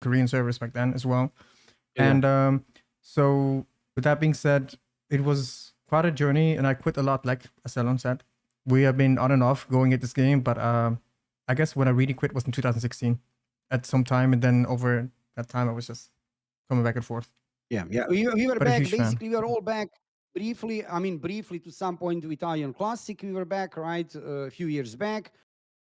Korean servers back then as well. Yeah. And so with that being said, it was quite a journey, and I quit a lot. Like Aselon said, we have been on and off going at this game, but I guess when I really quit was in 2016 at some time, and then over that time I was just coming back and forth. Yeah. We were But a back. huge fan. Basically, we were all back briefly. I mean, briefly to some point with AION Classic. We were back, right, a few years back.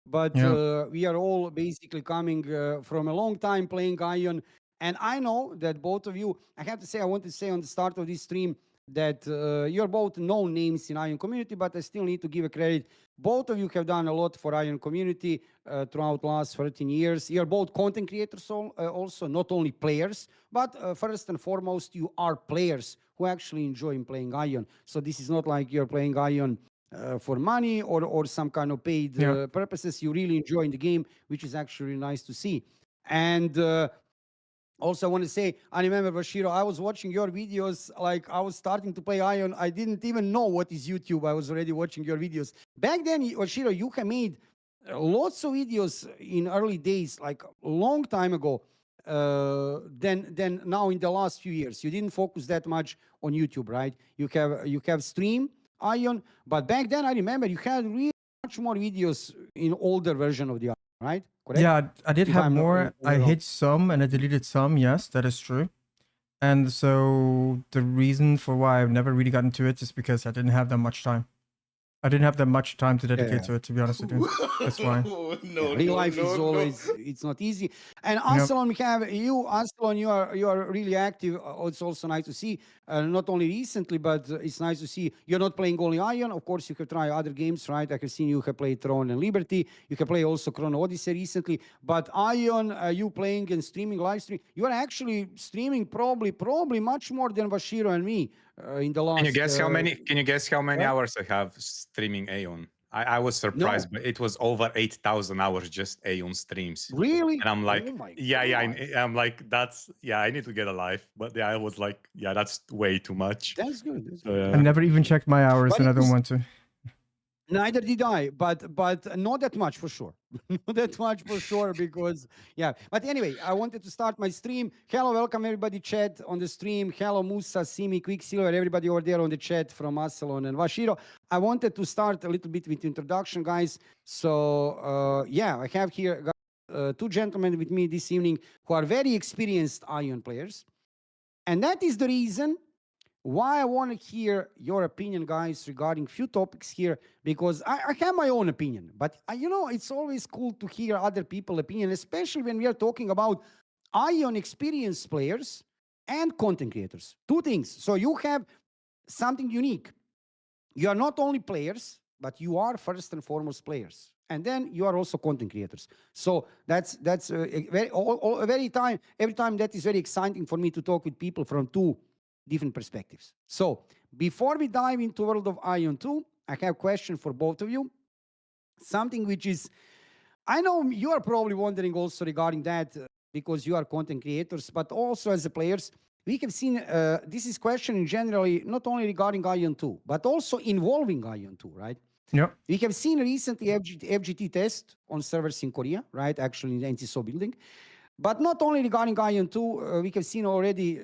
But Yeah. we are all basically coming from a long time playing AION. And I know that both of you, I have to say, I want to say on the start of this stream that you're both known names in AION community, but I still need to give a credit. Both of you have done a lot for AION community throughout last 13 years. You're both content creators also, not only players, but first and foremost, you are players who actually enjoy playing AION. So this is not like you're playing AION for money or some kind of paid purposes. You really enjoy the game, which is actually nice to see. And also, I want to say, I remember, Vashiro, I was watching your videos, like I was starting to play AION. I didn't even know what is YouTube. I was already watching your videos. Back then, Vashiro, you have made lots of videos in early days, like a long time ago, than now in the last few years. You didn't focus that much on YouTube, right? You have stream AION, but back then I remember you had really much more videos in older version of the AION, right? Correct? Yeah, I did If have I'm not more. I wrong. hid some and I deleted some. Yes, that is true. And so the reason for why I've never really gotten to it is because I didn't have that much time. I didn't have that much time to dedicate to it, to be honest with you. That's why. Real life is always it's not easy. And Yep. Aslan, we have you, Aslan, you are really active. It's also nice to see. Not only recently, but it's nice to see you're not playing only AION. Of course, you have tried other games, right? I have seen you have played Throne and Liberty. You have played also Chrono Odyssey recently. But AION, you playing and streaming live stream. You are actually streaming probably much more than Vashiro and me in the last. Can you guess how many? Can you guess how many right? hours I have streaming AION? I was surprised, but it was over 8,000 hours just AION streams. Really? And I'm like, Oh my yeah, God. I'm like, that's, yeah, I need to get a life. But yeah, I was like, yeah, that's way too much. That's good. That's So, good. I never even checked my hours, But and I it don't is, want to. neither did I, but not that much for sure. Not that much for sure because yeah. But anyway, I wanted to start my stream. Hello, welcome everybody, chat on the stream. Hello, Musa, Simi, Quicksilver, everybody over there on the chat from Asalon and Vashiro. I wanted to start a little bit with introduction, guys. So yeah, I have here two gentlemen with me this evening who are very experienced AION players, and that is the reason why I want to hear your opinion, guys, regarding few topics here, because I have my own opinion, but it's always cool to hear other people's opinion, especially when we are talking about AION experienced players and content creators. Two things. So you have something unique. You are not only players, but you are first and foremost players. And then you are also content creators. So that's every time that is very exciting for me to talk with people from two different perspectives. So before we dive into World of AION 2, I have a question for both of you. Something which is, I know you are probably wondering also regarding that because you are content creators, but also as a players, we have seen this is question generally not only regarding AION 2, but also involving AION 2, right? Yep. We have seen recently FGT test on servers in Korea, right? Actually in the NCSO building. But not only regarding AION 2, we have seen already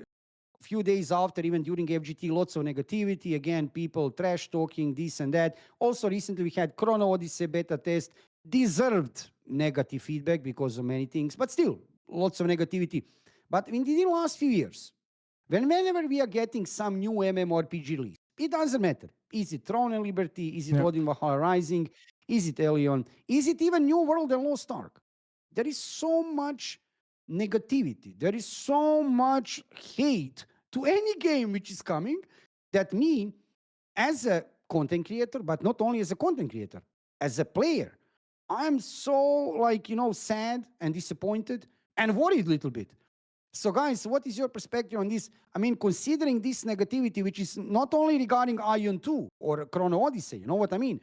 few days after, even during FGT, lots of negativity. Again, people trash talking, this and that. Also, recently we had Chrono Odyssey beta test, deserved negative feedback because of many things, but still lots of negativity. But in the last few years, whenever we are getting some new MMORPG release, it doesn't matter. Is it Throne and Liberty? Is it Odin Valhalla Rising? Is it AION? Is it even New World and Lost Ark? There is so much negativity. There is so much hate to any game which is coming that me, as a content creator, but not only as a content creator, as a player, I'm so sad and disappointed and worried a little bit. So guys, what is your perspective on this? I mean, considering this negativity, which is not only regarding AION 2 or Chrono Odyssey, you know what I mean?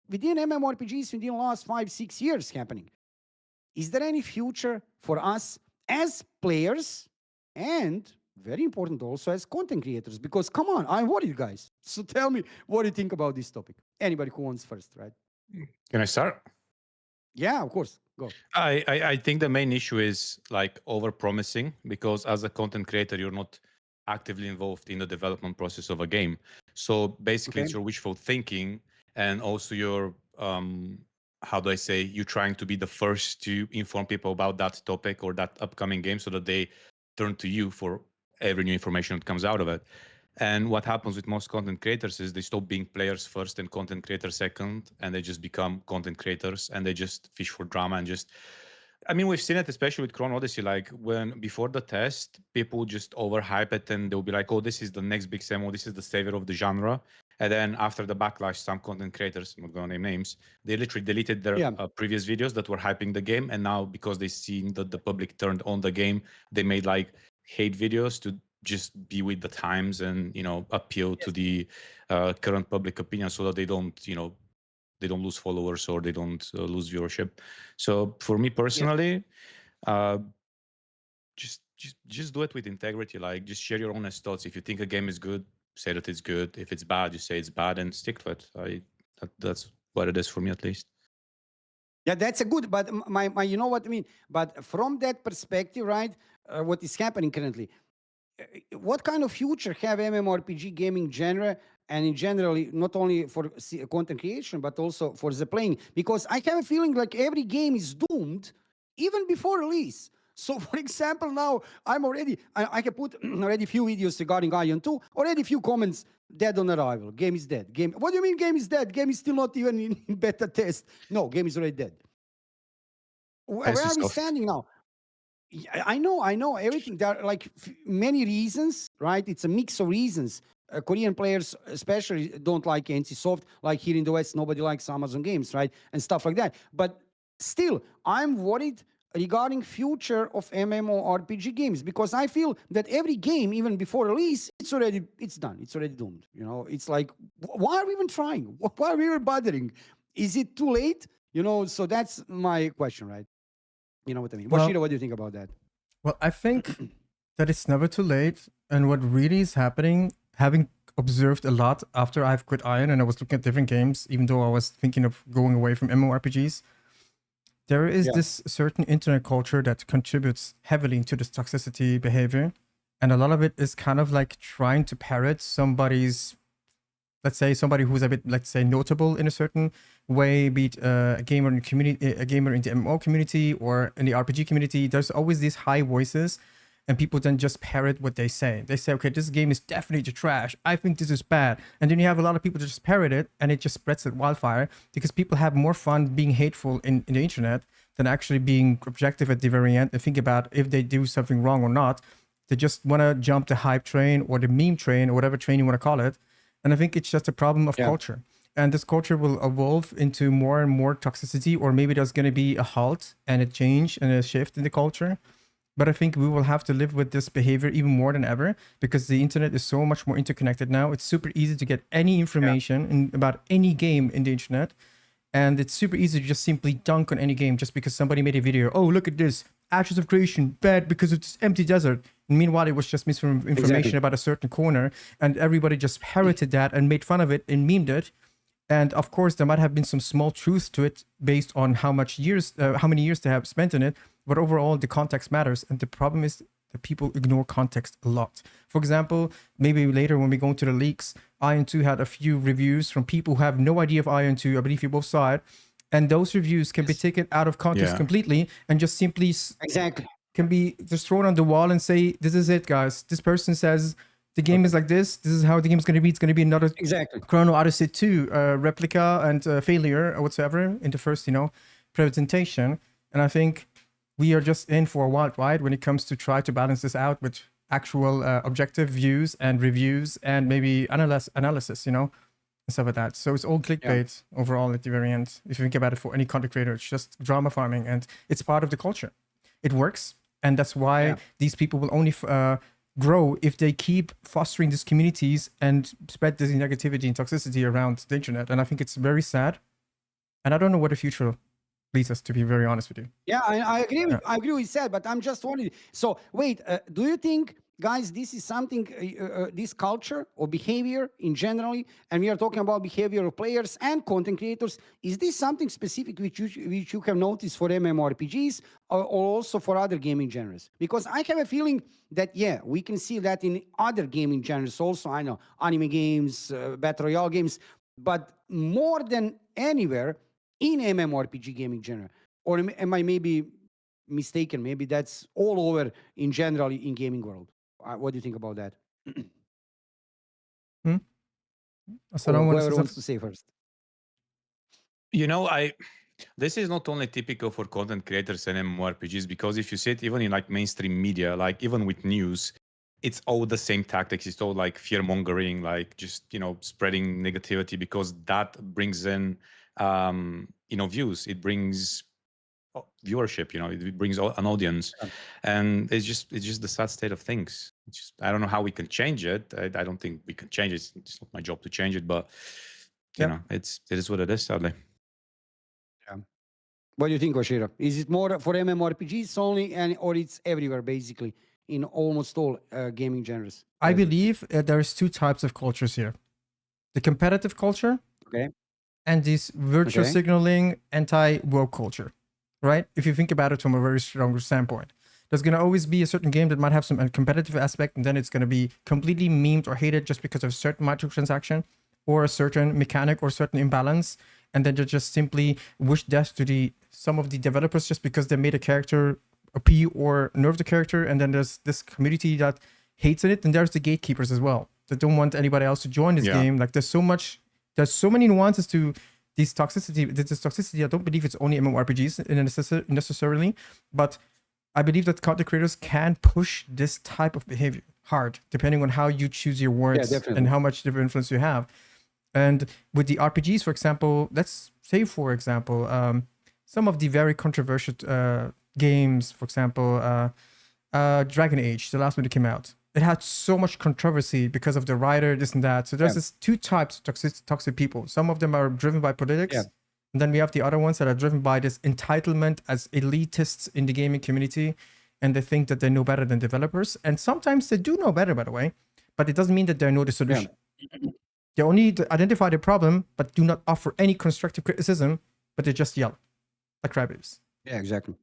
Within MMORPGs within the last 5-6 years happening. Is there any future for us as players and very important also as content creators? Because come on, I'm worried, guys. So tell me, what do you think about this topic? Anybody who wants first, right? Can I start? Yeah, of course. Go. I think the main issue is like over promising, because as a content creator, you're not actively involved in the development process of a game. So basically, Okay. it's your wishful thinking, and also your how do I say, you trying to be the first to inform people about that topic or that upcoming game, so that they turn to you for every new information that comes out of it. And what happens with most content creators is they stop being players first and content creators second, and they just become content creators, and they just fish for drama and just. I mean, we've seen it especially with Chrono Odyssey. Like when before the test, people just overhype it and they'll be like, "Oh, this is the next big SEMO. This is the savior of the genre." And then after the backlash, some content creators, I'm not gonna name names, they literally deleted their Yeah. previous videos that were hyping the game, and now because they seen that the public turned on the game, they made like hate videos to just be with the times and appeal to the current public opinion, so that they don't they don't lose followers or they don't lose viewership. So for me personally, uh, just do it with integrity. Like just share your honest thoughts. If you think a game is good, say that it's good. If it's bad, you say it's bad and stick to it. That's what it is for me, at least. Yeah, that's a good, but my, you know what I mean? But from that perspective, right, what is happening currently, what kind of future have MMORPG gaming genre and in generally not only for content creation but also for the playing? Because I have a feeling like every game is doomed even before release. So, for example, now I can put already few videos regarding AION 2, already few comments, dead on arrival, game is dead. Game, what do you mean game is dead? Game is still not even in beta test. No, game is already dead. Where Icy are we soft. standing now? Yeah, I know everything. There are like many reasons, right? It's a mix of reasons. Korean players, especially, don't like NC Soft. Like here in the West, nobody likes Amazon Games, right, and stuff like that. But still, I'm worried regarding future of MMORPG games because I feel that every game, even before release, it's done. It's already doomed. It's like, why are we even trying? Why are we even bothering? Is it too late? So that's my question, right? You know what I mean? Well, Vashiro, what do you think about that? well, I think that it's never too late. And what really is happening, having observed a lot after I've quit Iron and I was looking at different games, even though I was thinking of going away from MMORPGs, there is Yeah. this certain internet culture that contributes heavily to this toxicity behavior. And a lot of it is kind of like trying to parrot somebody's, let's say, somebody who's a bit, let's say, notable in a certain way, be it a gamer in community, a gamer in the MMO community or in the RPG community. There's always these high voices, and people then just parrot what they say. They say, okay, this game is definitely trash. I think this is bad. And then you have a lot of people that just parrot it, and it just spreads like wildfire because people have more fun being hateful in the internet than actually being objective at the very end and think about if they do something wrong or not. They just want to jump the hype train or the meme train or whatever train you want to call it. And I think it's just a problem of Yeah. culture. And this culture will evolve into more and more toxicity, or maybe there's going to be a halt and a change and a shift in the culture. But I think we will have to live with this behavior even more than ever because the internet is so much more interconnected now. It's super easy to get any information about any game in the internet. And it's super easy to just simply dunk on any game just because somebody made a video. Oh, look at this. Ashes of Creation, bad because of this empty desert. And meanwhile, it was just misinformation Exactly. about a certain corner. And everybody just parroted that and made fun of it and memed it. And of course, there might have been some small truth to it based on how many years they have spent in it. But overall, the context matters. And the problem is that people ignore context a lot. For example, maybe later when we go into the leaks, Ion 2 had a few reviews from people who have no idea of Ion 2. I believe you both saw it. And those reviews can be taken out of context Yeah. completely and just simply Exactly. can be just thrown on the wall and say, this is it, guys. This person says the game is like this. This is how the game's going to be. It's going to be another Exactly. Chrono Odyssey 2 replica and failure or whatsoever in the first, presentation. And I think we are just in for a wild ride when it comes to try to balance this out with actual objective views and reviews and maybe analysis, and stuff like that. So it's all clickbait overall at the very end. If you think about it for any content creator, it's just drama farming and it's part of the culture. It works. And that's why these people will only grow if they keep fostering these communities and spread this negativity and toxicity around the internet. And I think it's very sad. And I don't know what the future leads us, to be very honest with you. Yeah, I agree with I agree with that, but I'm just wondering. So wait, do you think guys, this is something, this culture or behavior in generally, and we are talking about behavior of players and content creators. Is this something specific which you have noticed for MMORPGs or also for other gaming genres? Because I have a feeling that, yeah, we can see that in other gaming genres also. I know anime games, battle royale games, but more than anywhere in MMORPG gaming genre. Or am I maybe mistaken? Maybe that's all over in general in gaming world. What do you think about that? Hmm? Or Assalamu whoever wants alaikum. to say first. You know, this is not only typical for content creators and MMORPGs, because if you see it even in like mainstream media, like even with news, it's all the same tactics. It's all like fear mongering, like just spreading negativity, because that brings in views. It brings viewership. It brings an audience, Yeah. and it's just the sad state of things. I don't know how we can change it. I don't think we can change it. It's not my job to change it, but Yeah. it is what it is, sadly. Yeah. What do you think, Oshira? Is it more for MMORPGs only, or it's everywhere basically in almost all gaming genres? I As believe there's two types of cultures here: the competitive culture okay, and this virtual okay, signaling anti-woke culture, right? If you think about it from a very strong standpoint, there's going to always be a certain game that might have some competitive aspect, and then it's going to be completely memed or hated just because of a certain microtransaction or a certain mechanic or certain imbalance, and then they just simply wish death to some of the developers just because they made a character OP or nerf the character, and then there's this community that hates it, and there's the gatekeepers as well that don't want anybody else to join this Yeah. game. Like there's so many nuances to this toxicity. This toxicity, I don't believe it's only MMORPGs necessarily, but I believe that content creators can push this type of behavior hard, depending on how you choose your words definitely. and how much different influence you have. And with the RPGs, for example, let's say, for example, some of the very controversial games, for example, Dragon Age, the last one that came out, it had so much controversy because of the writer, this and that. So there's Yeah. this two types of toxic people. Some of them are driven by politics. Yeah. And then we have the other ones that are driven by this entitlement as elitists in the gaming community. And they think that they know better than developers. And sometimes they do know better, by the way. But it doesn't mean that they know the solution. They only identify the problem, but do not offer any constructive criticism, but they just yell like crybabies. Yeah, exactly.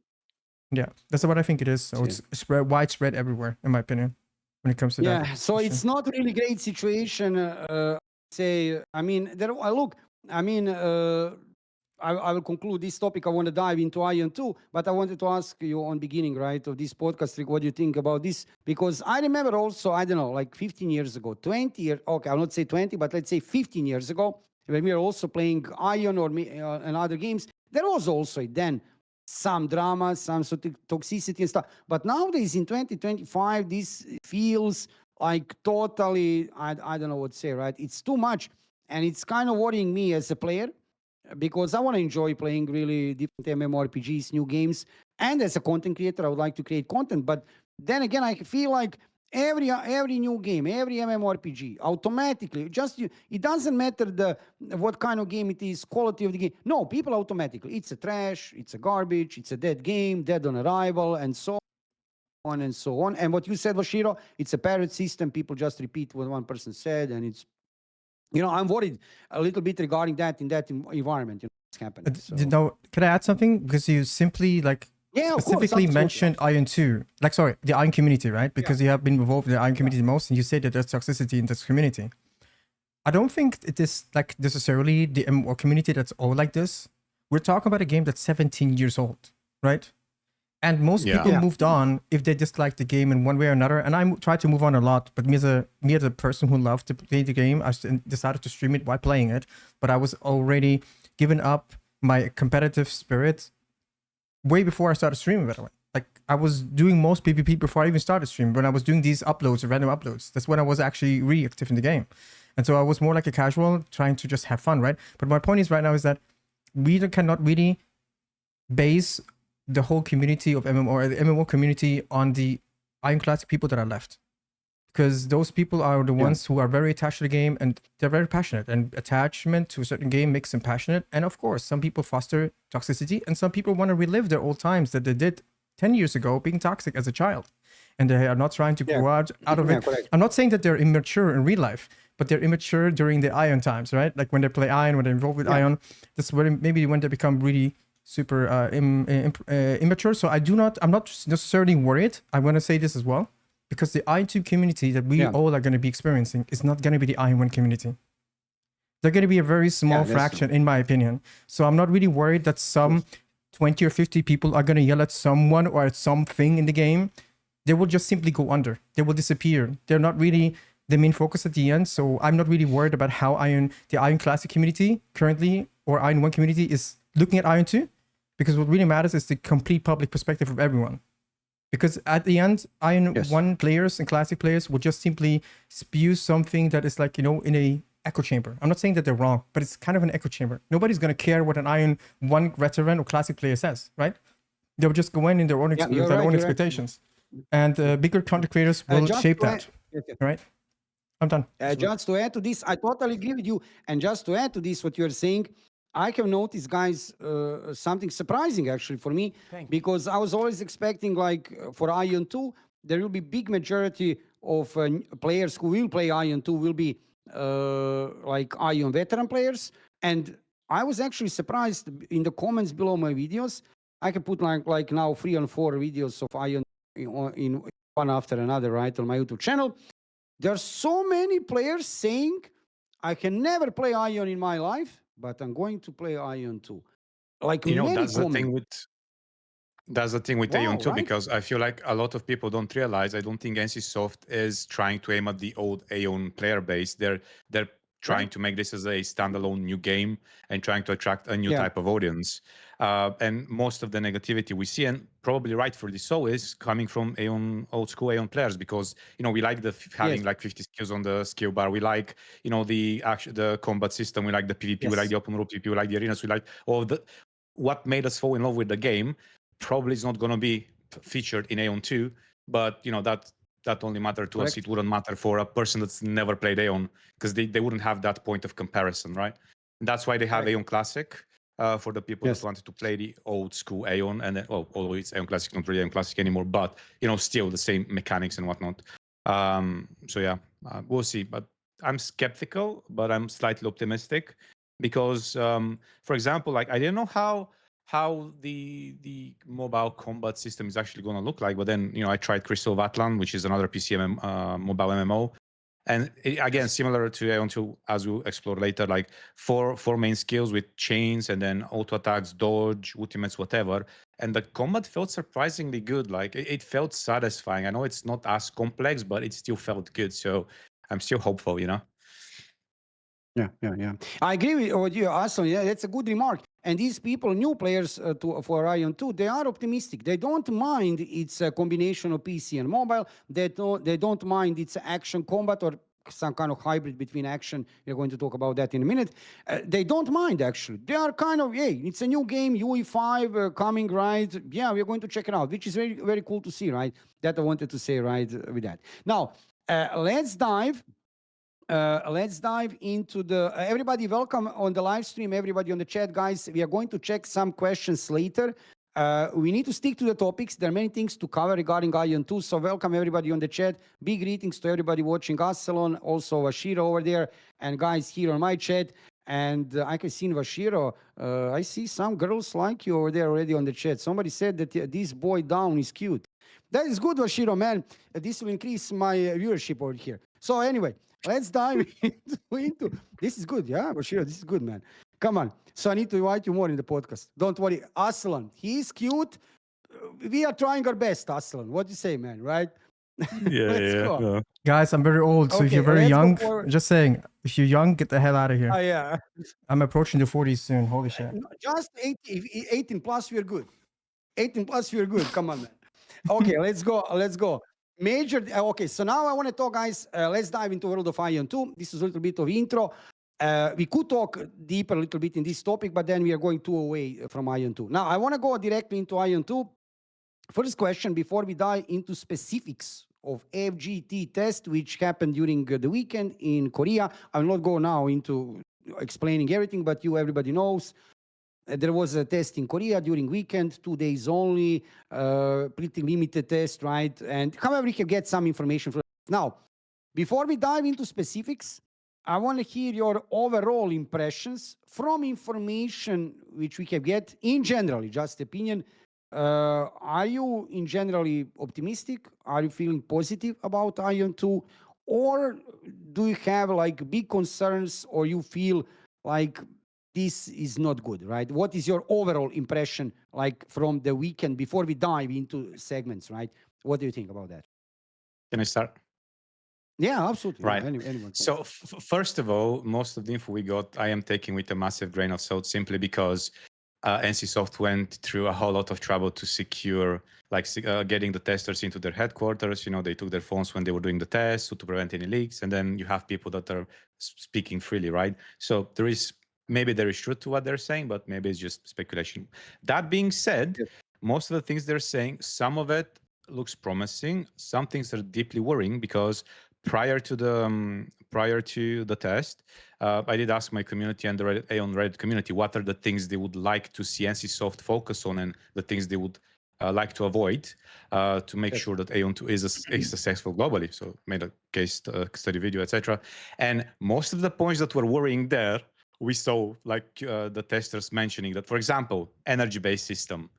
Yeah, that's what I think it is. So it's widespread everywhere, in my opinion, when it comes to that. Yeah, so it's not really great situation. Say, I mean, look, I mean, I will conclude this topic. I want to dive into AION too, but I wanted to ask you on beginning, right, of this podcast, Rick, what do you think about this? Because I remember also, I don't know, like 15 years ago, 20 years, okay, I'll not say 20, but let's say 15 years ago, when we were also playing AION and other games, there was also then some drama, some sort of toxicity and stuff. But nowadays in 2025, this feels like totally, I don't know what to say, right? It's too much. And it's kind of worrying me as a player because I want to enjoy playing really different MMORPGs, new games. And as a content creator, I would like to create content. But then again, I feel like every new game, every MMORPG, automatically, it doesn't matter what kind of game it is, quality of the game. No, people automatically, it's a trash, it's a garbage, it's a dead game, dead on arrival, and so on and so on. And what you said, Vashiro, it's a parrot system. People just repeat what one person said, and it's I'm worried a little bit regarding that in that environment. It's happening. So. Can I add something? Because you simply Yeah, specifically mentioned AION 2, the AION community, right? Because you have been involved in the AION community most, and you say that there's toxicity in this community. I don't think it is like necessarily the MMO community that's all like this. We're talking about a game that's 17 years old, right? And most people moved on if they dislike the game in one way or another. And I try to move on a lot, but me as a person who loved to play the game, I decided to stream it while playing it. But I was already giving up my competitive spirit way before I started streaming, by the way. Like I was doing most PvP before I even started streaming. When I was doing these uploads, random uploads, that's when I was actually really active in the game. And so I was more like a casual, trying to just have fun, right? But my point is right now is that we cannot really base the whole community of MMO or the MMO community on the AION Classic people that are left. Because those people are the ones who are very attached to the game and they're very passionate. And attachment to a certain game makes them passionate. And of course, some people foster toxicity and some people want to relive their old times that they did 10 years ago being toxic as a child. and they are not trying to grow out of it. Correct. I'm not saying that they're immature in real life, but they're immature during the AION times, right? Like when they play AION, when they're involved with AION, that's when maybe when they become really super immature. So I'm not necessarily worried. I want to say this as well, because the AION2 community that we all are going to be experiencing is not going to be the AION1 community. They're going to be a very small fraction, in my opinion. So I'm not really worried that some 20 or 50 people are going to yell at someone or at something in the game. They will just simply go under. They will disappear. They're not really the main focus at the end. So I'm not really worried about how the AION Classic community currently, or AION1 community, is looking at AION2, because what really matters is the complete public perspective of everyone. Because at the end, AION1 players and Classic players will just simply spew something that is like, in a echo chamber. I'm not saying that they're wrong, but it's kind of an echo chamber. Nobody's going to care what an AION1 veteran or Classic player says, right? They'll just go in their own, with their own expectations. And bigger content creators will shape that, right? I'm done. Just to add to this, I totally agree with you. And just to add to this, what you're saying, I have noticed, guys, something surprising actually for me, because I was always expecting, like, for AION2, there will be big majority of players who will play AION2 will be like AION veteran players. And I was actually surprised in the comments below my videos. I can put like now 3 and 4 videos of AION in one after another, right, on my YouTube channel. There are so many players saying, I can never play AION in my life, but I'm going to play AION2. Like, that's the thing with AION2, right? because I feel like a lot of people don't realize. I don't think NCSoft is trying to aim at the old AION player base. They're trying to make this as a standalone new game and trying to attract a new type of audience. And most of the negativity we see, and probably rightfully so, is coming from old school AION players, because we like having like 50 skills on the skill bar. We like the combat system. We like the PvP. We like the open world PvP. We like the arenas. We like all the what made us fall in love with the game. Probably is not going to be featured in AION2, but that only mattered to us. It wouldn't matter for a person that's never played AION, because they wouldn't have that point of comparison, right? And that's why they have AION Classic for the people that wanted to play the old school AION. And then, although it's AION Classic, not really AION Classic anymore, but still the same mechanics and whatnot. So yeah, we'll see. But I'm skeptical, but I'm slightly optimistic, because, for example, like I didn't know how the mobile combat system is actually going to look like. But then, I tried Crystal of Atlan, which is another PC mobile MMO. And again, similar to AION2, as we'll explore later, like four main skills with chains and then auto attacks, dodge, ultimates, whatever. And the combat felt surprisingly good. Like it felt satisfying. I know it's not as complex, but it still felt good. So I'm still hopeful, Yeah. I agree with you, Aslan. Yeah, that's a good remark. And these people, new players for AION2, they are optimistic. They don't mind it's a combination of PC and mobile. They don't mind it's action combat or some kind of hybrid between action. We're going to talk about that in a minute. They don't mind, actually. They are kind of, hey, it's a new game, UE5 coming, right? Yeah, we're going to check it out, which is very, very cool to see, right? That I wanted to say, right, with that. Now, let's dive into the everybody. Welcome on the live stream, everybody on the chat, guys. We are going to check some questions later. We need to stick to the topics. There are many things to cover regarding AION2, so welcome everybody on the chat. Big greetings to everybody watching Assalon, also Vashiro over there, and guys here on my chat. And I can see in Vashiro, I see some girls like you over there already on the chat. Somebody said that this boy down is cute. That is good, Vashiro, man. This will increase my viewership over here. So anyway, let's dive into this. Is good, yeah, Vashiro, this is good, man. Come on. So I need to invite you more in the podcast. Don't worry. Aslan, he's cute. We are trying our best, Aslan. What do you say, man, right? Let's go. Guys, I'm very old, so if you're very young, just saying, if you're young, get the hell out of here. Yeah. I'm approaching the 40s soon. Holy shit. Just 18 plus, we're good. 18 plus, we're good. Come on, man. Okay, let's go. Major. Okay, so now I want to talk, guys. Let's dive into World of AION2. This is a little bit of intro. We could talk deeper a little bit in this topic, but then we are going too away from AION2. Now, I want to go directly into AION2. First question, before we dive into specifics of FGT test, which happened during the weekend in Korea. I will not go now into explaining everything, but everybody knows. There was a test in Korea during weekend, 2 days only, pretty limited test, right? And however, we can get some information from now. Before we dive into specifics, I want to hear your overall impressions from information which we can get in general, just opinion. Are you in generally optimistic? Are you feeling positive about Ion 2? Or do you have like big concerns, or you feel like this is not good, right? What is your overall impression like from the weekend before we dive into segments, right? What do you think about that? Can I start? Yeah, absolutely. Right. Anyone can. So, first of all, most of the info we got, I am taking with a massive grain of salt simply because NCSoft went through a whole lot of trouble to secure, like, getting the testers into their headquarters. You know, they took their phones when they were doing the tests to prevent any leaks. And then you have people that are speaking freely, right? So, maybe there is truth to what they're saying, but maybe it's just speculation. That being said, Yes. most of the things they're saying, some of it looks promising. Some things are deeply worrying because prior to the test, I did ask my community and the AION Reddit community what are the things they would like to see NCSoft focus on and the things they would like to avoid to make Yes. sure that AION 2 is successful globally. So made a case study video, etc. And most of the points that were worrying there, we saw like the testers mentioning that, for example, energy-based system.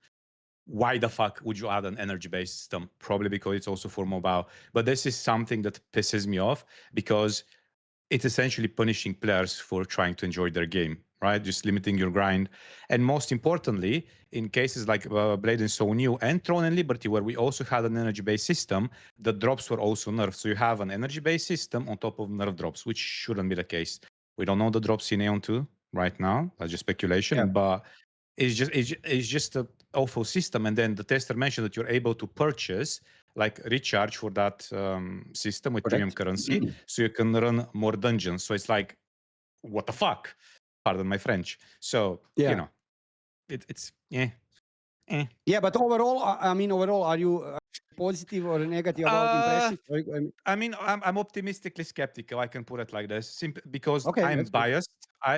Why the fuck would you add an energy-based system? Probably because it's also for mobile. But this is something that pisses me off because it's essentially punishing players for trying to enjoy their game, right? Just limiting your grind. And most importantly, in cases like Blade and So New and Throne and Liberty, where we also had an energy-based system, the drops were also nerfed. So you have an energy-based system on top of nerf drops, which shouldn't be the case. We don't know the drops in AION 2 right now. That's just speculation. Yeah. But it's just an awful system. And then the tester mentioned that you're able to purchase like recharge for that system with premium Correct. currency, so you can run more dungeons. So it's like, what the fuck? Pardon my French. So you Yeah. know, it's yeah. Yeah, but overall, I mean, overall, are you positive or negative about Uh, impressions? I mean, I'm optimistically skeptical. I can put it like this, because Okay, I'm that's good. biased.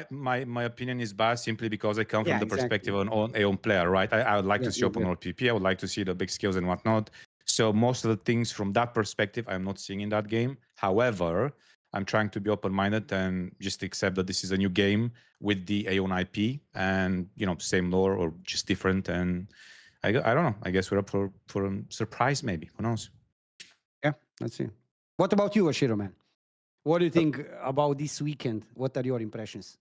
My opinion is biased simply because I come from Yeah, the exactly. perspective of an own player, right? I would like Yeah, to see yeah, open yeah. world PP. I would like to see the big skills and whatnot. So most of the things from that perspective, I'm not seeing in that game. However, I'm trying to be open-minded and just accept that this is a new game with the AION IP and same lore or just different. And I don't know. I guess we're up for a surprise, maybe. Who knows? Yeah, let's see. What about you, Vashiro, man? What do you think about this weekend? What are your impressions?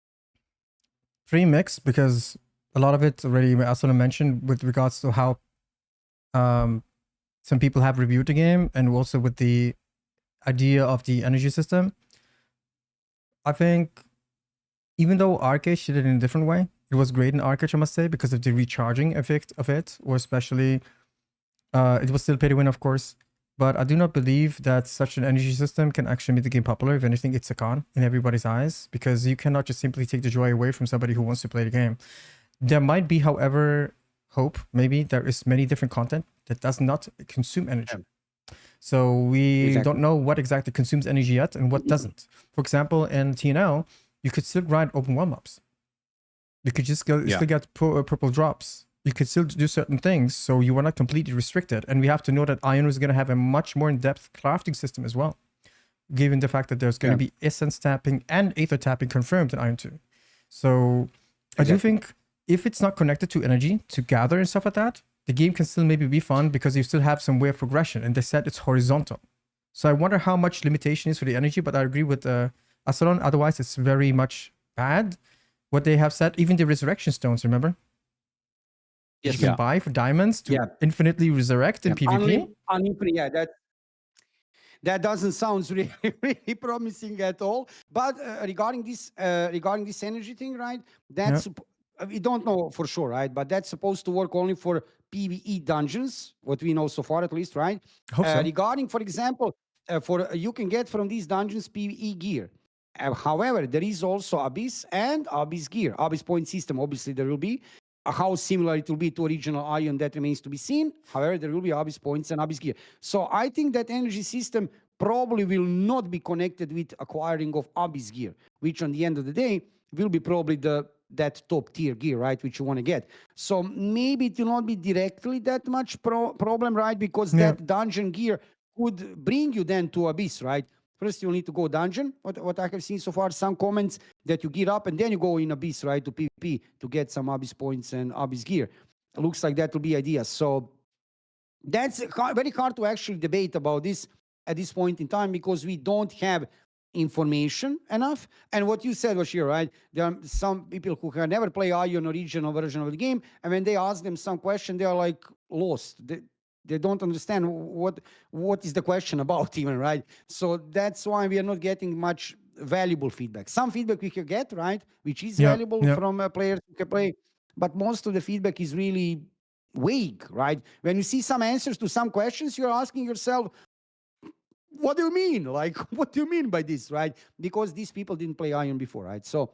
Pretty mixed because a lot of it already Asuna mentioned with regards to how some people have reviewed the game and also with the idea of the energy system. I think even though Arcade did it in a different way, it was great in Arcade, I must say, because of the recharging effect of it, or especially it was still pay to win, of course. But I do not believe that such an energy system can actually make the game popular. If anything, it's a con in everybody's eyes because you cannot just simply take the joy away from somebody who wants to play the game. There might be, however, hope. Maybe there is many different content that does not consume energy. So we Exactly. don't know what exactly consumes energy yet and what doesn't. For example, in TNL, you could still grind open one maps. You could just still get purple drops. You could still do certain things, so you are not completely restricted. And we have to know that ION is going to have a much more in-depth crafting system as well, given the fact that there's going to be essence tapping and aether tapping confirmed in ION 2. So I do think if it's not connected to energy, to gather and stuff like that, the game can still maybe be fun because you still have some way of progression. And they said it's horizontal. So I wonder how much limitation is for the energy, but I agree with Asalon. Otherwise, it's very much bad. What they have said, even the resurrection stones, remember? Yes. You can buy for diamonds to infinitely resurrect in PvP. That doesn't sound really, really promising at all. But regarding this energy thing, right? That's we don't know for sure, right? But that's supposed to work only for PvE dungeons, what we know so far, at least, right? Hope so. Regarding, for example, you can get from these dungeons PvE gear. However, there is also Abyss and Abyss gear, Abyss point system. Obviously, there will be. How similar it will be to original ION, that remains to be seen. However, there will be Abyss points and Abyss gear. So I think that energy system probably will not be connected with acquiring of Abyss gear, which on the end of the day will be probably the that top tier gear, right, which you want to get. So maybe it will not be directly that much problem, right, because Yeah. that dungeon gear could bring you then to Abyss, right? First, you'll need to go dungeon. What I have seen so far, some comments that you gear up and then you go in Abyss, right, to PvP to get some Abyss points and Abyss gear. It looks like that will be ideas. So that's very hard to actually debate about this at this point in time because we don't have information enough. And what you said, Vashiro, right? There are some people who have never played AION original version of the game, and when they ask them some question, they are like lost. They don't understand what is the question about even, right? So that's why we are not getting much valuable feedback. Some feedback we can get, right, which is Yeah. valuable Yeah. from players who can play, but most of the feedback is really vague, right? When you see some answers to some questions, you're asking yourself, what do you mean? Like, what do you mean by this, right? Because these people didn't play AION before, right? So,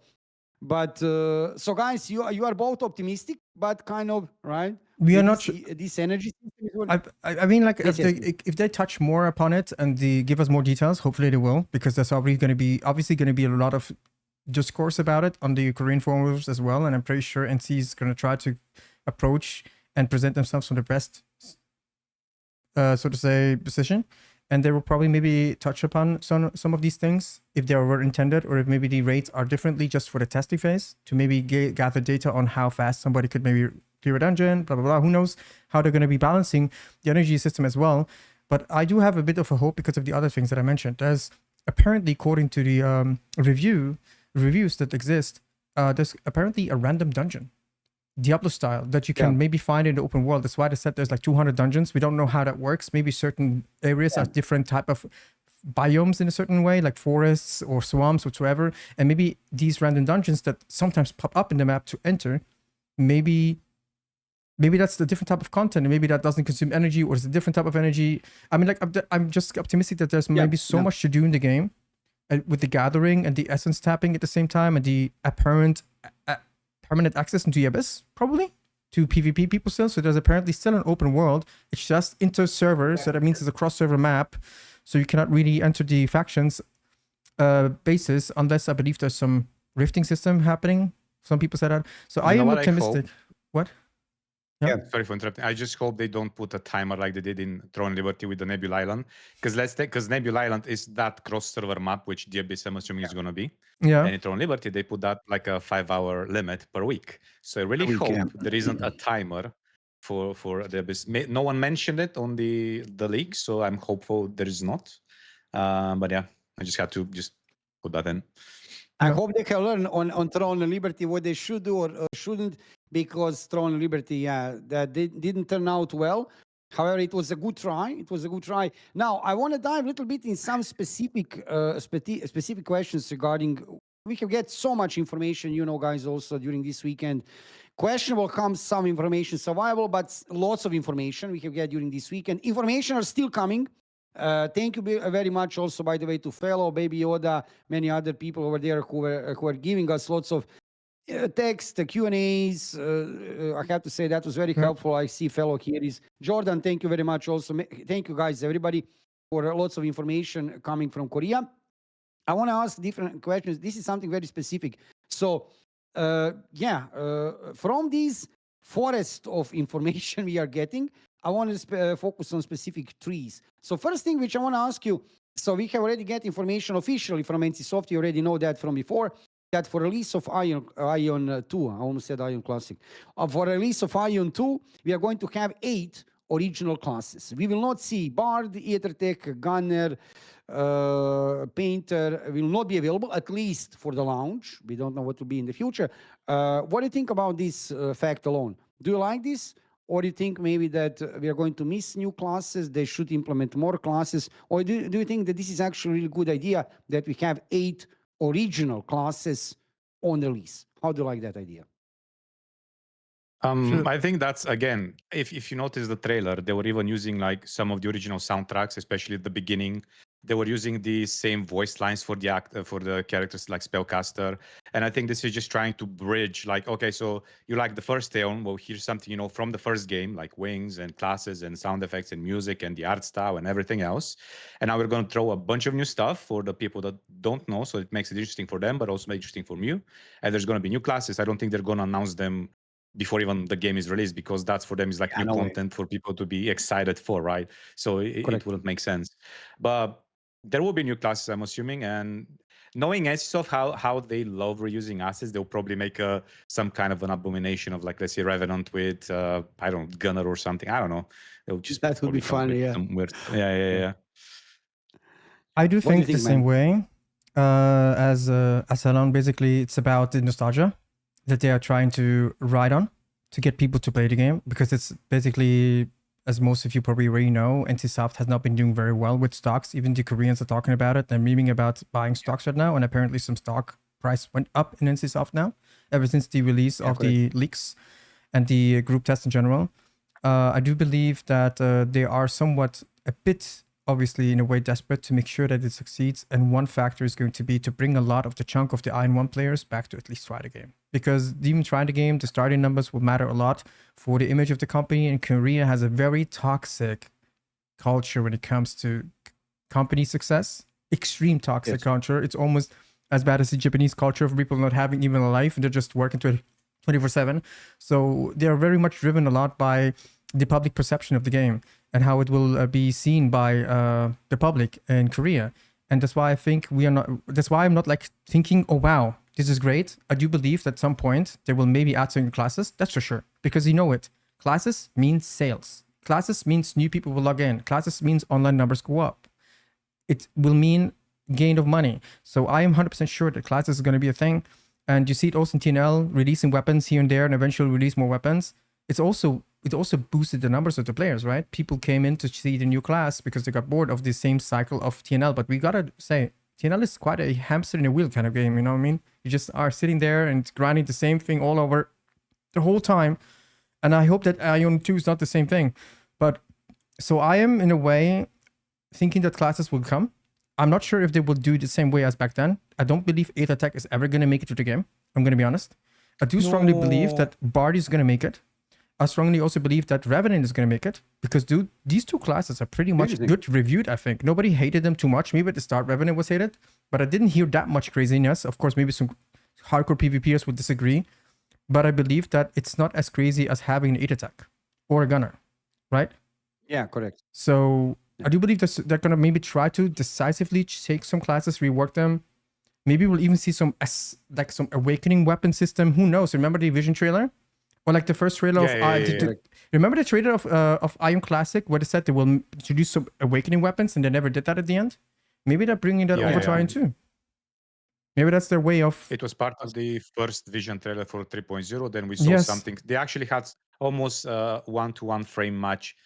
but so guys, you are both optimistic, but kind of right. We are That not. this energy system is what. I mean, like Yes, if yes. if they touch more upon it and they give us more details, hopefully they will, because there's obviously going to be a lot of discourse about it on the Korean forums as well, and I'm pretty sure NC is going to try to approach and present themselves from the best, so to say, position, and they will probably maybe touch upon some of these things if they were intended, or if maybe the rates are differently just for the testing phase to maybe gather data on how fast somebody could maybe clear a dungeon, blah blah blah. Who knows how they're going to be balancing the energy system as well. But I do have a bit of a hope because of the other things that I mentioned. There's apparently, according to the reviews that exist, there's apparently a random dungeon, Diablo style, that you can maybe find in the open world. That's why they said there's like 200 dungeons. We don't know how that works. Maybe certain areas have different type of biomes in a certain way, like forests or swamps, whatsoever. And maybe these random dungeons that sometimes pop up in the map to enter, maybe that's the different type of content, and maybe that doesn't consume energy, or it's a different type of energy. I mean, like I'm just optimistic that there's maybe so much to do in the game, with the gathering and the essence tapping at the same time, and the apparent permanent access into the Abyss, probably to PvP people still. So there's apparently still an open world. It's just inter-server, so that means it's a cross-server map. So you cannot really enter the factions basis unless I believe there's some rifting system happening. Some people said that. So I am optimistic. What? Yeah. Sorry for interrupting. I just hope they don't put a timer like they did in Throne Liberty with the Nebula Island. Because Nebula Island is that cross-server map, which the Abyss, I'm assuming, is going to be. Yeah. And in Throne Liberty, they put that like a 5-hour limit per week. So I really hope there isn't a timer for the Abyss. No one mentioned it on the league, so I'm hopeful there is not. But yeah, I just had to just put that in. I hope they can learn on Throne and Liberty what they should do or shouldn't, because Throne and Liberty, that didn't turn out well. However, it was a good try. It was a good try. Now, I want to dive a little bit in some specific questions regarding. We can get so much information, guys, also during this weekend. Questionable comes some information, survivable, but lots of information we can get during this weekend. Information are still coming. Thank you very much also, by the way, to Fellow, Baby Yoda, many other people over there who are giving us lots of text, Q&As. I have to say that was very helpful. I see Fellow here is Jordan. Thank you very much also. Thank you guys, everybody, for lots of information coming from Korea. I want to ask different questions. This is something very specific. So, from these forest of information we are getting, I want to focus on specific trees. So first thing which I want to ask you, so we have already get information officially from NCSoft. You already know that from before, that for release of AION 2, I almost said AION Classic. For release of AION 2, we are going to have 8 original classes. We will not see Bard, Aethertech, Gunner, Painter will not be available, at least for the launch. We don't know what will be in the future. What do you think about this fact alone? Do you like this? Or do you think maybe that we are going to miss new classes? They should implement more classes? Or do you think that this is actually a really good idea that we have 8 original classes on the list? How do you like that idea? I think that's, again, if you notice the trailer, they were even using like some of the original soundtracks, especially at the beginning they were using the same voice lines for the characters like spellcaster, and I think this is just trying to bridge, like, okay, so you like the first AION, well, here's something, you know, from the first game, like wings and classes and sound effects and music and the art style and everything else, and now we're going to throw a bunch of new stuff for the people that don't know, so it makes it interesting for them but also interesting for you. And there's going to be new classes. I don't think they're going to announce them before even the game is released, because that's for them is like Yeah, new no way. content for people to be excited for, right? So it Correct. wouldn't make sense. But there will be new classes, I'm assuming, and knowing NCSoft how they love reusing assets, they'll probably make some kind of an abomination of, like, let's say Revenant with I don't know, Gunner or something. I don't know. They'll just That would be probably come up funny. with Yeah. some weird. Yeah. I do What do you think the think, same man? way as Elon. Basically, it's about the nostalgia that they are trying to ride on to get people to play the game, because it's basically, as most of you probably already know, NCSoft has not been doing very well with stocks. Even the Koreans are talking about it. They're memeing about buying stocks right now, and apparently some stock price went up in NCSoft now ever since the release Yeah, of correct. the leaks and the group test in general. I do believe that they are somewhat a bit, obviously, in a way, desperate to make sure that it succeeds. And one factor is going to be to bring a lot of the chunk of the AION 1 players back to at least try the game. Because even trying the game, the starting numbers will matter a lot for the image of the company. And Korea has a very toxic culture when it comes to company success. Extreme toxic Yes. culture. It's almost as bad as the Japanese culture of people not having even a life and they're just working 24/7. So they are very much driven a lot by the public perception of the game and how it will be seen by the public in Korea. And that's why I think we are not. That's why I'm not like thinking, oh wow, this is great. I do believe that at some point they will maybe add certain classes. That's for sure, because you know it. Classes means sales. Classes means new people will log in. Classes means online numbers go up. It will mean gain of money. So I am 100% sure that classes is going to be a thing. And you see it also in TNL releasing weapons here and there, and eventually release more weapons. It also boosted the numbers of the players, right? People came in to see the new class because they got bored of the same cycle of TNL. But we gotta say, TNL is quite a hamster in a wheel kind of game. You know what I mean? You just are sitting there and grinding the same thing all over the whole time. And I hope that AION 2 is not the same thing. But so I am in a way thinking that classes will come. I'm not sure if they will do the same way as back then. I don't believe 8 Attack is ever going to make it to the game. I'm going to be honest. I do strongly believe No. that Bard is going to make it. I strongly also believe that Revenant is going to make it, because dude, these two classes are pretty much Interesting. good reviewed, I think. Nobody hated them too much. Maybe at the start Revenant was hated, but I didn't hear that much craziness. Of course, maybe some hardcore PvPers would disagree, but I believe that it's not as crazy as having an 8 Attack or a Gunner, right? Yeah, correct. So Yeah. I do believe that they're gonna maybe try to decisively take some classes, rework them. Maybe we'll even see some awakening weapon system. Who knows? Remember the Vision trailer, or like the first trailer of Correct. remember the trailer of ION Classic where they said they will introduce some awakening weapons and they never did that at the end. Maybe they're bringing that Yeah, over yeah. to ION too. Maybe that's their way of. It was part of the first Vision trailer for 3.0. Then we saw Yes. something. They actually had almost one-to-one frame match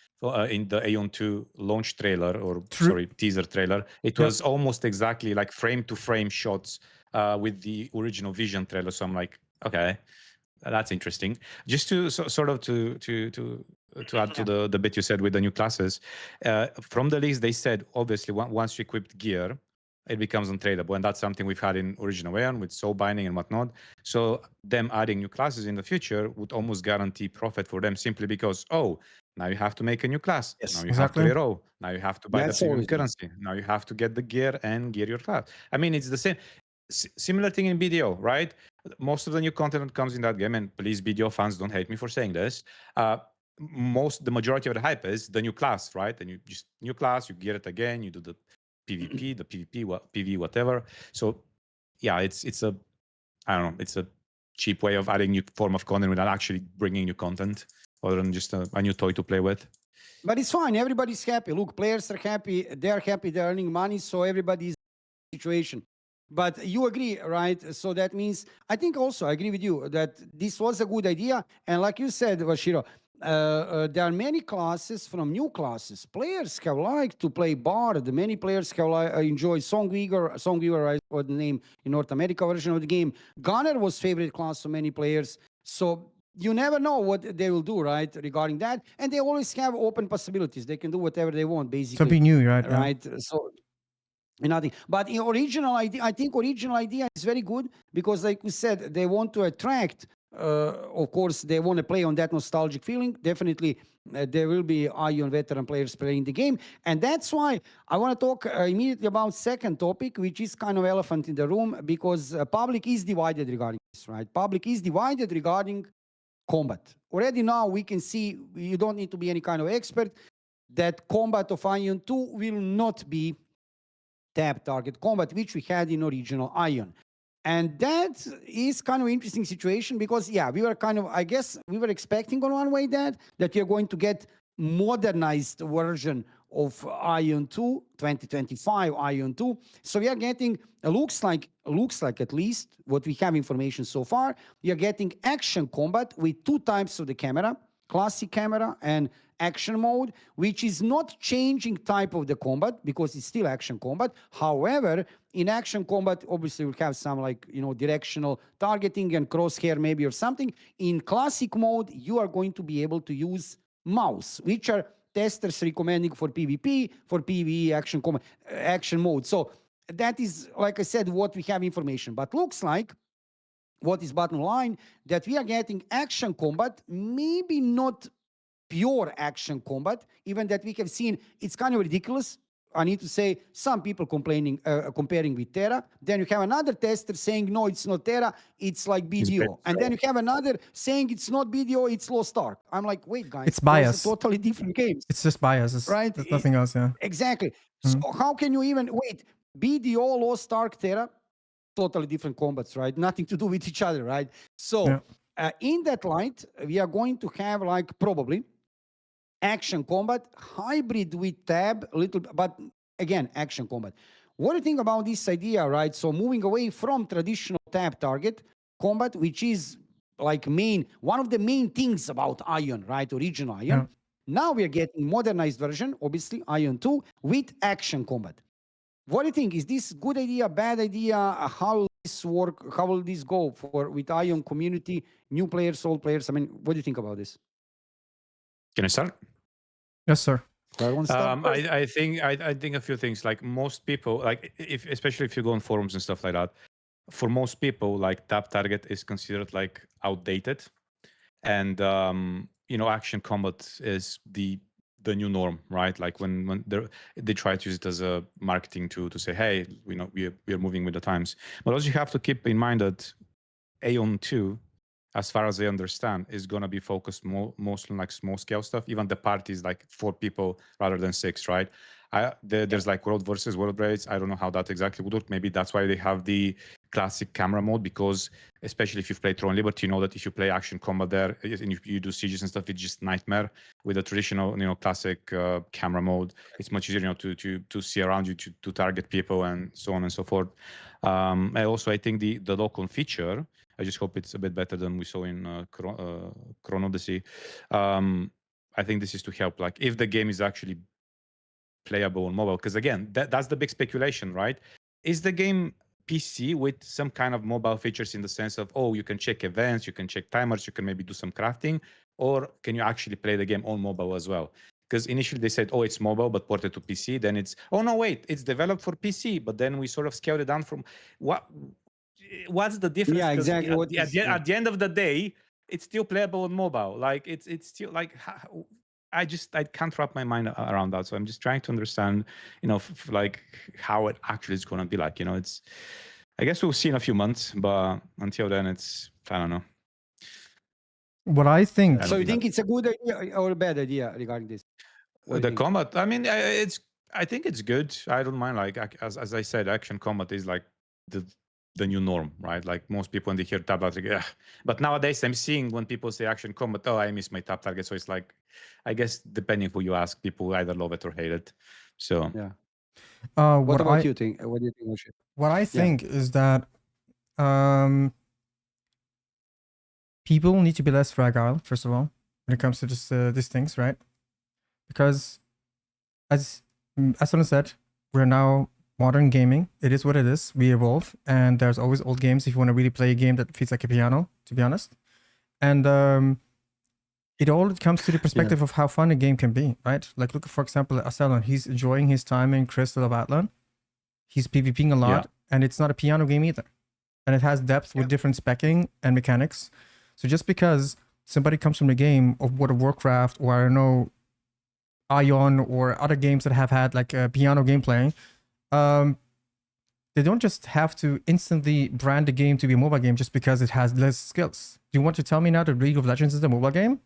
in the AION 2 launch trailer, or teaser trailer. It was almost exactly like frame-to-frame shots with the original Vision trailer. So I'm like, okay, that's interesting. Just to sort of to add to the bit you said with the new classes, from the leaks they said obviously once you equip gear, it becomes untradeable, and that's something we've had in original AION with soul binding and whatnot. So them adding new classes in the future would almost guarantee profit for them, simply because now you have to make a new class. Yes. Now you Exactly. have to reroll. Now you have to buy That's the premium always been. currency. Now you have to get the gear and gear your class. I mean, it's the same. Similar thing in BDO, right? Most of the new content that comes in that game, and please, BDO fans, don't hate me for saying this. The majority of the hype is the new class, right? And you just new class, you gear it again, you do the PvP, the PvP, PV, whatever. So yeah, it's a I don't know, it's a cheap way of adding new form of content without actually bringing new content, other than just a new toy to play with. But it's fine. Everybody's happy. Look, players are happy. They're happy. They're earning money. So everybody's in a situation. But you agree, right? So that means, I think also, I agree with you that this was a good idea. And like you said, Vashiro, there are many classes from new classes. Players have liked to play Bard. Many players have enjoyed Songweaver, right, or the name in North America version of the game. Gunner was favorite class of many players. So you never know what they will do, right, regarding that. And they always have open possibilities. They can do whatever they want, basically. Something new, right? Right. So Nothing. But in original idea, I think original idea is very good because, like we said, they want to attract. Of course, they want to play on that nostalgic feeling. Definitely, there will be AION veteran players playing the game, and that's why I want to talk immediately about second topic, which is kind of elephant in the room because public is divided regarding this. Right? Public is divided regarding combat. Already now we can see. You don't need to be any kind of expert that combat of AION 2 will not be tab target combat, which we had in original AION. And that is kind of interesting situation because, yeah, we were kind of, I guess, we were expecting on one way that you're going to get modernized version of AION 2, 2025 AION 2. So we are getting, looks like at least what we have information so far, we are getting action combat with two types of the camera, classic camera and action mode, which is not changing type of the combat because it's still action combat. However, in action combat, obviously we'll have some like, directional targeting and crosshair maybe or something. In classic mode, you are going to be able to use mouse, which are testers recommending for PvP, for PvE action combat, action mode. So that is, like I said, what we have information, but looks like what is bottom line that we are getting action combat, maybe not pure action combat, even that we have seen, it's kind of ridiculous. I need to say, some people complaining, comparing with Terra. Then you have another tester saying, no, it's not Terra, it's like BDO. And then you have another saying it's not BDO, it's Lost Ark. I'm like, wait, guys, It's those bias. are totally different games. It's just bias. It's, right? There's nothing else. Yeah. Exactly. So how can you even wait? BDO, Lost Ark, Terra, totally different combats, right? Nothing to do with each other, right? So in that light, we are going to have like probably action combat hybrid with tab a little, but again, action combat. What do you think about this idea, right? So moving away from traditional tab target combat, which is like one of the main things about AION, right? Original AION. Yeah. Now we are getting modernized version, obviously AION 2 with action combat. What do you think? Is this good idea, bad idea? How will this work? How will this go with AION community, new players, old players? I mean, what do you think about this? Can I start? Yes, sir. I think a few things. Like most people, like especially if you go on forums and stuff like that, for most people, like tab target is considered like outdated, and action combat is the new norm, right? Like when they try to use it as a marketing tool to say, hey, we are moving with the times. But also you have to keep in mind that AION 2, as far as I understand, is going to be focused mostly on like small scale stuff. Even the party is like 4 people rather than 6, right? There's like world versus world raids. I don't know how that exactly would work. Maybe that's why they have the classic camera mode, because especially if you've played Throne Liberty, you know that if you play action combat there and you do sieges and stuff, it's just nightmare. With a traditional, classic camera mode, it's much easier, to see around you, to target people and so on and so forth. I think the local feature, I just hope it's a bit better than we saw in Chrono Odyssey. I think this is to help, like, if the game is actually playable on mobile, because again, that's the big speculation, right? Is the game PC with some kind of mobile features in the sense of, you can check events, you can check timers, you can maybe do some crafting, or can you actually play the game on mobile as well? Because initially they said, it's mobile but ported to PC. Then it's, no, wait, it's developed for PC, but then we sort of scaled it down from what's the difference? Yeah, exactly. At the end of the day, it's still playable on mobile. Like it's still like, I can't wrap my mind around that. So I'm just trying to understand, like how it actually is going to be like. It's, I guess we'll see in a few months, but until then, it's, I don't know. What I think. So you think it's a good idea or a bad idea regarding this? The combat, I mean, I think it's good. I don't mind. Like as I said, action combat is like the new norm, right? Like most people when they hear tab target, like, but nowadays I'm seeing when people say action combat, I miss my tab target. So it's like, I guess depending who you ask, people either love it or hate it. So yeah. What about you think? What do you think, Vashiro? What I think is that people need to be less fragile, first of all, when it comes to these things, right? Because as someone said, we're now modern gaming. It is what it is. We evolve, and there's always old games if you want to really play a game that feels like a piano, to be honest. And it all comes to the perspective of how fun a game can be, right? Like look, for example, at Asylum. He's enjoying his time in Crystal of Atlan. he's PvPing a lot, and it's not a piano game either. And it has depth with different specking and mechanics. So just because somebody comes from the game of World of Warcraft, or I don't know, AION, or other games that have had like a piano gameplay, they don't just have to instantly brand the game to be a mobile game just because it has less skills. Do you want to tell me now that League of Legends is a mobile game?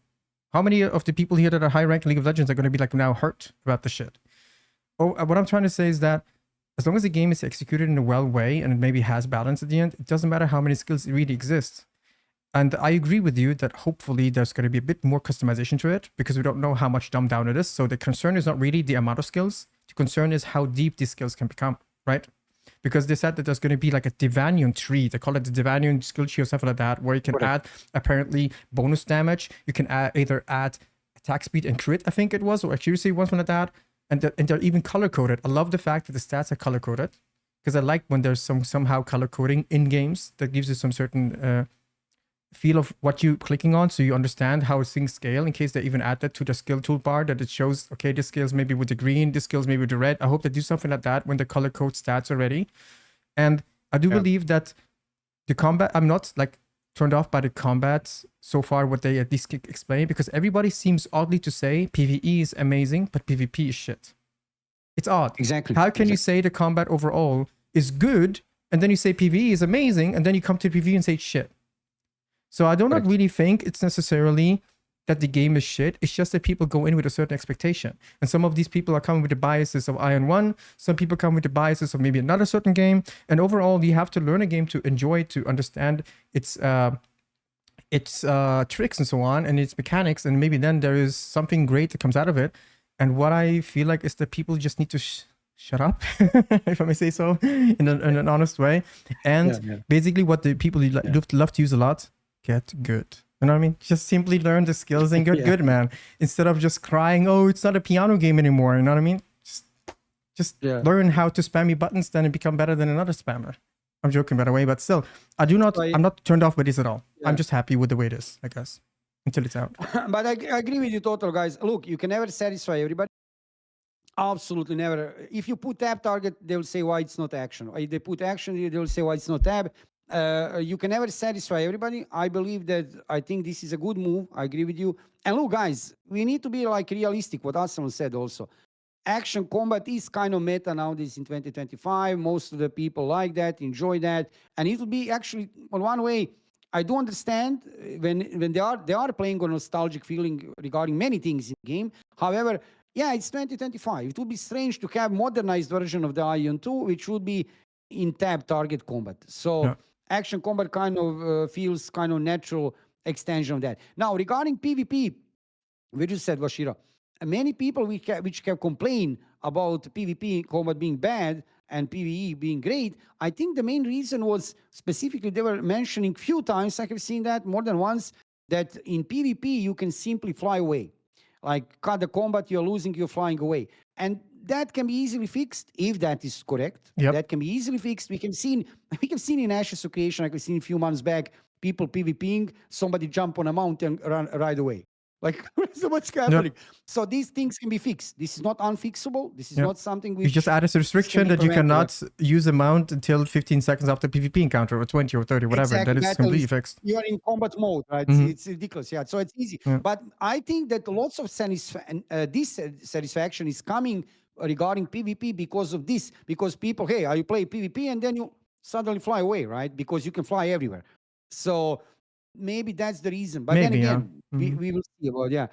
How many of the people here that are high ranked in League of Legends are going to be like now hurt about the shit? Oh, what I'm trying to say is that as long as the game is executed in a well way and it maybe has balance at the end, it doesn't matter how many skills really exist. And I agree with you that hopefully there's going to be a bit more customization to it because we don't know how much dumbed down it is. So the concern is not really the amount of skills. The concern is how deep these skills can become, right? Because they said that there's going to be like a Divanion tree. They call it the Divanion skill tree or something like that, where you can add apparently bonus damage. You can either add attack speed and crit, I think it was, or accuracy, one like that. And they're even color coded. I love the fact that the stats are color coded because I like when there's somehow color coding in games that gives you some certain feel of what you're clicking on, so you understand how things scale. In case they even add that to the skill toolbar, that it shows, okay, this scales maybe with the green, this scales maybe with the red. I hope they do something like that when the color code stats are ready. And I do believe that the combat, I'm not like turned off by the combat so far, what they at least explain, because everybody seems oddly to say PvE is amazing, but PvP is shit. It's odd. Exactly. How can you say the combat overall is good, and then you say PvE is amazing, and then you come to PvE and say shit? So I do not really think it's necessarily that the game is shit. It's just that people go in with a certain expectation. And some of these people are coming with the biases of AION 1. Some people come with the biases of maybe another certain game. And overall, you have to learn a game to enjoy, to understand its tricks and so on, and its mechanics. And maybe then there is something great that comes out of it. And what I feel like is that people just need to shut up, if I may say so, in an honest way. And basically what the people love to use a lot, get good. You know what I mean? Just simply learn the skills and get good, man. Instead of just crying, oh, it's not a piano game anymore. You know what I mean? Just learn how to spammy buttons then and become better than another spammer. I'm joking, by the way, but still, I'm not turned off by this at all. I'm just happy with the way it is, I guess, until it's out. But I agree with you total, guys. Look, you can never satisfy everybody. Absolutely never. If you put tab target, they will say why it's not action. If they put action, they will say why it's not tab. You can never satisfy everybody. I think this is a good move. I agree with you. And look, guys, we need to be like realistic. What Aslan said also. Action combat is kind of meta nowadays in 2025. Most of the people like that, enjoy that. And it will be actually, on one way, I do understand when they are playing on nostalgic feeling regarding many things in the game. However, it's 2025. It would be strange to have modernized version of the AION 2, which would be in tab target combat. So action combat kind of feels kind of natural extension of that. Now, regarding PvP, we just said, Vashiro, many people which have complained about PvP combat being bad and PvE being great, I think the main reason was specifically they were mentioning few times, I have seen that more than once, that in PvP you can simply fly away. Like cut the combat, you're losing, you're flying away. And that can be easily fixed if that is correct. That can be easily fixed. We can see in Ashes of Creation, like we've seen a few months back, people PvPing, somebody jump on a mountain, run right away. Like, so what's happening? So these things can be fixed. This is not unfixable. This is not something we you just add a restriction that you cannot use a mount until 15 seconds after PvP encounter, or 20 or 30, whatever. Exactly. That is completely fixed. You are in combat mode, right? It's ridiculous. Yeah, so it's easy. But I think that lots of dissatisfaction is coming regarding PvP because of this. Because people, you play PvP and then you suddenly fly away, right? Because you can fly everywhere. So maybe that's the reason. But then again, we will see about,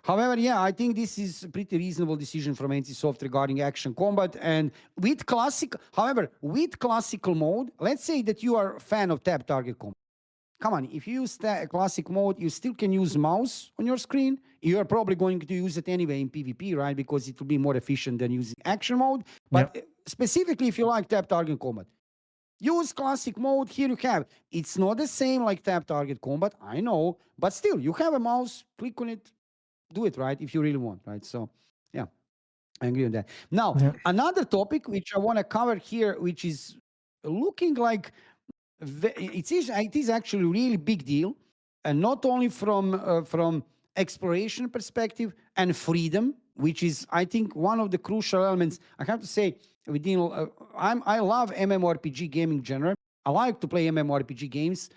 However, I think this is a pretty reasonable decision from NCSoft regarding action combat. And with classical mode, let's say that you are a fan of tab target combat. Come on, if you use classic mode, you still can use mouse on your screen. You are probably going to use it anyway in PvP, right? Because it will be more efficient than using action mode. But specifically, if you like tab target combat, use classic mode. Here you have. It's not the same like tab target combat, I know, but still, you have a mouse, click on it, do it, right? If you really want, right? So, I agree on that. Now, another topic which I want to cover here, which is looking like it is actually a really big deal, and not only from exploration perspective and freedom, which is, I think, one of the crucial elements. I have to say, I love MMORPG gaming genre. I like to play MMORPG games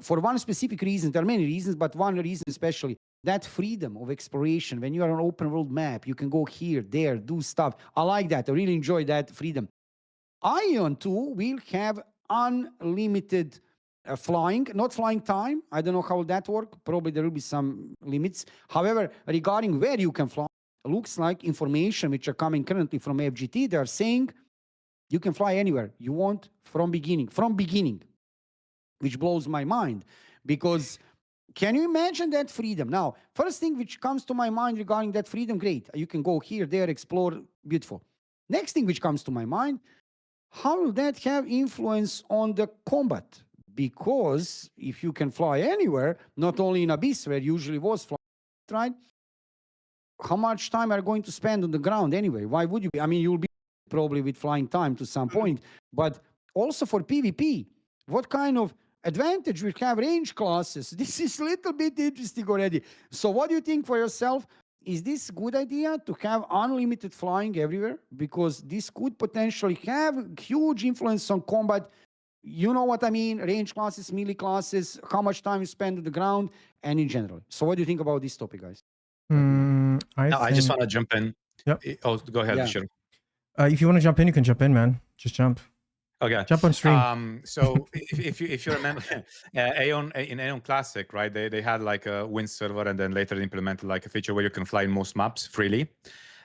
for one specific reason. There are many reasons, but one reason especially, that freedom of exploration. When you are on an open world map, you can go here, there, do stuff. I like that. I really enjoy that freedom. AION 2 will have unlimited flying, not flying time. I don't know how that work. Probably there will be some limits. However, regarding where you can fly, looks like information which are coming currently from FGT, they are saying you can fly anywhere you want from beginning, which blows my mind, because can you imagine that freedom? Now, first thing which comes to my mind regarding that freedom, great. You can go here, there, explore, beautiful. Next thing which comes to my mind, how will that have influence on the combat? Because if you can fly anywhere, not only in Abyss, where usually was flying, right? How much time are you going to spend on the ground anyway? Why would you be? I mean, you'll be probably with flying time to some point, but also for PvP, what kind of advantage will have range classes? This is a little bit interesting already. So what do you think for yourself? Is this a good idea to have unlimited flying everywhere? Because this could potentially have huge influence on combat. You know what I mean? Range classes, melee classes, how much time you spend on the ground, and in general. So what do you think about this topic, guys? I just think, want to jump in. Yep. Oh, go ahead, Yeah. Vashiro. If you want to jump in, you can jump in, man. Just jump. Okay. Jump on stream. So if you remember, AION in AION Classic, right? They had like a wind server, and then later they implemented like a feature where you can fly in most maps freely.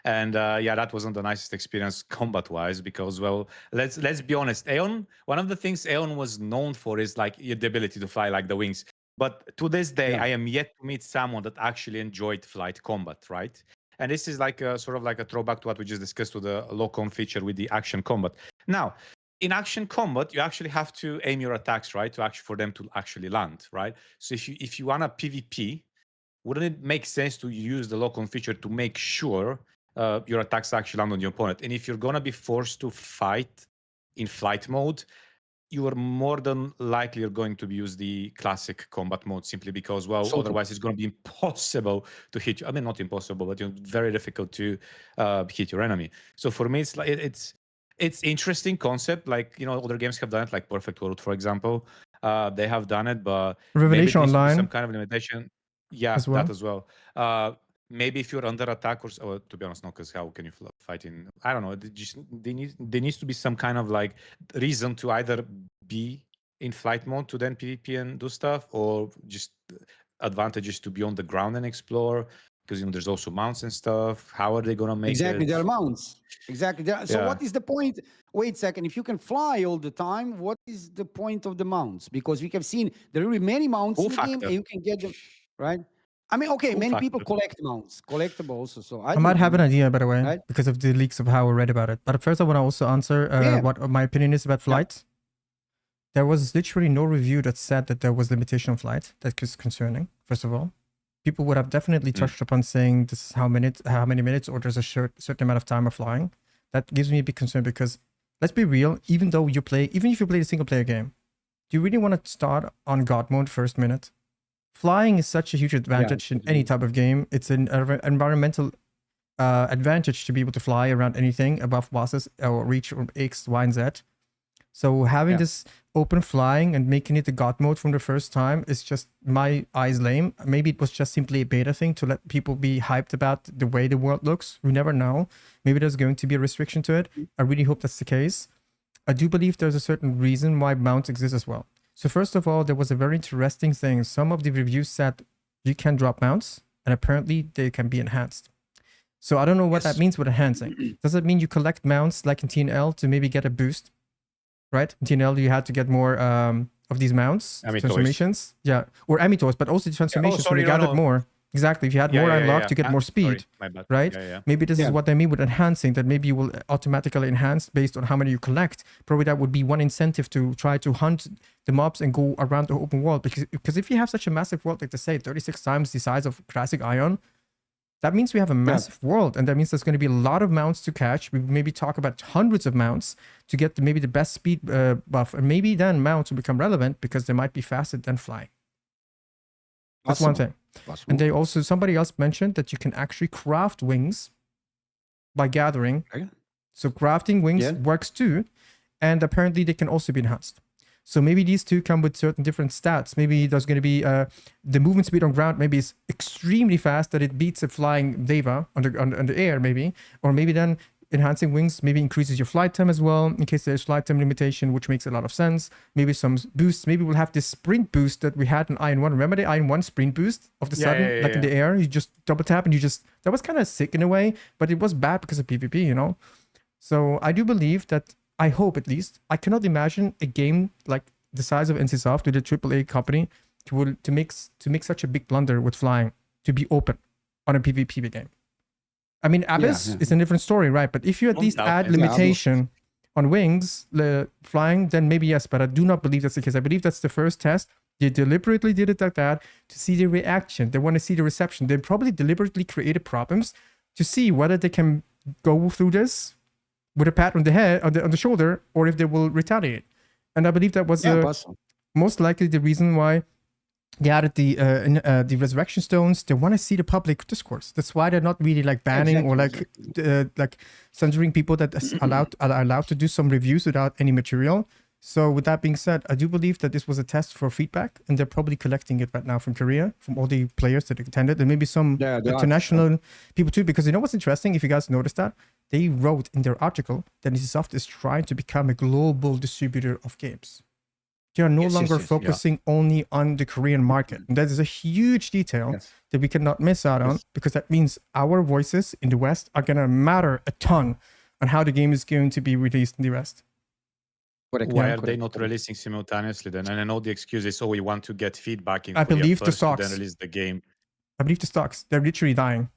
And yeah, that wasn't the nicest experience combat-wise, because, well, let's be honest. AION, one of the things AION was known for is like the ability to fly, like the wings. But to this day, Yeah. I am yet to meet someone that actually enjoyed flight combat, right? And this is like a sort of like a throwback to what we just discussed with the low-con feature with the action combat. Now, in action combat, you actually have to aim your attacks, right, to actually for them to actually land, right? So if you want a PvP, wouldn't it make sense to use the lock-on feature to make sure your attacks actually land on your opponent? And if you're gonna be forced to fight in flight mode, you are more than likely are going to use the classic combat mode, simply because, well, So otherwise it's going to be impossible to hit you. I mean, not impossible, but very difficult to hit your enemy. So for me, it's like it's interesting concept. Like, other games have done it, like Perfect World, for example. They have done it, but Revelation maybe it needs to be some Online kind of limitation. Yeah, as well. that as well. Maybe if you're under attack, or to be honest, no, because how can you fight in? I don't know. There needs to be some kind of like reason to either be in flight mode to then PvP and do stuff, or just advantages to be on the ground and explore. Because there's also mounts and stuff. How are they gonna make exactly, it? there are mounts. Exactly. So Yeah. what is the point? Wait a second. If you can fly all the time, what is the point of the mounts? Because we have seen there will be many mounts Cool in the game, factor. and you can get them, right? I mean, okay, Cool many people factor. collect mounts, collectible also. So I might have an idea, by the way, right? because of the leaks of how I read about it. But first, I want to also answer Yeah. what my opinion is about flight. There was literally no review that said that there was limitation on flight. That is concerning, first of all. People would have definitely touched upon saying this is how many minutes, or there's a certain amount of time of flying. That gives me a big concern, because let's be real, even if you play a single player game, do you really want to start on God mode first minute? Flying is such a huge advantage in any type of game. It's an environmental advantage to be able to fly around anything above bosses or reach from X, Y, and Z. So having this open flying and making it the God mode from the first time is just, my eyes, lame. Maybe it was just simply a beta thing to let people be hyped about the way the world looks. We never know. Maybe there's going to be a restriction to it. I really hope that's the case. I do believe there's a certain reason why mounts exist as well. So first of all, there was a very interesting thing. Some of the reviews said you can drop mounts, and apparently they can be enhanced. So I don't know what that means with enhancing. Does it mean you collect mounts like in TNL to maybe get a boost? Right? In TNL, you had to get more of these mounts, transformations. Yeah, or Amitos, but also the transformations when you gathered more. Exactly. If you had more unlocked, you get more speed. My bad. Right? Yeah. Maybe this is what I mean with enhancing, that maybe you will automatically enhance based on how many you collect. Probably that would be one incentive to try to hunt the mobs and go around the open world. Because if you have such a massive world, like to say 36 times the size of classic AION, that means we have a massive world, and that means there's going to be a lot of mounts to catch. We maybe talk about hundreds of mounts to get maybe the best speed buff, and maybe then mounts will become relevant because they might be faster than flying. That's one thing. And they also, somebody else mentioned that you can actually craft wings by gathering. So crafting wings Yeah. works too, and apparently they can also be enhanced. So maybe these two come with certain different stats. Maybe there's going to be the movement speed on ground. Maybe is extremely fast that it beats a flying Deva on the air. Maybe, or maybe then enhancing wings maybe increases your flight time as well in case there's flight time limitation, which makes a lot of sense. Maybe some boosts. Maybe we'll have this sprint boost that we had in Ion 1. Remember the Ion 1 sprint boost of the sudden, in the air, you just double tap and that was kind of sick in a way, but it was bad because of PvP, you know. So I do believe that, I hope at least, I cannot imagine a game like the size of NCSoft with a AAA company to make such a big blunder with flying, to be open on a PvP game. I mean, Abyss is a different story, right? But if you at least add limitation on wings, flying, then maybe yes. But I do not believe that's the case. I believe that's the first test. They deliberately did it like that to see the reaction. They want to see the reception. They probably deliberately created problems to see whether they can go through this with a pat on the head, on the shoulder, or if they will retaliate. And I believe that was most likely the reason why they added the resurrection stones. They want to see the public discourse. That's why they're not really like banning or like censoring people that are allowed to do some reviews without any material. So with that being said, I do believe that this was a test for feedback, and they're probably collecting it right now from Korea, from all the players that attended, and maybe some international people too. Because you know what's interesting? If you guys noticed that, they wrote in their article that NCSoft is trying to become a global distributor of games. They are no longer focusing only on the Korean market. And that is a huge detail that we cannot miss out on, because that means our voices in the West are going to matter a ton on how the game is going to be released in the West. Why are they not releasing simultaneously then? And I know the excuse is, we want to get feedback in I Korea believe first the stocks. to then release the game. I believe the stocks, they're literally dying.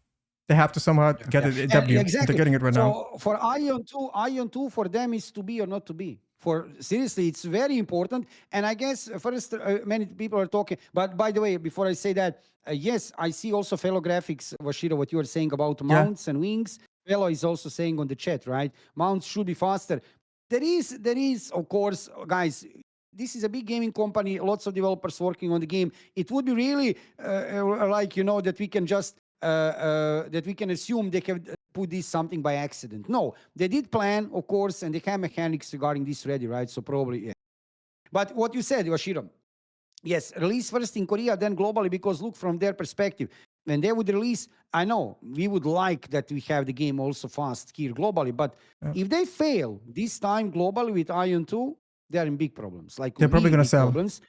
They have to somehow get a W. They're getting it right now. So for Ion 2 for them is to be or not to be. Seriously, it's very important. And I guess first, many people are talking. But by the way, before I say that, yes, I see also fellow graphics, Vashiro, what you were saying about mounts and wings. Fellow is also saying on the chat, right? Mounts should be faster. There is, of course, guys, this is a big gaming company, lots of developers working on the game. It would be really that we can just that we can assume they have put this something by accident. No, they did plan, of course, and they have mechanics regarding this ready, right? So probably, But what you said, Vashiro, yes, release first in Korea, then globally, because look, from their perspective, when they would release, I know we would like that we have the game also fast here globally, but if they fail this time globally with Ion 2, they are in big problems. Like they're probably going to sell. Problems.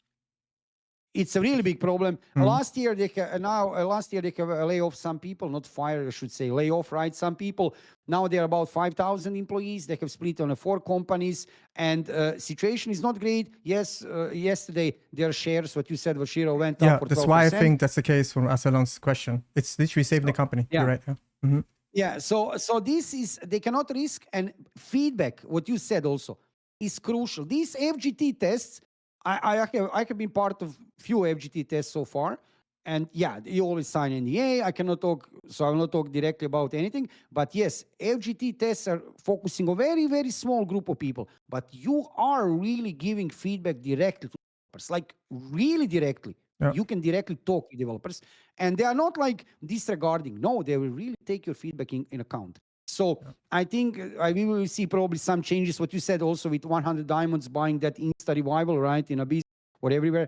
It's a really big problem. Last year they have lay off some people, not fire, I should say, lay off, right? Some people. Now they're about 5,000 employees. They have split on 4 companies, and situation is not great. Yes, yesterday their shares, what you said, Vashiro, went up. Yeah, that's why I think that's the case from Asalon's question. It's literally saving the company. Yeah. You're right. Yeah. Mm-hmm. Yeah. So this is, they cannot risk, and feedback. What you said also is crucial. These FGT tests. I have been part of few FGT tests so far, and you always sign NDA. I cannot talk, so I will not talk directly about anything. But yes, FGT tests are focusing on a very, very small group of people. But you are really giving feedback directly to developers, like really directly. Yeah. You can directly talk to developers, and they are not like disregarding. No, they will really take your feedback in account. So I think we will see probably some changes. What you said also with 100 Diamonds buying that Insta Revival, right, in Abyss or everywhere,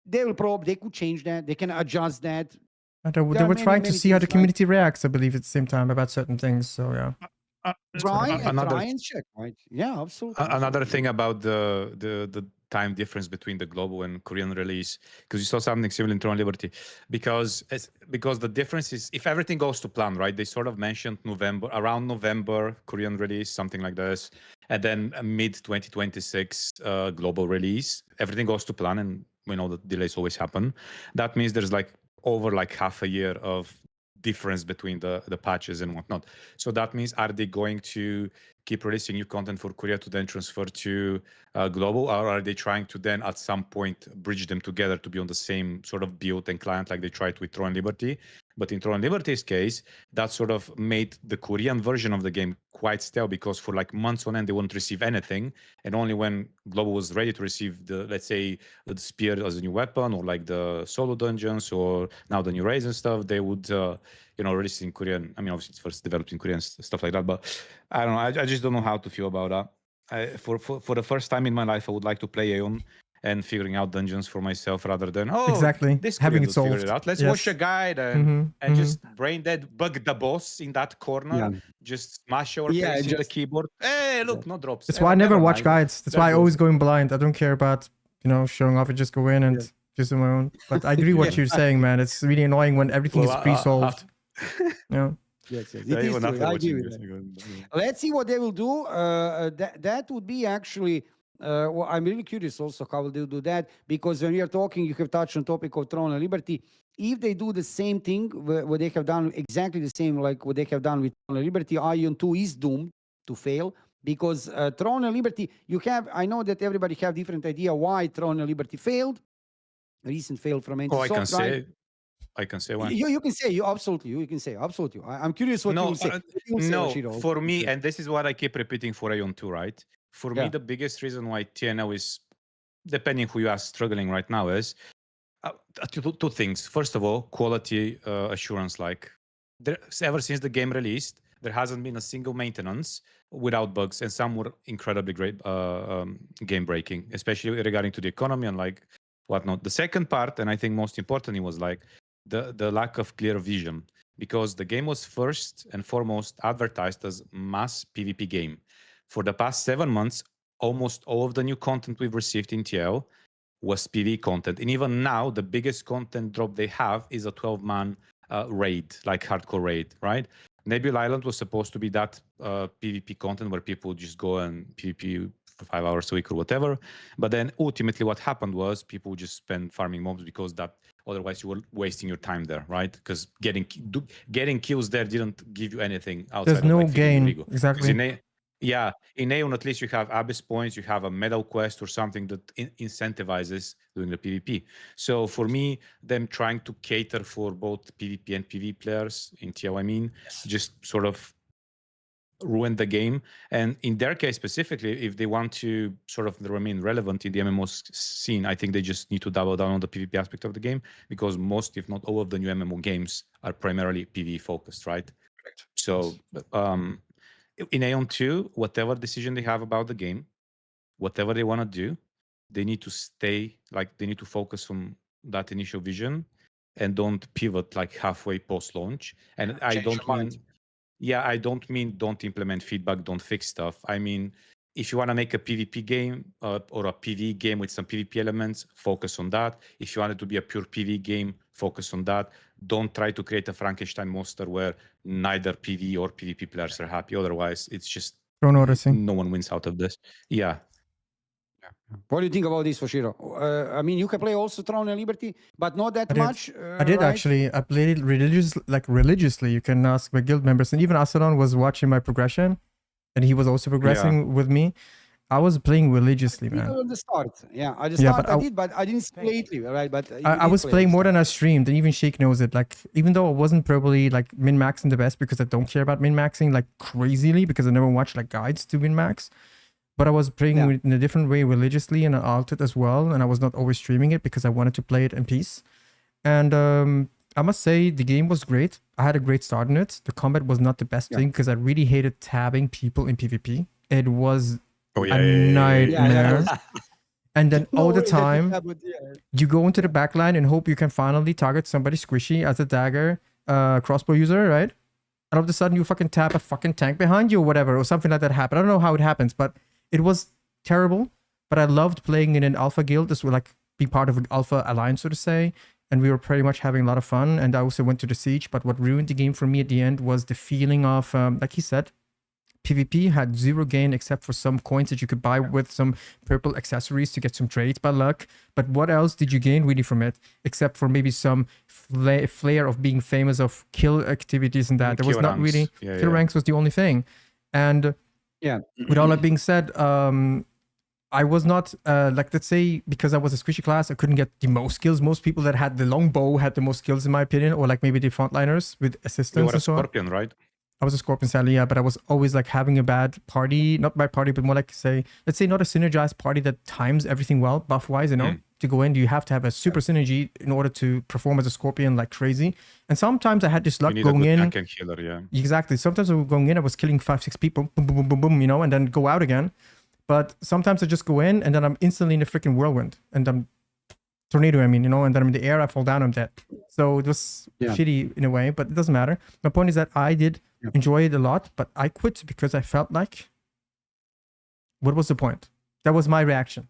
they could change that. They can adjust that. They were trying to see how the community reacts, I believe, at the same time about certain things. So yeah. Try and check, right? Yeah, absolutely. Another thing about the time difference between the global and Korean release, because you saw something similar in Tron Liberty, because the difference is, if everything goes to plan, right? They sort of mentioned around November Korean release, something like this, and then mid 2026 global release. Everything goes to plan, and we know that delays always happen. That means there's over half a year of difference between the patches and whatnot. So that means, are they going to keep releasing new content for Korea to then transfer to global, or are they trying to then at some point bridge them together to be on the same sort of build and client like they tried with Tron Liberty? But in Throne and Liberty's case, that sort of made the Korean version of the game quite stale, because for like months on end they wouldn't receive anything, and only when Global was ready to receive the, let's say, the spear as a new weapon, or like the solo dungeons, or now the new raids and stuff, they would release in Korean. I mean, obviously it's first developed in Korean, stuff like that, but I don't know. I just don't know how to feel about that. For the first time in my life, I would like to play AION and figuring out dungeons for myself, rather than Exactly. this Having Korean it dude figured solved. it out. Let's Yes. watch a guide and just brain dead bug the boss in that corner. Just smash our face in the keyboard. Hey, look, no drops. That's why I never watch mind. guides. That's why I always go in blind. I don't care about showing off. I just go in and just do my own. But I agree what you're saying, man. It's really annoying when everything is pre-solved. Yes. It is true. I agree with that. Let's see what they will do. That would be actually. Well, I'm really curious also how they'll do that, because when we are talking, you have touched on topic of Throne and Liberty. If they do the same thing, what they have done, exactly the same like what they have done with Throne and Liberty, AION 2 is doomed to fail, because Throne and Liberty, I know that everybody have different idea why Throne and Liberty failed. Recent fail from NCSoft, I can say why. You can say, you can say absolutely. I'm curious what you will say. For me, and this is what I keep repeating for AION 2, right? For me, the biggest reason why TNL is, depending who you are, struggling right now is two things. First of all, quality assurance. Like, ever since the game released, there hasn't been a single maintenance without bugs, and some were incredibly great game breaking, especially regarding to the economy and like whatnot. The second part, and I think most importantly, was like the lack of clear vision, because the game was first and foremost advertised as mass PvP game. For the past 7 months, almost all of the new content we've received in TL was PvE content. And even now, the biggest content drop they have is a 12-man raid, like hardcore raid, right? Nebula Island was supposed to be that PvP content where people just go and PvP for 5 hours a week or whatever. But then ultimately what happened was people just spend farming mobs, because that otherwise you were wasting your time there, right? Because getting kills there didn't give you anything outside. There's no of like gain. Exactly. In AION, at least you have Abyss points, you have a medal quest or something that incentivizes doing the PvP. So for me, them trying to cater for both PvP and PvE players in TL, I mean, just sort of ruin the game. And in their case specifically, if they want to sort of remain relevant in the MMO scene, I think they just need to double down on the PvP aspect of the game, because most, if not all, of the new MMO games are primarily PvE focused, right? Correct. So in AION 2, whatever decision they have about the game, whatever they want to do, they need to they need to focus on that initial vision and don't pivot like halfway post-launch. And I don't mean don't implement feedback, don't fix stuff. I mean, if you want to make a PvP game or a PvE game with some PvP elements, focus on that. If you want it to be a pure PvE game, focus on that. Don't try to create a Frankenstein monster where neither PvE or PvP players are happy. Otherwise, it's just no one wins out of this. Yeah. What do you think about this, Vashiro? I mean, you can play also Throne and Liberty, but not that much. I did actually. I played it religiously. You can ask my guild members, and even Asadon was watching my progression, and he was also progressing with me. I was playing religiously, man. At the start, at the start I did, but I didn't play lately, right? But I was playing more than I streamed, and even Sheik knows it. Like, even though I wasn't probably like min-maxing the best, because I don't care about min-maxing like crazily, because I never watched like guides to min-max. But I was playing in a different way religiously, and I altered as well. And I was not always streaming it because I wanted to play it in peace. And I must say the game was great. I had a great start in it. The combat was not the best thing, because I really hated tabbing people in PvP. It was a nightmare. And then all the time, you go into the backline and hope you can finally target somebody squishy as a dagger crossbow user, right? And all of a sudden you fucking tap a fucking tank behind you or whatever, or something like that happened. I don't know how it happens, but it was terrible. But I loved playing in an alpha guild, just like be part of an alpha alliance, so to say. And we were pretty much having a lot of fun. And I also went to the siege. But what ruined the game for me at the end was the feeling of, like he said, PvP had zero gain except for some coins that you could buy with some purple accessories to get some trades by luck. But what else did you gain really from it? Except for maybe some flair of being famous of kill activities and that. There was not really... Kill ranks was the only thing. And with all that being said, I was not like, let's say, because I was a squishy class, I couldn't get the most skills. Most people that had the long bow had the most skills, in my opinion, or like maybe the frontliners with You assistance were a and so on. scorpion, right? I was a scorpion, sadly, yeah, but I was always like having a bad party, not bad party, but more like let's say not a synergized party that times everything well, buff wise, you know. To go in, you have to have a super synergy in order to perform as a scorpion like crazy. And sometimes I had this You luck need a going good in. tank and healer, yeah. Exactly. Sometimes I was going in, I was killing 5-6 people, boom, boom, boom, boom, boom, you know, and then go out again. But sometimes I just go in and then I'm instantly in a freaking whirlwind and I'm tornado, I mean, you know, and then I'm in the air, I fall down, I'm dead. So it was shitty in a way, but it doesn't matter. My point is that I did enjoy it a lot, but I quit because I felt like, what was the point? That was my reaction.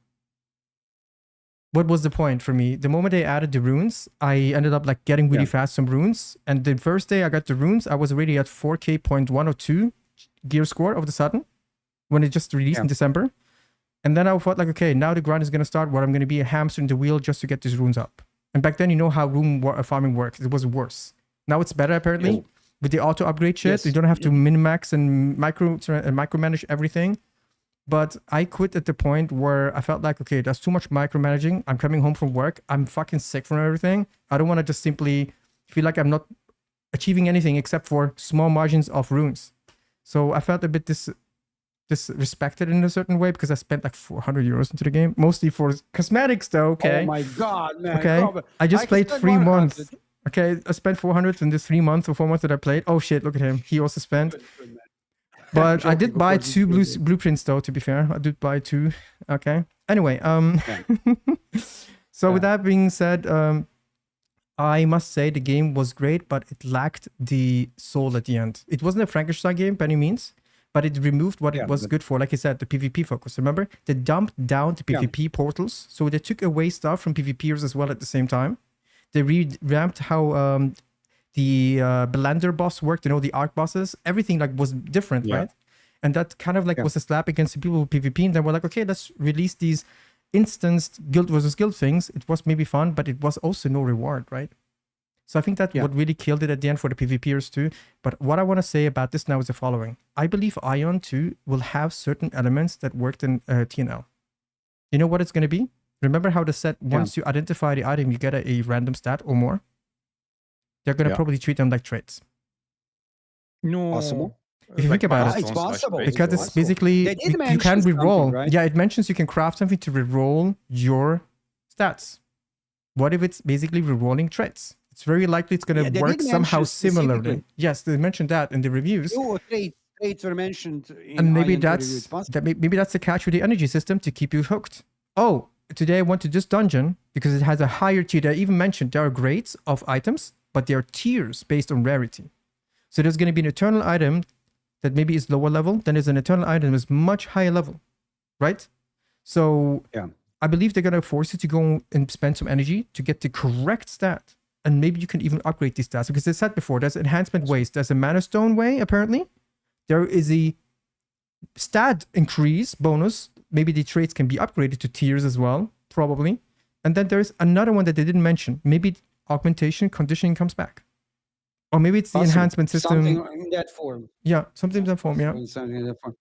What was the point for me? The moment they added the runes, I ended up like getting really fast some runes. And the first day I got the runes, I was already at 4K point 102 gear score all of a sudden when it just released in December. And then I thought like, okay, now the grind is going to start where I'm going to be a hamster in the wheel just to get these runes up. And back then, you know how rune farming works. It was worse. Now it's better apparently with the auto upgrade shit. You don't have to min-max and micromanage everything. But I quit at the point where I felt like, okay, that's too much micromanaging. I'm coming home from work. I'm fucking sick from everything. I don't want to just simply feel like I'm not achieving anything except for small margins of runes. So I felt a bit disrespected in a certain way because I spent like 400 euros into the game, mostly for cosmetics though. Okay. Oh my God, man. Okay. Robert, I just played 3 months. 100. Okay. I spent 400 in the 3 months or 4 months that I played. Oh shit, look at him. He also spent. But I did buy 2 blueprints though, to be fair. I did buy 2. Okay. Anyway, so with that being said, I must say the game was great, but it lacked the soul at the end. It wasn't a Frankenstein game by any means, but it removed what it was good for. Like I said, the PvP focus. Remember? They dumped down the PvP portals. So they took away stuff from PvPers as well at the same time. They revamped how the Belander boss worked, you know, the arc bosses, everything like was different, right? And that kind of like was a slap against the people with PvP. And they were like, okay, let's release these instanced guild versus guild things. It was maybe fun, but it was also no reward, right? So I think that what really killed it at the end for the PvPers too. But what I want to say about this now is the following. I believe AION 2 will have certain elements that worked in TNL. You know what it's going to be? Remember how they said once you identify the item, you get a random stat or more? They're going to probably treat them like traits. No. Possible. If you think about it, it's possible. because it's basically you can reroll. Right? Yeah, it mentions you can craft something to reroll your stats. What if it's basically rerolling traits? It's very likely it's going to work somehow similarly. Yes, they mentioned that in the reviews. 2 or 3 traits were mentioned in and maybe maybe that's the catch with the energy system to keep you hooked. Oh, today I went to this dungeon because it has a higher tier. They even mentioned there are grades of items, but there are tiers based on rarity. So there's going to be an eternal item that maybe is lower level, then there's an eternal item that's much higher level, right? So I believe they're going to force you to go and spend some energy to get the correct stat. And maybe you can even upgrade these stats. Because they said before, there's enhancement ways. There's a mana stone way, apparently. There is a stat increase bonus. Maybe the traits can be upgraded to tiers as well, probably. And then there's another one that they didn't mention. Maybe augmentation conditioning comes back. Or maybe it's the enhancement system. Something in that form. Yeah, something in that form, yeah. Something in that form.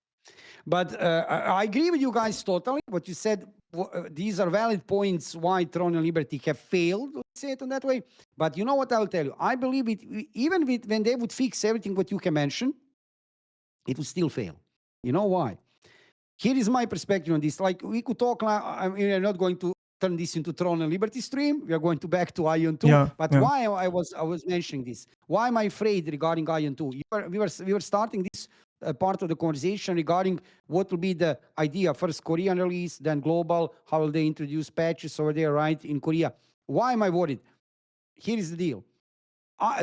But I agree with you guys totally. What you said, these are valid points why Throne and Liberty have failed, let's say it in that way. But you know what I'll tell you? I believe it, even when they would fix everything what you can mention, it would still fail. You know why? Here is my perspective on this. Like, we could talk, we are not going to turn this into Throne and Liberty stream. We are going to back to AION 2. Why I was mentioning this? Why am I afraid regarding AION 2? We were starting this part of the conversation regarding what will be the idea. First Korean release, then global. How will they introduce patches over there, right, in Korea? Why am I worried? Here is the deal.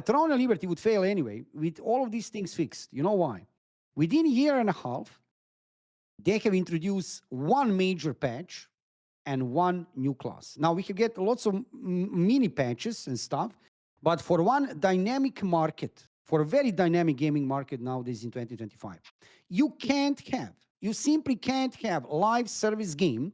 Throne and Liberty would fail anyway with all of these things fixed. You know why? Within a year and a half, they have introduced one major patch and one new class. Now, we can get lots of mini patches and stuff, but for one dynamic market, for a very dynamic gaming market nowadays in 2025, you simply can't have a live service game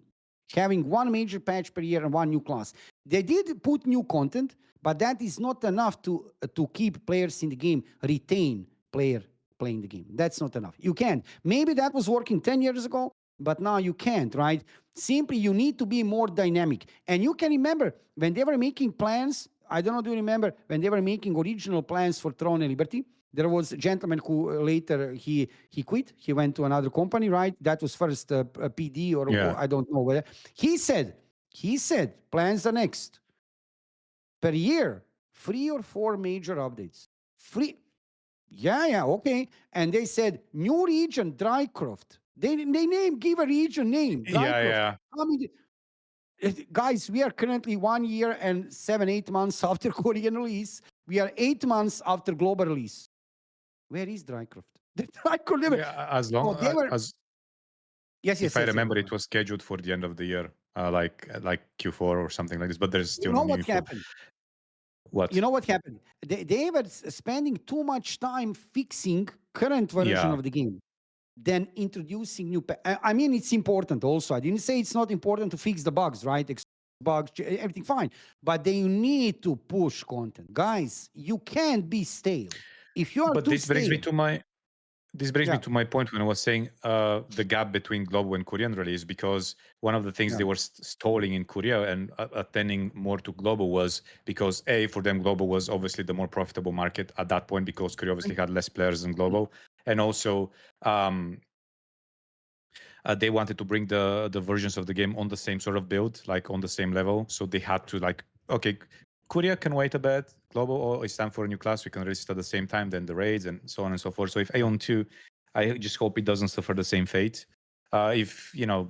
having one major patch per year and one new class. They did put new content, but that is not enough to keep players in the game, retain player playing the game. That's not enough. You can't. Maybe that was working 10 years ago, but now you can't, right? Simply, you need to be more dynamic. And you can remember when they were making plans. I don't know, do you remember when they were making original plans for Throne and Liberty? There was a gentleman who later he quit. He went to another company, right? That was first PD or I don't know whether he said plans are next per year 3 or 4 major updates. Free. Yeah, okay. And they said new region, Drycroft. They give a region name, Drycroft. Yeah. I mean, guys, we are currently 1 year and 7-8 months after Korean release. We are 8 months after global release. Where is Drycroft? The Drycroft never. Yeah, as long Oh, they were. as Yes. if I Yeah, remember, go it ahead. was scheduled for the end of the year, like Q4 or something like this. But there's You still know no new what info. happened? What? You know what happened? They were spending too much time fixing current version Yeah. of the game than introducing new. I mean, it's important also. I didn't say it's not important to fix the bugs, right? Bugs, everything fine. But then you need to push content. Guys, you can't be stale. If you are But too stale, this brings me yeah, to my point when I was saying the gap between global and Korean release, because one of the things yeah, they were stalling in Korea and attending more to global was because for them global was obviously the more profitable market at that point, because Korea obviously had less players than global, and also um, they wanted to bring the versions of the game on the same sort of build, like on the same level. So they had to like, okay, Korea can wait a bit. Global, oh, it's time for a new class. We can release it at the same time, then the raids and so on and so forth. So if AION 2, I just hope it doesn't suffer the same fate. If, yeah,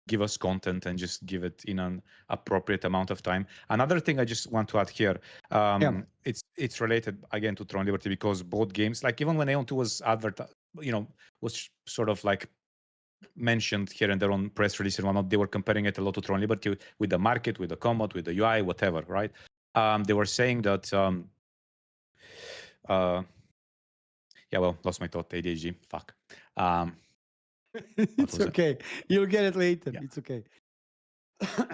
give us content and just give it in an appropriate amount of time. Another thing I just want to add here, yeah. it's related again to Tron Liberty, because both games, like even when AION 2 was was sort of like mentioned here and there on press release and whatnot, they were comparing it a lot to Tron Liberty with the market, with the combat, with the UI, whatever, right? They were saying that, lost my thought, ADHD, fuck. What It's was it? okay. You'll get it later. Yeah. It's okay.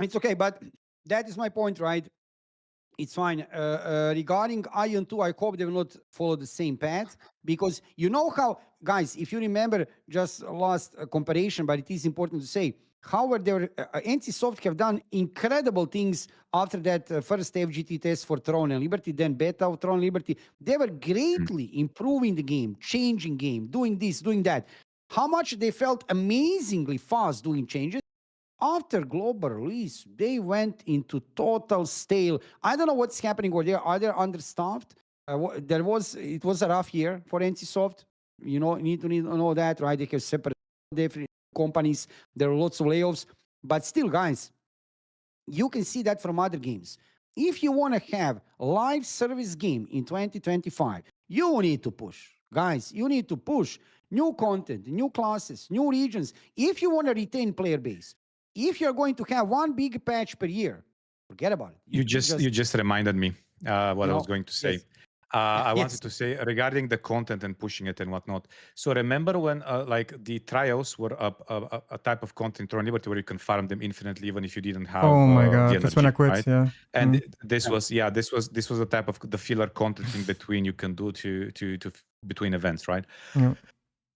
It's okay. But that is my point, right? It's fine. Regarding Ion 2, I hope they will not follow the same path, because you know how, guys, if you remember just last comparison, but it is important to say, however, NCSoft have done incredible things after that first FGT test for Throne and Liberty, then beta of Throne and Liberty. They were Mm. greatly improving the game, changing game, doing this, doing that. How much they felt amazingly fast doing changes. After global release, they went into total stale. I don't know what's happening over there. Are they understaffed? It was a rough year for NCSoft. You need to know that, right? They have separate different companies. There are lots of layoffs, but still, guys, you can see that from other games. If you want to have a live service game in 2025, you need to push. Guys, you need to push new content, new classes, new regions. If you want to retain player base, if you're going to have one big patch per year, forget about it. You just reminded me what I was going to say. Yes. I Yes. wanted to say regarding the content and pushing it and whatnot. So remember when like the trials were a type of content on Liberty where you can farm them infinitely even if you didn't have Oh my the god, that's when I energy, quit. right? Yeah. And Mm. this was a type of the filler content in between you can do to between events, right? Yeah.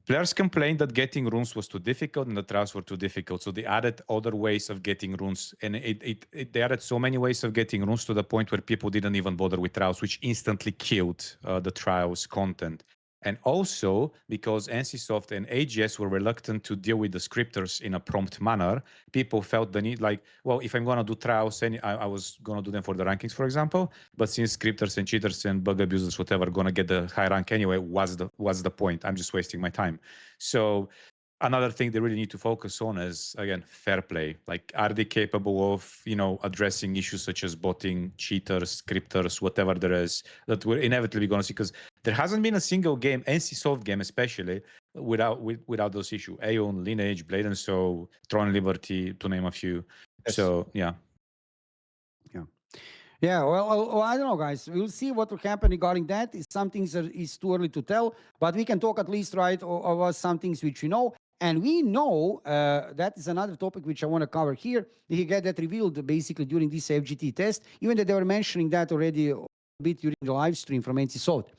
Players complained that getting runes was too difficult and the trials were too difficult. So they added other ways of getting runes. And they added so many ways of getting runes to the point where people didn't even bother with trials, which instantly killed the trials content. And also, because NCSoft and AGS were reluctant to deal with the scripters in a prompt manner, people felt the need, like, well, if I'm going to do trials, I was going to do them for the rankings, for example. But since scripters and cheaters and bug abusers, whatever, are going to get the high rank anyway, what's the point? I'm just wasting my time. So another thing they really need to focus on is, again, fair play. Like, are they capable of addressing issues such as botting, cheaters, scripters, whatever there is that we're inevitably going to see? Because there hasn't been a single game, NCSoft game especially, without those issues. AION, Lineage, Blade and So, Tron Liberty, to name a few. Yes. So yeah. Yeah. Yeah, well, I don't know, guys. We'll see what will happen regarding that. Some things is too early to tell, but we can talk at least, right, over some things which we know. And we know that is another topic which I want to cover here. He got that revealed basically during this FGT test, even that they were mentioning that already a bit during the live stream from NCSoft.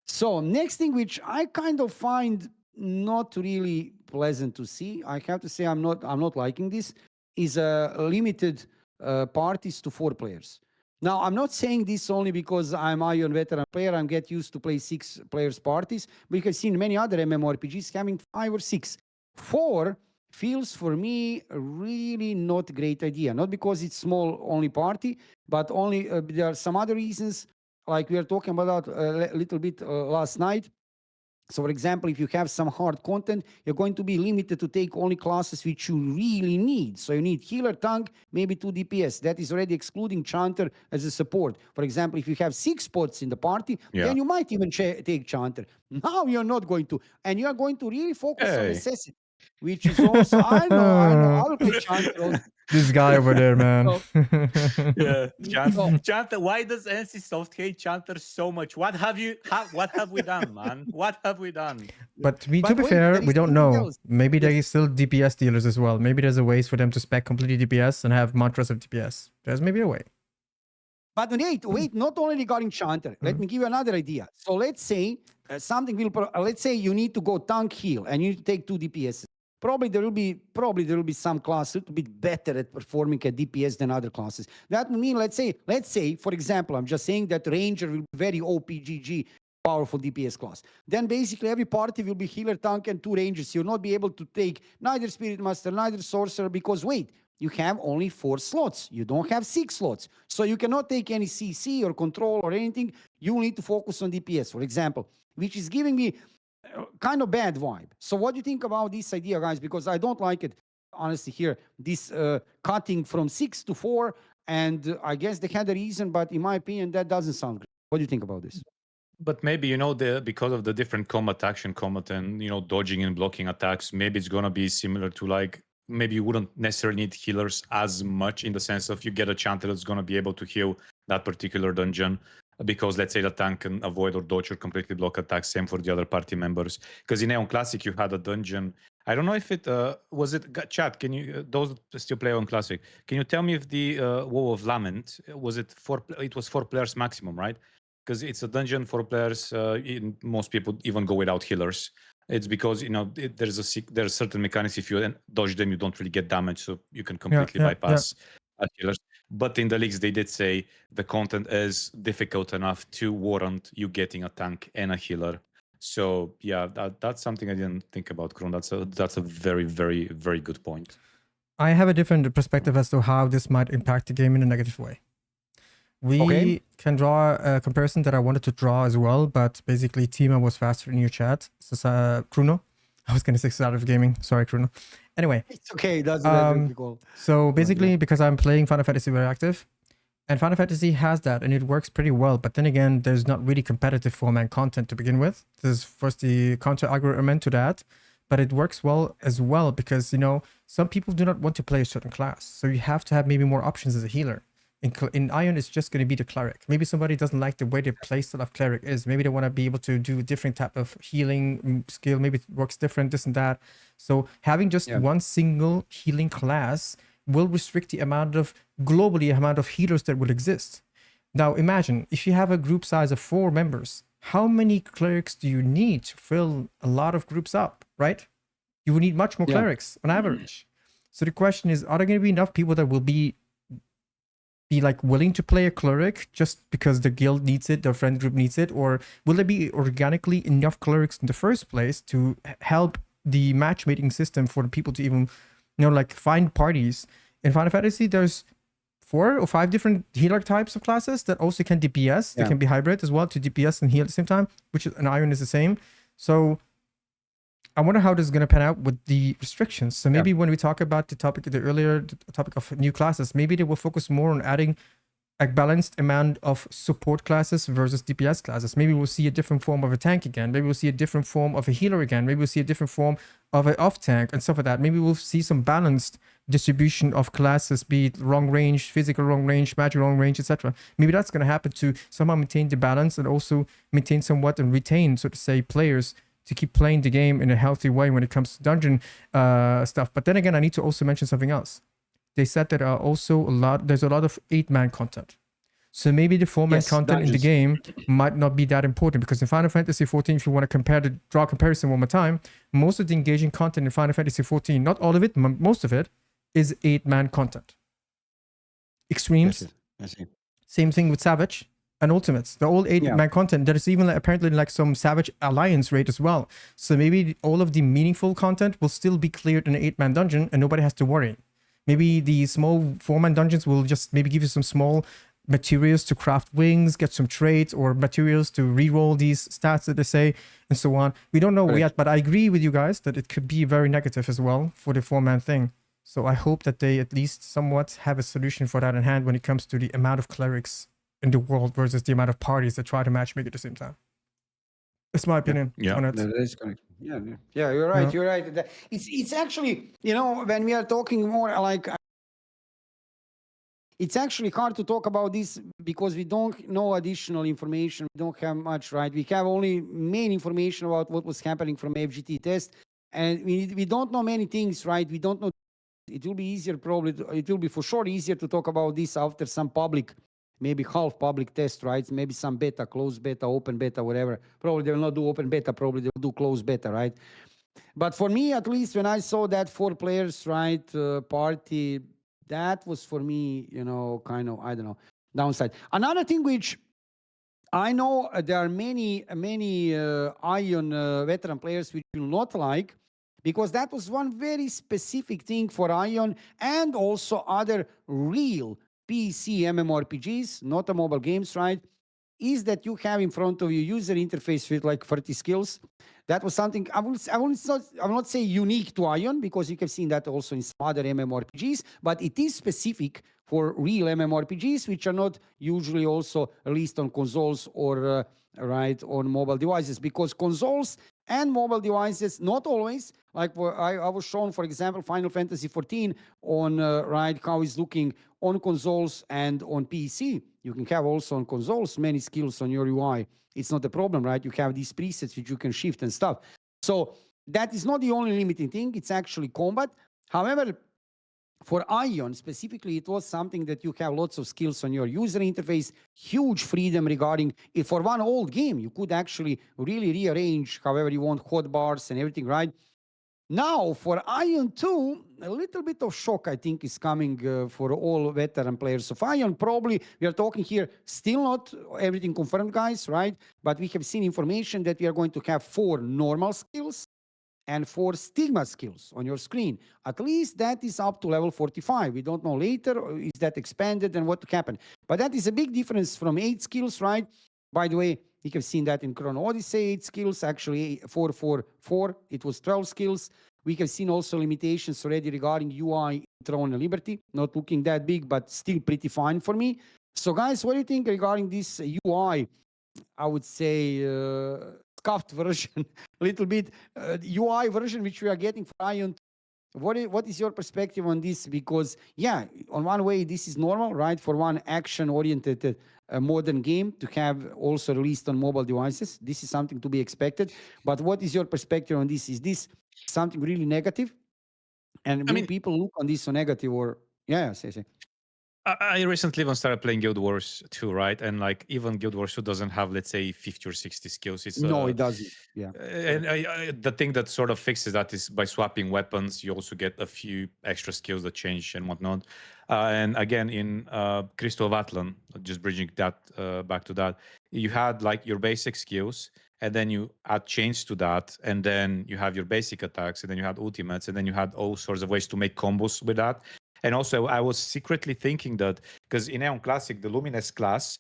So next thing which I kind of find not really pleasant to see. I have to say I'm not liking this. Is limited parties to 4 players. Now I'm not saying this only because I'm ION veteran player. I'm get used to play 6 players parties. We have seen many other MMORPGs having 5 or 6. 4 feels for me a really not great idea. Not because it's small only party, but only there are some other reasons. Like we were talking about a little bit last night. So, for example, if you have some hard content, you're going to be limited to take only classes which you really need. So you need healer, tank, maybe 2 DPS. That is already excluding chanter as a support. For example, if you have 6 spots in the party, then you might even take chanter. Now you're not going to, and you are going to really focus on necessity, which is also I know, I will play chanter also. This guy over there, man. Yeah, So, Chanter. Why does NCSoft hate Chanter so much? What have we done, man? What have we done? But to be wait, fair, there we is don't something know. else. Maybe Yes. they still DPS dealers as well. Maybe there's a ways for them to spec completely DPS and have mantras of DPS. There's maybe a way. But wait, not only regarding chanter. Let me give you another idea. So let's say something will. Let's say you need to go tank heal and you need to take 2 DPS. Probably there will be some class a little bit better at performing at DPS than other classes. That would mean let's say for example, I'm just saying that ranger will be very OPGG powerful DPS class. Then basically every party will be healer, tank, and 2 rangers. You'll not be able to take neither spirit master, neither sorcerer because wait, you have only 4 slots. You don't have 6 slots. So you cannot take any CC or control or anything. You need to focus on DPS, for example, which is giving me kind of bad vibe. So what do you think about this idea, guys? Because I don't like it, honestly, here, this cutting from 6 to 4. And I guess they had a reason, but in my opinion, that doesn't sound great. What do you think about this? But maybe because of the different combat, action combat, and dodging and blocking attacks, maybe it's gonna be similar to like maybe you wouldn't necessarily need healers as much in the sense of you get a chanter that's gonna be able to heal that particular dungeon because let's say the tank can avoid or dodge or completely block attacks. Same for the other party members. Because in Aeon Classic you had a dungeon. I don't know if it was it. Chat, can you those that still play on Classic? Can you tell me if the Woe of Lament was it 4? It was 4 players maximum, right? Because it's a dungeon for players. Most people even go without healers. It's because there's certain mechanics. If you dodge them, you don't really get damage, so you can completely bypass healers. But in the leaks, they did say the content is difficult enough to warrant you getting a tank and a healer. So yeah, that's something I didn't think about, Kron. That's a very, very, very good point. I have a different perspective as to how this might impact the game in a negative way. We can draw a comparison that I wanted to draw as well, but basically Tima was faster in your chat. So, Kruno. I was going to say start of gaming. Sorry, Kruno. Anyway. It's okay. That's what cool. So basically, because I'm playing Final Fantasy very active, and Final Fantasy has that, and it works pretty well. But then again, there's not really competitive 4-man content to begin with. There's first the counter argument to that, but it works well as well because, some people do not want to play a certain class. So you have to have maybe more options as a healer. In ION, it's just going to be the cleric. Maybe somebody doesn't like the way the playstyle of cleric is. Maybe they want to be able to do a different type of healing skill. Maybe it works different, this and that. So having just one single healing class will restrict the amount of healers that will exist. Now imagine if you have a group size of 4 members, how many clerics do you need to fill a lot of groups up, right? You will need much more clerics on average. So the question is, are there going to be enough people that will be like willing to play a cleric just because the guild needs it, their friend group needs it, or will there be organically enough clerics in the first place to help the matchmaking system for the people to even find parties? In Final Fantasy, there's 4 or 5 different healer types of classes that also can DPS. They can be hybrid as well to DPS and heal at the same time, which an ION is the same. So I wonder how this is going to pan out with the restrictions. So maybe when we talk about the topic of new classes, maybe they will focus more on adding a balanced amount of support classes versus DPS classes. Maybe we'll see a different form of a tank again. Maybe we'll see a different form of a healer again. Maybe we'll see a different form of an off tank and stuff like that. Maybe we'll see some balanced distribution of classes, be it long range, physical long range, magic long range, etc. Maybe that's going to happen to somehow maintain the balance and also maintain somewhat and retain, so to say, players to keep playing the game in a healthy way when it comes to dungeon stuff. But then again, I need to also mention something else. They said that there's a lot of 8-man content. So maybe the four-man Yes, content in the dungeons. game might not be that important, because in Final Fantasy 14, if you want to draw a comparison one more time, most of the engaging content in Final Fantasy 14, not all of it, most of it, is 8-man content. Extremes, That's it. That's it. same thing with Savage and Ultimates. They're all 8-man content. There's even apparently like some Savage Alliance raid as well. So maybe all of the meaningful content will still be cleared in an 8-man dungeon and nobody has to worry. Maybe the small 4-man dungeons will just maybe give you some small materials to craft wings, get some traits, or materials to reroll these stats that they say, and so on. We don't know yet, but I agree with you guys that it could be very negative as well for the 4-man thing. So I hope that they at least somewhat have a solution for that in hand when it comes to the amount of clerics in the world versus the amount of parties that try to matchmake at the same time. That's my opinion on it. That is correct. Yeah, you're right. Yeah. You're right. It's actually, when we are talking more like, it's actually hard to talk about this because we don't know additional information. We don't have much, right? We have only main information about what was happening from FGT test, and we don't know many things, right? We don't know. It will be easier, probably. It will be for sure easier to talk about this after some public, maybe half public test, right? Maybe some beta, closed beta, open beta, whatever. Probably they will not do open beta. Probably they will do closed beta, right? But for me, at least, when I saw that 4 players, right, party, that was for me, kind of, I don't know, downside. Another thing which I know there are many AION veteran players which will not like, because that was one very specific thing for AION and also other real PC MMORPGs, not the mobile games, right? Is that you have in front of you user interface with like 30 skills. That was something I will not say unique to AION, because you have seen that also in some other MMORPGs, but it is specific for real MMORPGs, which are not usually also released on consoles or right on mobile devices, because consoles and mobile devices, not always, like I was shown, for example, Final Fantasy 14 on right how it's looking on consoles and on PC. You can have also on consoles many skills on your UI. It's not a problem, right? You have these presets which you can shift and stuff. So that is not the only limiting thing. It's actually combat. However, for AION specifically, it was something that you have lots of skills on your user interface, huge freedom regarding it. For one old game, you could actually really rearrange however you want hotbars and everything, right? Now, for AION 2, a little bit of shock, I think, is coming for all veteran players of AION. Probably, we are talking here, still not everything confirmed, guys, right? But we have seen information that we are going to have 4 normal skills and 4 stigma skills on your screen. At least that is up to level 45. We don't know later, is that expanded and what happened. But that is a big difference from 8 skills, right? By the way, you have seen that in Chrono Odyssey, 8 skills, actually 444, it was 12 skills. We have seen also limitations already regarding UI in Throne and Liberty, not looking that big, but still pretty fine for me. So guys, what do you think regarding this UI? I would say scuffed version, a little bit UI version which we are getting for AION. What is your perspective on this? Because yeah, on one way this is normal, right? For one action-oriented modern game to have also released on mobile devices, this is something to be expected. But what is your perspective on this? Is this something really negative? And will people look on this so negative, or say? I recently even started playing Guild Wars 2, right? And like even Guild Wars 2 doesn't have, let's say, 50 or 60 skills. It's No, it doesn't. Yeah. And the thing that sort of fixes that is by swapping weapons, you also get a few extra skills that change and whatnot. And again, in Crystal of Atlan, just bridging that back to that, you had like your basic skills, and then you add chains to that, and then you have your basic attacks, and then you had ultimates, and then you had all sorts of ways to make combos with that. And also, I was secretly thinking that because in Aeon Classic, the Lumines class,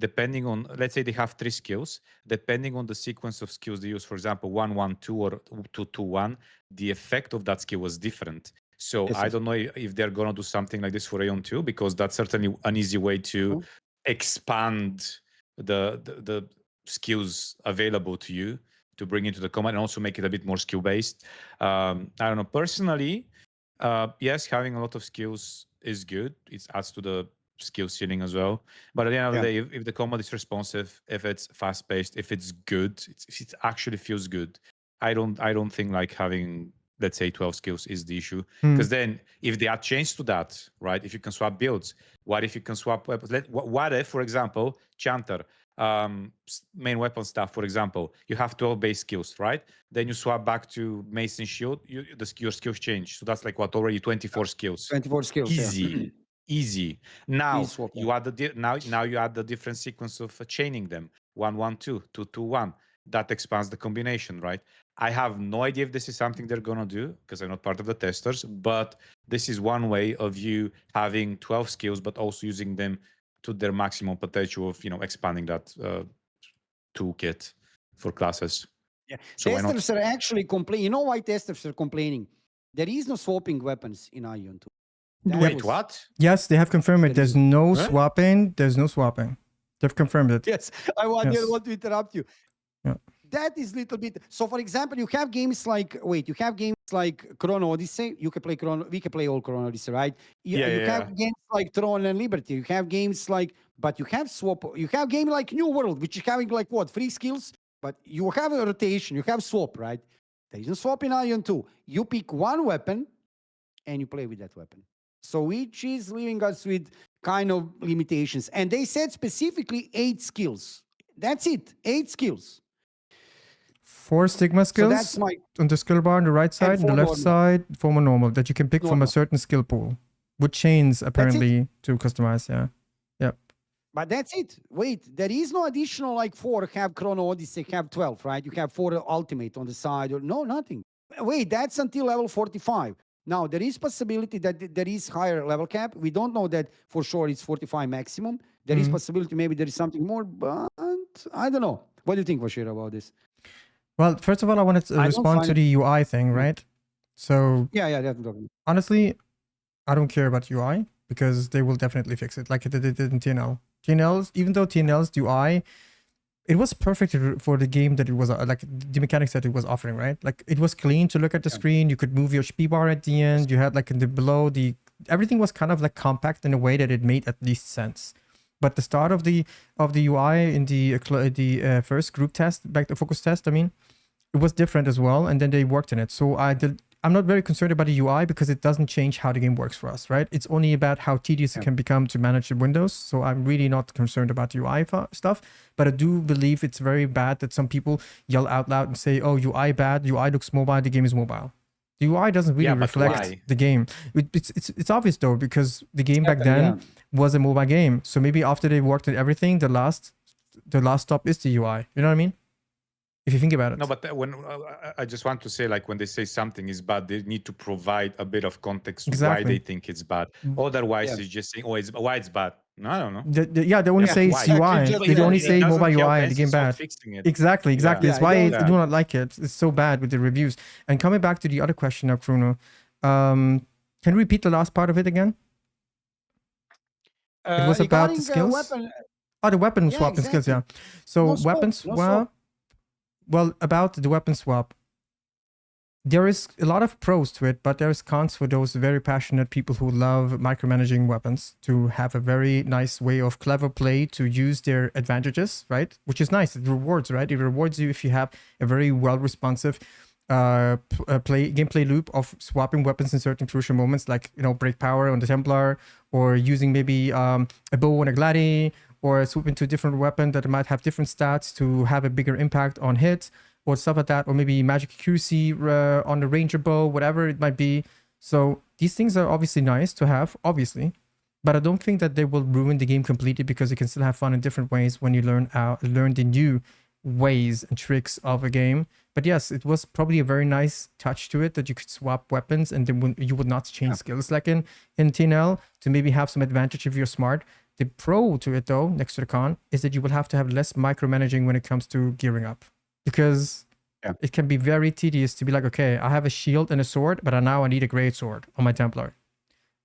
depending on, let's say they have 3 skills, depending on the sequence of skills they use, for example, 1-1-2 or 2-2-1, the effect of that skill was different. So I don't know if they're going to do something like this for Aeon 2, because that's certainly an easy way to expand the skills available to you to bring into the combat and also make it a bit more skill-based. I don't know. Personally, yes, having a lot of skills is good. It adds to the skill ceiling as well. But at the end of the day, if the combat is responsive, if it's fast-paced, if it's good, if it actually feels good, I don't think like having let's say 12 skills is the issue. Hmm. Because then if they add change to that, right? If you can swap builds, what if you can swap weapons? What if, for example, Chanter, main weapon stuff, for example, you have 12 base skills, right? Then you swap back to mace and shield, your skills change. So that's like what, already 24 skills. 24 skills. Easy. Easy. Now Easy swap, you add now you add the different sequence of chaining them. 1-1-2, 2-2-1. That expands the combination, right? I have no idea if this is something they're gonna do because I'm not part of the testers, but this is one way of you having 12 skills, but also using them to their maximum potential of expanding that toolkit for classes. Yeah. So why not? Testers are actually complaining. You know why testers are complaining? There is no swapping weapons in AION 2. Wait, what? Yes, they have confirmed it. There There's is- no Huh? swapping. There's no swapping. They've confirmed it. Yes, I didn't Yes. want to interrupt you. Yeah. That is little bit. So, for example, you have games like Chrono Odyssey. You can play Chrono. We can play all Chrono Odyssey, right? You have games like Throne and Liberty. You have games like, but you have swap. You have game like New World, which is having like what 3 skills, but you have a rotation. You have swap, right? There is no swap in AION 2. You pick one weapon, and you play with that weapon. So, which is leaving us with kind of limitations. And they said specifically 8 skills. That's it, 8 skills. 4 Stigma So skills that's my on the skill bar on the right side, and the 4 left normal. side, former normal, that you can pick from a Normal. certain skill pool with chains apparently to customize. Yeah. But that's it. Wait, there is no additional like 4 have Chrono Odyssey, have 12, right? You have 4 ultimate on the side or no, nothing. Wait, that's until level 45. Now there is possibility that there is higher level cap. We don't know that for sure it's 45 maximum. There is Mhm. possibility maybe there is something more, but I don't know. What do you think, Vashiro, about this? Well, first of all, I wanted to I don't respond to find- the UI thing, right? So Yeah, definitely. honestly, I don't care about UI because they will definitely fix it, like they did in TNL. TNL's, even though TNL's UI, it was perfect for the game that it was like the mechanics that it was offering, right? Like it was clean to look at the Yeah. screen. You could move your HP bar at the end. You had like in the below the everything was kind of like compact in a way that it made at least sense. But the start of the UI in the first group test, back the focus test, I mean, it was different as well, and then they worked in it. So I'm not very concerned about the UI because it doesn't change how the game works for us, right? It's only about how tedious it can become to manage the windows. So I'm really not concerned about the UI stuff. But I do believe it's very bad that some people yell out loud and say, "Oh, UI bad. UI looks mobile. The game is mobile." The UI doesn't really Yeah, but reflect why? the game. It's obvious though because the game back then Yeah. was a mobile game. So maybe after they worked on everything, the last stop is the UI. You know what I mean? If you think about it. No, but when I just want to say, like, when they say something is bad, they need to provide a bit of context why Exactly. they think it's bad. Otherwise, Yes. it's just saying, "Oh, it's why it's bad." No, I don't know. They only Yeah, say why? it's UI. Exactly, They just- only it say doesn't mobile help UI, the Nancy game start bad. fixing it. Exactly. Yeah, It's it why I don't- do not like it. It's so bad with the reviews. And coming back to the other question of Bruno, can you repeat the last part of it again? It was about the regarding, skills? weapon, Oh, the weapon Yeah, swapping skills, yeah. exactly. So No swap, weapons, no well, swap. well, about the weapon swap, there is a lot of pros to it, but there's cons for those very passionate people who love micromanaging weapons to have a very nice way of clever play to use their advantages, right? Which is nice. It rewards, right? It rewards you if you have a very well responsive gameplay loop of swapping weapons in certain crucial moments, like break power on the Templar, or using maybe a bow and a gladi, or swooping to a different weapon that might have different stats to have a bigger impact on hit, or stuff like that, or maybe magic accuracy on the ranger bow, whatever it might be. So these things are obviously nice to have, obviously, but I don't think that they will ruin the game completely because you can still have fun in different ways when you learn the new ways and tricks of a game. But yes, it was probably a very nice touch to it that you could swap weapons and then you would not change skills like in TNL to maybe have some advantage if you're smart. The pro to it though, next to the con, is that you will have to have less micromanaging when it comes to gearing up. Because it can be very tedious to be like, okay, I have a shield and a sword, but now I need a great sword on my Templar.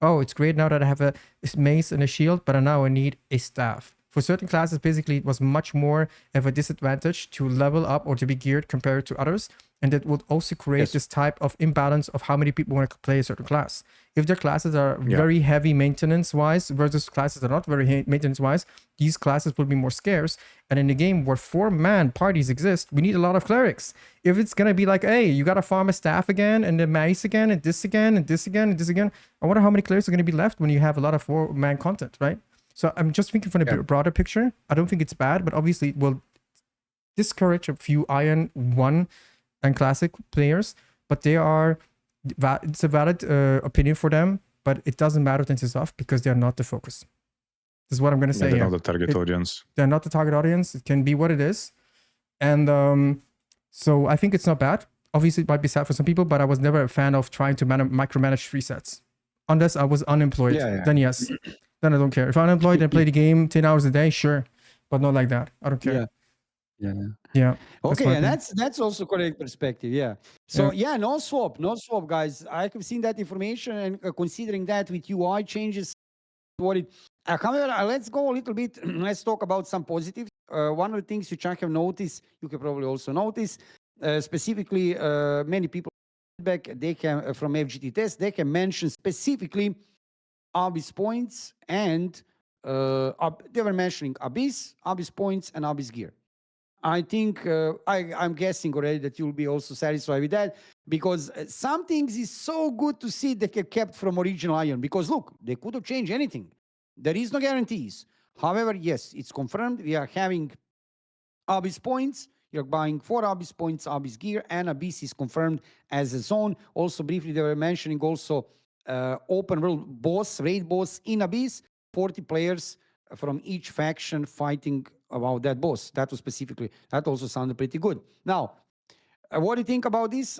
Oh, it's great now that I have a mace and a shield, but now I need a staff. For certain classes, basically, it was much more of a disadvantage to level up or to be geared compared to others. And that would also create this type of imbalance of how many people want to play a certain class. If their classes are very heavy maintenance wise versus classes that are not very maintenance wise, these classes will be more scarce. And in a game where 4-man parties exist, we need a lot of clerics. If it's going to be like, hey, you got to farm a staff again, and the mace again, and this again, and this again, and this again, I wonder how many clerics are going to be left when you have a lot of 4-man content, right? So I'm just thinking from the broader picture. I don't think it's bad, but obviously it will discourage a few AION 1 and classic players, but it's a valid opinion for them, but it doesn't matter since it's off because they're not the focus. This is what I'm going to say. They're not the target audience. They're not the target audience. It can be what it is. And so I think it's not bad. Obviously, it might be sad for some people, but I was never a fan of trying to micromanage free sets. Unless I was unemployed, then yes. Then I don't care. If I'm unemployed and play the game 10 hours a day, sure. But not like that. I don't care. Yeah. Okay, and that's also correct perspective. Yeah. So no swap, guys. I have seen that information, and considering that with UI changes, what it. However, let's go a little bit. Let's talk about some positives. One of the things which I have noticed, you can probably also notice, specifically, many people feedback they can from FGT test, they can mention specifically Abyss points, and they were mentioning Abyss points, and Abyss gear. I think I'm guessing already that you'll be also satisfied with that, because some things is so good to see that get kept from original AION, because look, they could have changed anything. There is no guarantees. However, yes, it's confirmed. We are having Abyss points. You're buying 4 Abyss points, Abyss gear, and Abyss is confirmed as a zone. Also, briefly, they were mentioning also open world boss, raid boss in Abyss, 40 players from each faction fighting about that boss. That was specifically, that also sounded pretty good. Now, what do you think about this?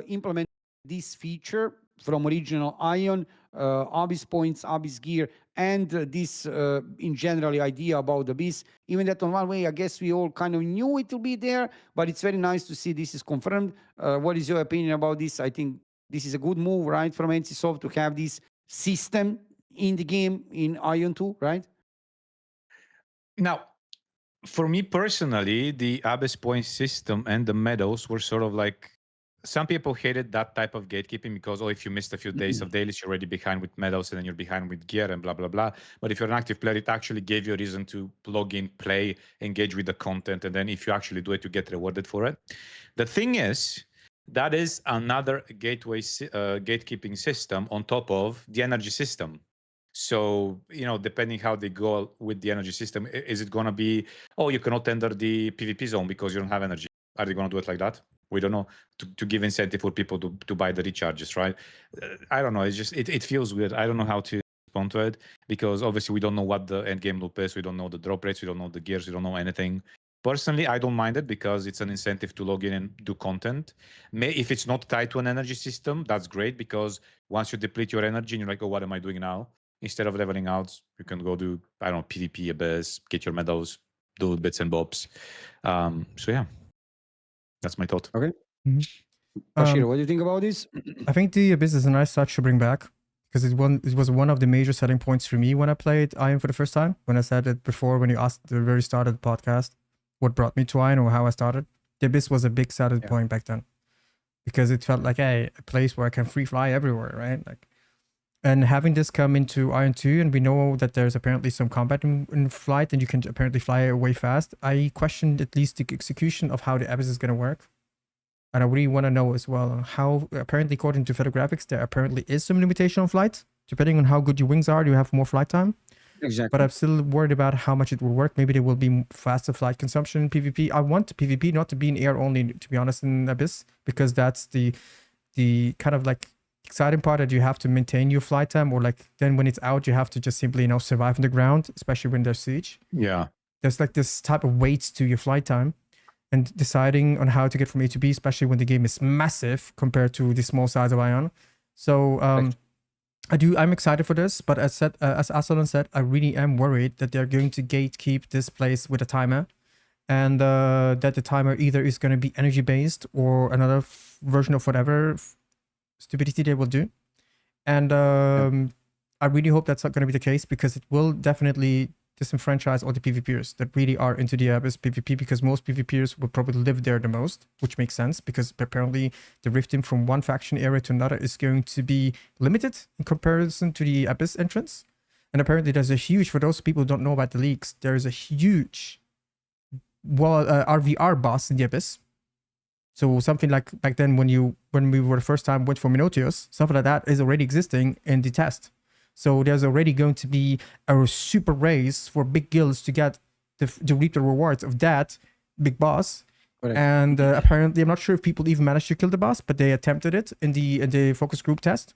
Implement this feature from original AION, Abyss points, Abyss gear, and this in general idea about the Abyss. Even that on one way, I guess we all kind of knew it will be there, but it's very nice to see this is confirmed. What is your opinion about this? I think this is a good move, right, from NCSoft to have this system in the game in AION 2, right? Now, for me personally, the Abyss point system and the medals were sort of like, some people hated that type of gatekeeping because, if you missed a few days of dailies, you're already behind with medals, and then you're behind with gear and blah, blah, blah. But if you're an active player, it actually gave you a reason to log in, play, engage with the content. And then if you actually do it, you get rewarded for it. The thing is, that is another gatekeeping system on top of the energy system. So, depending how they go with the energy system, is it going to be, you cannot enter the PvP zone because you don't have energy? Are they going to do it like that? We don't know, to give incentive for people to buy the recharges, right? I don't know. It's just, it feels weird. I don't know how to respond to it, because obviously we don't know what the end game loop is. We don't know the drop rates. We don't know the gears. We don't know anything. Personally, I don't mind it because it's an incentive to log in and do content. If it's not tied to an energy system, that's great, because once you deplete your energy and you're like, what am I doing now? Instead of leveling out, you can go do, I don't know, PvP, Abyss, get your medals, do bits and bobs. So yeah, that's my thought. Okay. Vashiro, what do you think about this? I think the Abyss is a nice touch to bring back, because it was one of the major selling points for me when I played AION for the first time. When I said it before, when you asked at the very start of the podcast, what brought me to AION or how I started, the Abyss was a big selling point back then, because it felt like, hey, a place where I can free fly everywhere, right? Like, and having this come into AION 2, and we know that there's apparently some combat in flight, and you can apparently fly away fast. I questioned at least the execution of how the Abyss is going to work. And I really want to know as well how, apparently according to Fedographics, there apparently is some limitation on flight. Depending on how good your wings are, you have more flight time. Exactly. But I'm still worried about how much it will work. Maybe there will be faster flight consumption in PvP. I want PvP not to be in air only, to be honest, in Abyss, because that's the kind of like exciting part, that you have to maintain your flight time, or like then when it's out, you have to just simply, survive on the ground, especially when there's siege. Yeah. There's like this type of weight to your flight time, and deciding on how to get from A to B, especially when the game is massive compared to the small size of AION. So I'm excited for this, but as Aslan said, I really am worried that they're going to gatekeep this place with a timer, and that the timer either is going to be energy based or another version of whatever stupidity they will do. And I really hope that's not going to be the case, because it will definitely disenfranchise all the PvPers that really are into the Abyss PvP, because most PvPers will probably live there the most, which makes sense because apparently the rifting from one faction area to another is going to be limited in comparison to the Abyss entrance. And apparently there's a huge, for those people who don't know about the leaks, there's a huge RVR boss in the Abyss. So something like back then when we were the first time went for Minotaurs, something like that is already existing in the test. So there's already going to be a super race for big guilds to get to reap the rewards of that big boss. Correct. And apparently, I'm not sure if people even managed to kill the boss, but they attempted it in the focus group test.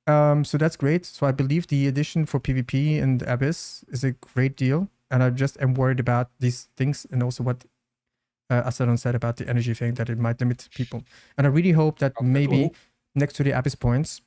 So that's great. So I believe the addition for PvP and Abyss is a great deal. And I just am worried about these things, and also what Asadon said about the energy thing, that it might limit people. And I really hope that maybe next to the Abyss points,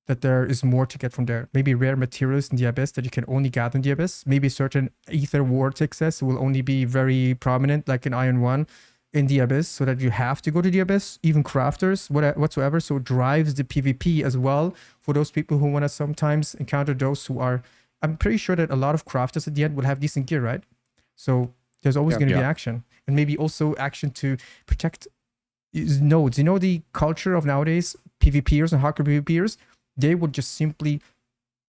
that there is more to get from there. Maybe rare materials in the Abyss that you can only gather in the Abyss. Maybe certain ether vortexes will only be very prominent, like in AION 1 in the Abyss, so that you have to go to the Abyss, even crafters, whatsoever. So it drives the PvP as well for those people who want to sometimes encounter those who are... I'm pretty sure that a lot of crafters at the end will have decent gear, right? So there's always going to be action. And maybe also action to protect nodes. You know, the culture of nowadays, PvPers and hardcore PvPers, they would just simply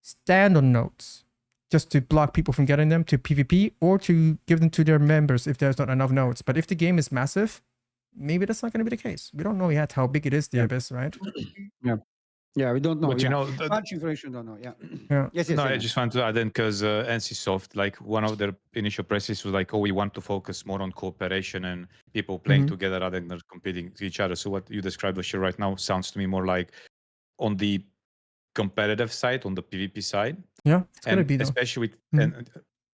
stand on nodes just to block people from getting them to PvP, or to give them to their members if there's not enough nodes. But if the game is massive, maybe that's not going to be the case. We don't know yet how big it is, the Abyss, right? Yeah, we don't know. But you know, much information, don't know. Yeah. Yes. No, I yeah. just want to add in because NCSoft, like one of their initial presses was like, oh, we want to focus more on cooperation and people playing together rather than competing to each other. So what you described, Vashiro, right now sounds to me more like on the competitive side, on the PvP side. Yeah, it's gonna be though. Especially with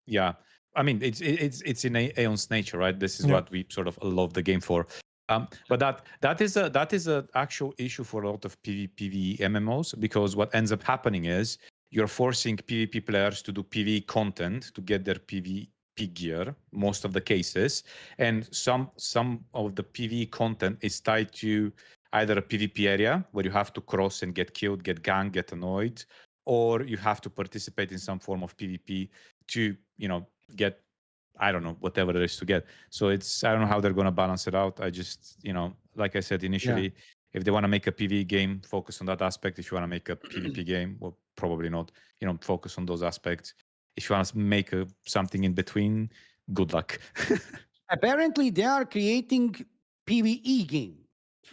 yeah, I mean it's in AION's nature, right? This is what we sort of love the game for. But that is a actual issue for a lot of PvE MMOs, because what ends up happening is you're forcing PvP players to do PvE content to get their PvP gear, most of the cases, and some of the PvE content is tied to either a PvP area where you have to cross and get killed, get ganked, get annoyed, or you have to participate in some form of PvP to, get, I don't know, whatever there is to get. So I don't know how they're going to balance it out. I just, like I said initially, if they want to make a PvE game, focus on that aspect. If you want to make a PvP game, well, probably not, focus on those aspects. If you want to make something in between, good luck. Apparently, they are creating PvE game,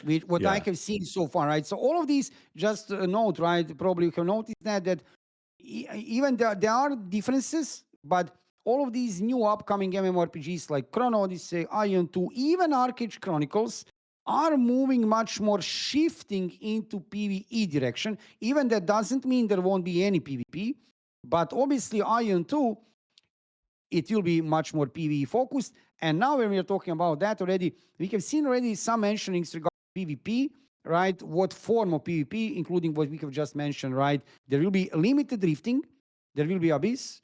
with what I have seen so far, right? So all of these, just a note, right? Probably you have noticed that even there are differences, but all of these new upcoming MMORPGs like Chrono Odyssey, AION 2, even Arcade Chronicles are moving much more, shifting into PvE direction. Even that doesn't mean there won't be any PvP, but obviously AION 2, it will be much more PvE focused. And now when we are talking about that already, we have seen already some mentionings regarding PvP, right? What form of PvP, including what we have just mentioned, right? There will be limited drifting, there will be Abyss.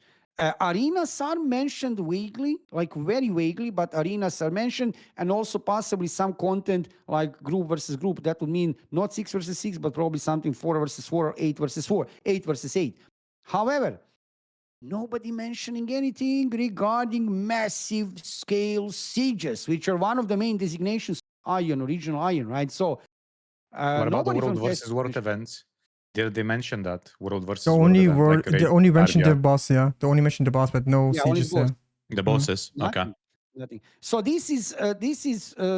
Arenas are mentioned vaguely, like very vaguely, but arenas are mentioned, and also possibly some content like group versus group. That would mean not 6 versus 6, but probably something 4 versus 4 or 8 versus 4, 8 versus 8. However, nobody mentioning anything regarding massive scale sieges, which are one of the main designations of AION, original AION, right? So, what about the nobody World from versus World events? Did they mention that World versus The World only event? word, Like they only mentioned the RBR? boss, yeah. They only mentioned the boss, but no sieges. boss. The bosses, okay. Nothing. So this is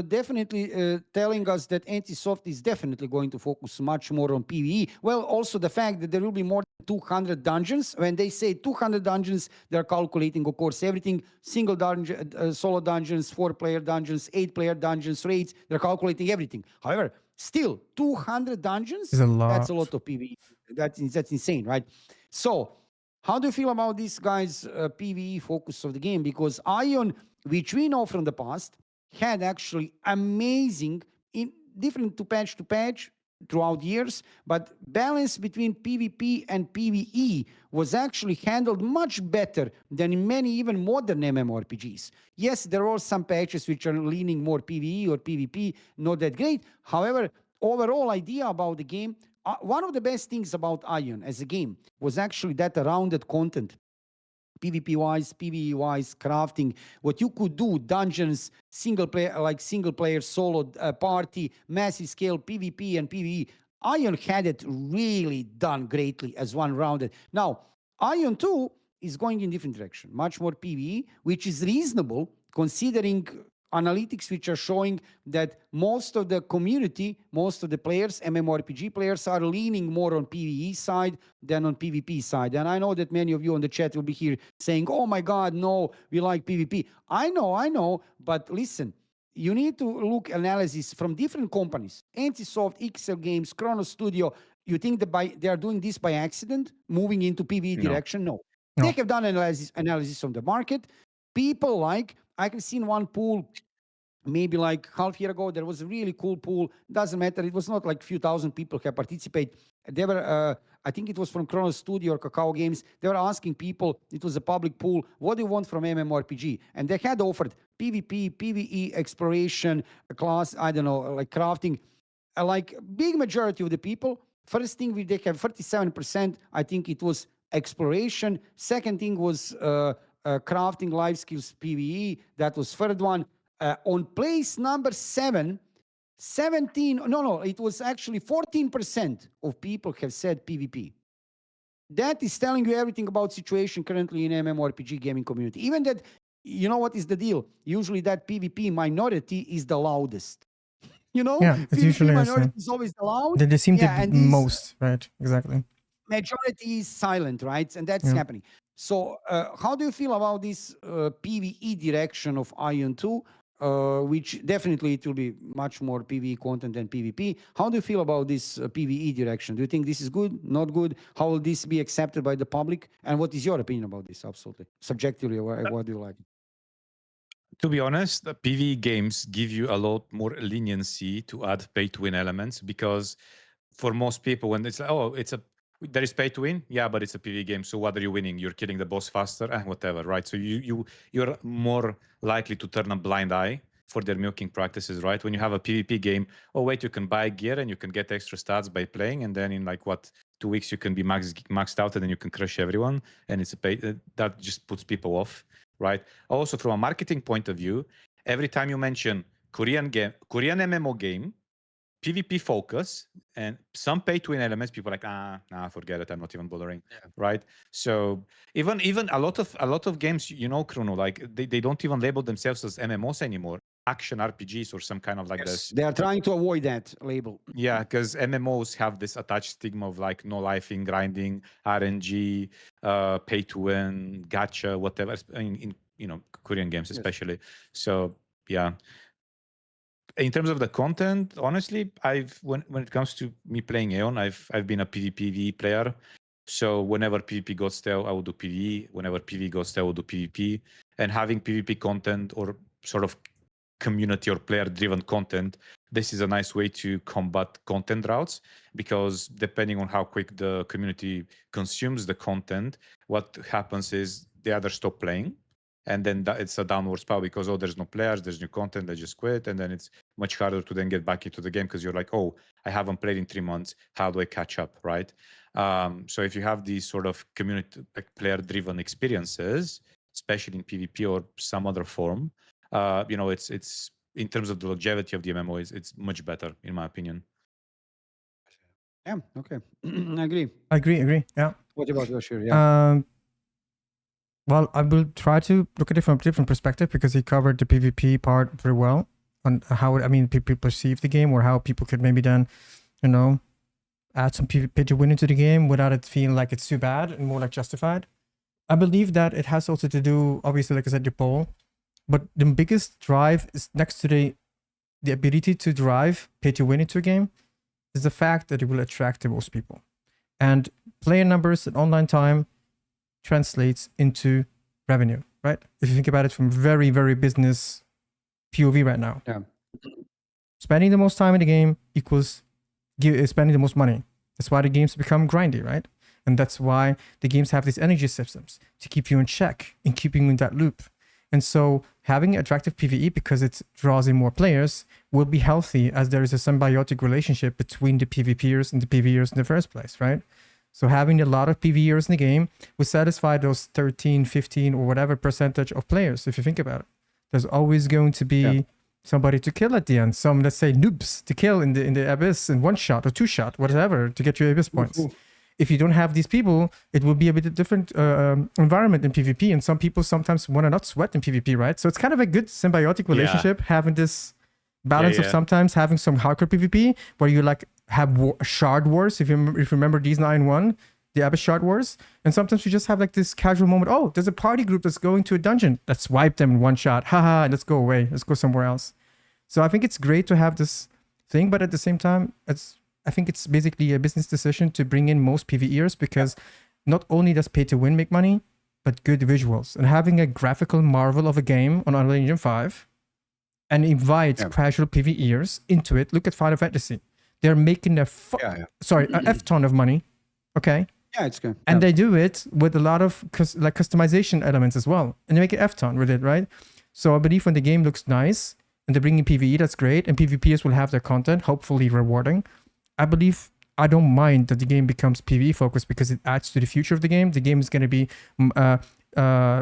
definitely telling us that NCSoft is definitely going to focus much more on PvE. Well, also the fact that there will be more than 200 dungeons. When they say 200 dungeons, they're calculating, of course, everything: single dungeon, solo dungeons, 4-player dungeons, 8-player dungeons, raids. They're calculating everything. However, still 200 dungeons. Is a lot. That's a lot of PvE. That's insane, right? So, how do you feel about this guys' PvE focus of the game? Because AION, which we know from the past, had actually amazing, in different to patch throughout years, but balance between PvP and PvE was actually handled much better than in many even modern MMORPGs. Yes, there are some patches which are leaning more PvE or PvP, not that great. However, overall idea about the game, one of the best things about AION as a game was actually that rounded content. PvP wise, PvE wise, crafting, what you could do, dungeons, single player solo party, massive scale PvP and PvE. AION had it really done greatly as one rounded. Now, AION 2 is going in different direction, much more PvE, which is reasonable considering analytics which are showing that most of the community, most of the players, MMORPG players, are leaning more on PvE side than on PvP side. And I know that many of you on the chat will be here saying, oh my God, no, we like PvP. I know, but listen, you need to look analysis from different companies, Antisoft, XL Games, Chrono Studio. You think that they are doing this by accident, moving into PvE direction? No. No. They have done analysis on the market. People like, I can see in one pool, maybe like half year ago, there was a really cool pool. Doesn't matter. It was not like few thousand people have participate. They were, I think it was from Chrono Studio or Kakao Games. They were asking people, it was a public pool, what do you want from MMORPG? And they had offered PvP, PvE, exploration, class, I don't know, like crafting. Like big majority of the people, first thing they have 37%, I think it was exploration. Second thing was crafting, life skills, PvE. That was third one. On place number 7, 17, no, it was actually 14% of people have said PvP. That is telling you everything about situation currently in MMORPG gaming community. Even that, you know what is the deal? Usually that PvP minority is the loudest. You know, Yeah, it's PvP usually minority is always the loud. They seem to be and most, right? Exactly. Majority is silent, right? And that's happening. So how do you feel about this PvE direction of AION 2? Which definitely it will be much more PvE content than PvP. How do you feel about this PvE direction? Do you think this is good, not good? How will this be accepted by the public? And what is your opinion about this? Absolutely. Subjectively, what do you like? To be honest, the PvE games give you a lot more leniency to add pay-to-win elements because for most people, when it's like, oh, there is pay to win, yeah, but it's a PvE game. So what are you winning? You're killing the boss faster, whatever, right? So you're more likely to turn a blind eye for their milking practices, right? When you have a PvP game, oh wait, you can buy gear and you can get extra stats by playing, and then in like 2 weeks you can be maxed out and then you can crush everyone, and it's a pay that just puts people off, right? Also, from a marketing point of view, every time you mention Korean MMO game, PvP focus and some pay to win elements, people are like, forget it, I'm not even bothering, right? So even a lot of games, you know, Chrono, like they don't even label themselves as MMOs anymore, action RPGs or some kind of like this. They are trying to avoid that label. Yeah, because MMOs have this attached stigma of like no lifing, grinding, RNG, pay to win, gacha, whatever. In you know, Korean games especially. So yeah. In terms of the content, honestly, when it comes to me playing AION, I've been a PvP player. So whenever PvP goes stale, I will do PvE. Whenever PvE goes stale, I will do PvP. And having PvP content or sort of community or player-driven content, this is a nice way to combat content droughts, because depending on how quick the community consumes the content, what happens is they either stop playing, and then it's a downward spiral because, oh, there's no players, there's new content, they just quit, and then it's much harder to then get back into the game because you're like, oh, I haven't played in 3 months, how do I catch up, right? So if you have these sort of community, like player-driven experiences, especially in PvP or some other form, you know, it's in terms of the longevity of the MMO, it's much better in my opinion. Yeah, okay. I agree. Agree. Yeah. What about Vashiro? Yeah. Well, I will try to look at it from a different perspective because he covered the PvP part very well on how people perceive the game, or how people could maybe then, you know, add some PvP to win into the game without it feeling like it's too bad and more like justified. I believe that it has also to do, obviously, like I said, the poll, but the biggest drive is next to the ability to drive pay to win into a game is the fact that it will attract the most people, and player numbers and online time translates into revenue, right? If you think about it from very, very business POV right now. Yeah. Spending the most time in the game equals spending the most money. That's why the games become grindy, right? And that's why the games have these energy systems to keep you in check and keeping you in that loop. And so having attractive PvE, because it draws in more players, will be healthy, as there is a symbiotic relationship between the PvPers and the PvEers in the first place, right? So having a lot of PvEers in the game will satisfy those 13, 15, or whatever percentage of players. If you think about it, there's always going to be somebody to kill at the end. Some, let's say, noobs to kill in the abyss in one shot or two shot, whatever, to get your abyss points. If you don't have these people, it will be a bit different environment in PvP. And some people sometimes want to not sweat in PvP, right? So it's kind of a good symbiotic relationship, having this balance of sometimes having some hardcore PvP where you like have shard wars. If you remember these 9-1, the Abyss Shard Wars, and sometimes you just have like this casual moment. Oh, there's a party group that's going to a dungeon. Let's wipe them in one shot. Haha, let's go away. Let's go somewhere else. So I think it's great to have this thing, but at the same time, I think it's basically a business decision to bring in most PvEers because not only does pay to win make money, but good visuals. And having a graphical marvel of a game on Unreal Engine 5 and invite casual PvEers into it. Look at Final Fantasy. They're making a F-ton of money. Okay. Yeah, it's good. And they do it with a lot of customization elements as well. And they make an F-ton with it, right? So I believe when the game looks nice and they're bringing PvE, that's great. And PvPers will have their content, hopefully rewarding. I don't mind that the game becomes PvE focused because it adds to the future of the game. The game is going to be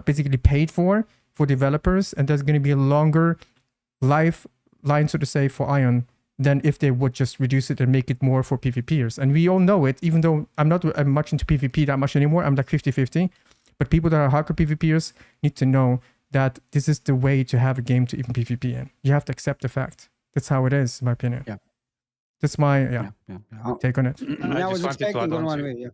basically paid for developers. And there's going to be a longer lifeline, so to say, for AION than if they would just reduce it and make it more for PvPers. And we all know it, even though I'm much into PvP that much anymore. I'm like 50-50. But people that are hardcore PvPers need to know that this is the way to have a game to even PvP in. You have to accept the fact. That's how it is, in my opinion. Yeah. That's my take on it. I just wanted to add on to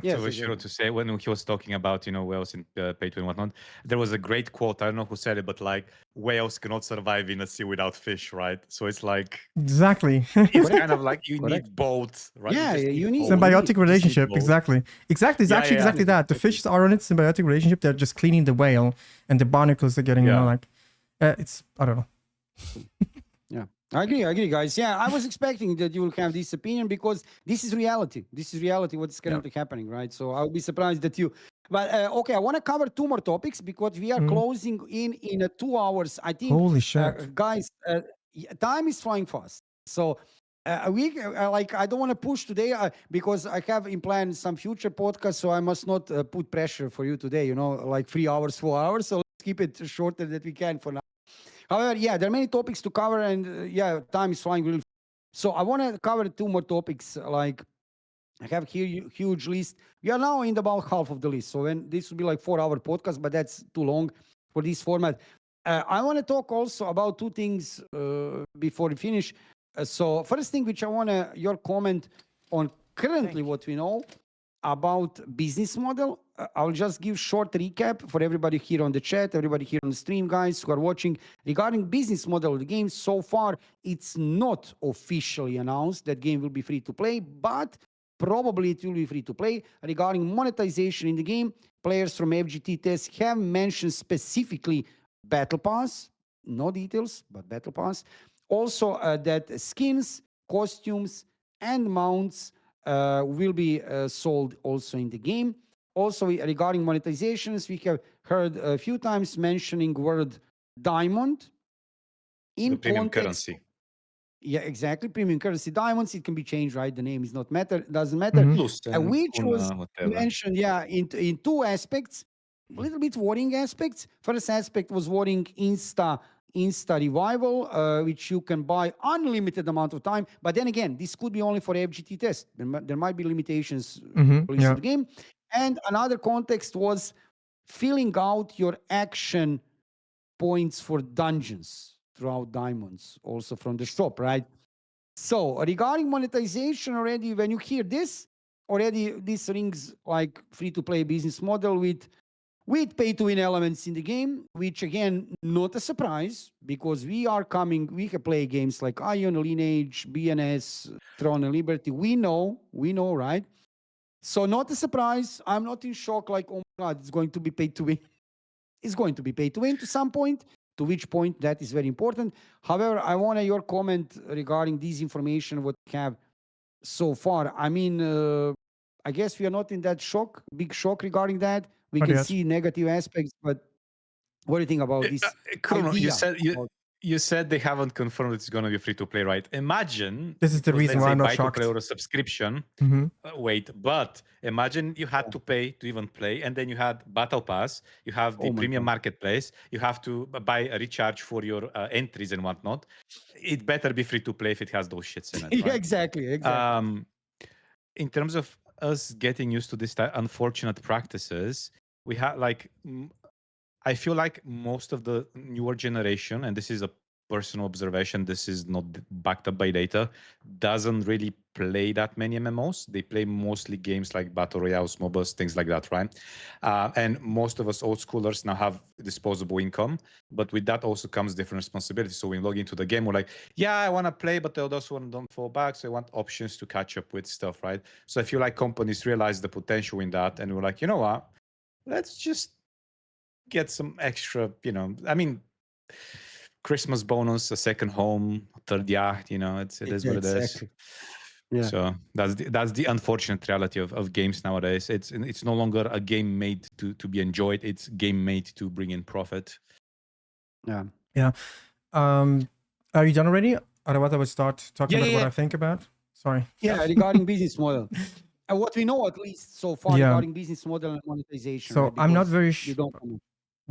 Yes, so Vashiro to say when he was talking about whales in pay to win and whatnot, there was a great quote. I don't know who said it, but like whales cannot survive in a sea without fish, right? So it's like exactly. It's kind of like you need both, right? Yeah, you need symbiotic relationship. Exactly. It's actually exactly that. The fishes are on its symbiotic relationship. They're just cleaning the whale, and the barnacles are getting it's I don't know. Yeah. I agree, guys. Yeah, I was expecting that you will have this opinion because this is reality. This is reality, what's currently happening, right? So I'll be surprised that you... But, okay, I want to cover two more topics because we are closing in 2 hours. I think... Holy shit. Guys, time is flying fast. So we I don't want to push today because I have in plan some future podcasts, so I must not put pressure for you today, like 3 hours, 4 hours. So let's keep it shorter that we can for now. However, there are many topics to cover, and time is flying really. So I want to cover 2 more topics. Like I have here huge list. We are now in about half of the list, so this will be like 4-hour podcast, but that's too long for this format. I want to talk also about 2 things before we finish. So first thing, which I want your comment on currently what we know about business model. I'll just give short recap for everybody here on the chat, everybody here on the stream, guys who are watching. Regarding business model of the game, so far it's not officially announced that game will be free to play, but probably it will be free to play. Regarding monetization in the game, players from FGT test have mentioned specifically Battle Pass, no details, but Battle Pass. Also that skins, costumes, and mounts will be sold also in the game. Also, regarding monetizations, we have heard a few times mentioning word diamond in the premium context, currency. Yeah, exactly. Premium currency diamonds. It can be changed, right? The name is not matter. Doesn't matter. Which was mentioned, in 2 aspects. A little bit worrying aspects. First aspect was worrying Insta revival, which you can buy unlimited amount of time. But then again, this could be only for FGT test. There might be limitations in the game. And another context was filling out your action points for dungeons throughout diamonds, also from the shop, right? So regarding monetization, already when you hear this, already this rings like free-to-play business model with pay-to-win elements in the game, which again, not a surprise, because we can play games like AION, Lineage, BNS, Throne and Liberty. We know, right? So not a surprise. I'm not in shock like, oh my God, it's going to be pay to win. It's going to be pay to win to some point, to which point that is very important. However, I want your comment regarding this information, what we have so far. I mean, I guess we are not in that big shock regarding that. We can see negative aspects, but what do you think about this? Chrono, you said You said they haven't confirmed it's going to be free to play, right? Imagine This is it the was, reason let's why say, I'm not buy to play shocked. or a subscription. Hmm. Wait, but imagine you had to pay to even play, and then you had Battle Pass, you have the Oh my premium god. marketplace, you have to buy a recharge for your entries and whatnot. It better be free to play if it has those shits in it, Yeah, right? exactly. Um, in terms of us getting used to this unfortunate practices, we had like I feel like most of the newer generation, and this is a personal observation, this is not backed up by data, doesn't really play that many MMOs. They play mostly games like Battle Royales, MOBAs, things like that, right? And most of us old schoolers now have disposable income, but with that also comes different responsibilities. So when we log into the game, we're like, yeah, I want to play, but I also want to don't fall back. So I want options to catch up with stuff, right? So I feel like companies realize the potential in that, and we're like, you know what? Let's just get some extra, I mean, Christmas bonus, a second home, third yacht, it is Yeah, what it is. exactly. Yeah. So that's the unfortunate reality of games nowadays. It's no longer a game made to be enjoyed. It's game made to bring in profit. Yeah. Yeah. Are you done already? Otherwise, I would start talking about what Yeah. I think about. Sorry. Yeah, regarding business model. And what we know, at least so far, Yeah. regarding business model and monetization, So right? I'm not Because very. you don't know.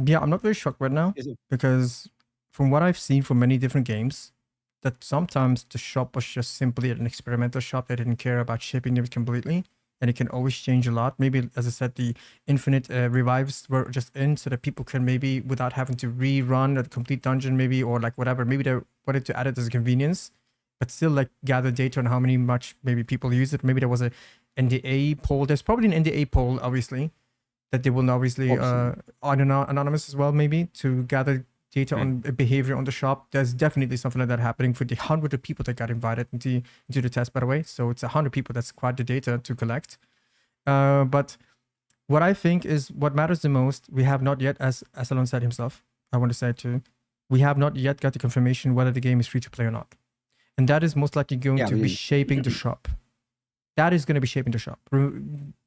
Yeah, I'm not very shocked right now Is it? because from what I've seen from many different games, that sometimes the shop was just simply an experimental shop. They didn't care about shipping it completely, and it can always change a lot. Maybe, as I said, the infinite revives were just in so that people can maybe, without having to rerun a complete dungeon, maybe, or like whatever, maybe they wanted to add it as a convenience, but still like gather data on how many much maybe people use it. Maybe there was a NDA poll. There's probably an NDA poll, obviously, that they will obviously Obviously. anonymous as well, maybe to gather data on behavior on the shop. There's definitely something like that happening for the hundred of people that got invited into the test, by the way. So it's 100 people. That's quite the data to collect. But what I think is what matters the most, we have not yet, as Alon said himself, I want to say it too, we have not yet got the confirmation whether the game is free to play or not. And that is most likely going Yeah, to be we- shaping the shop. That is going to be shaping the shop.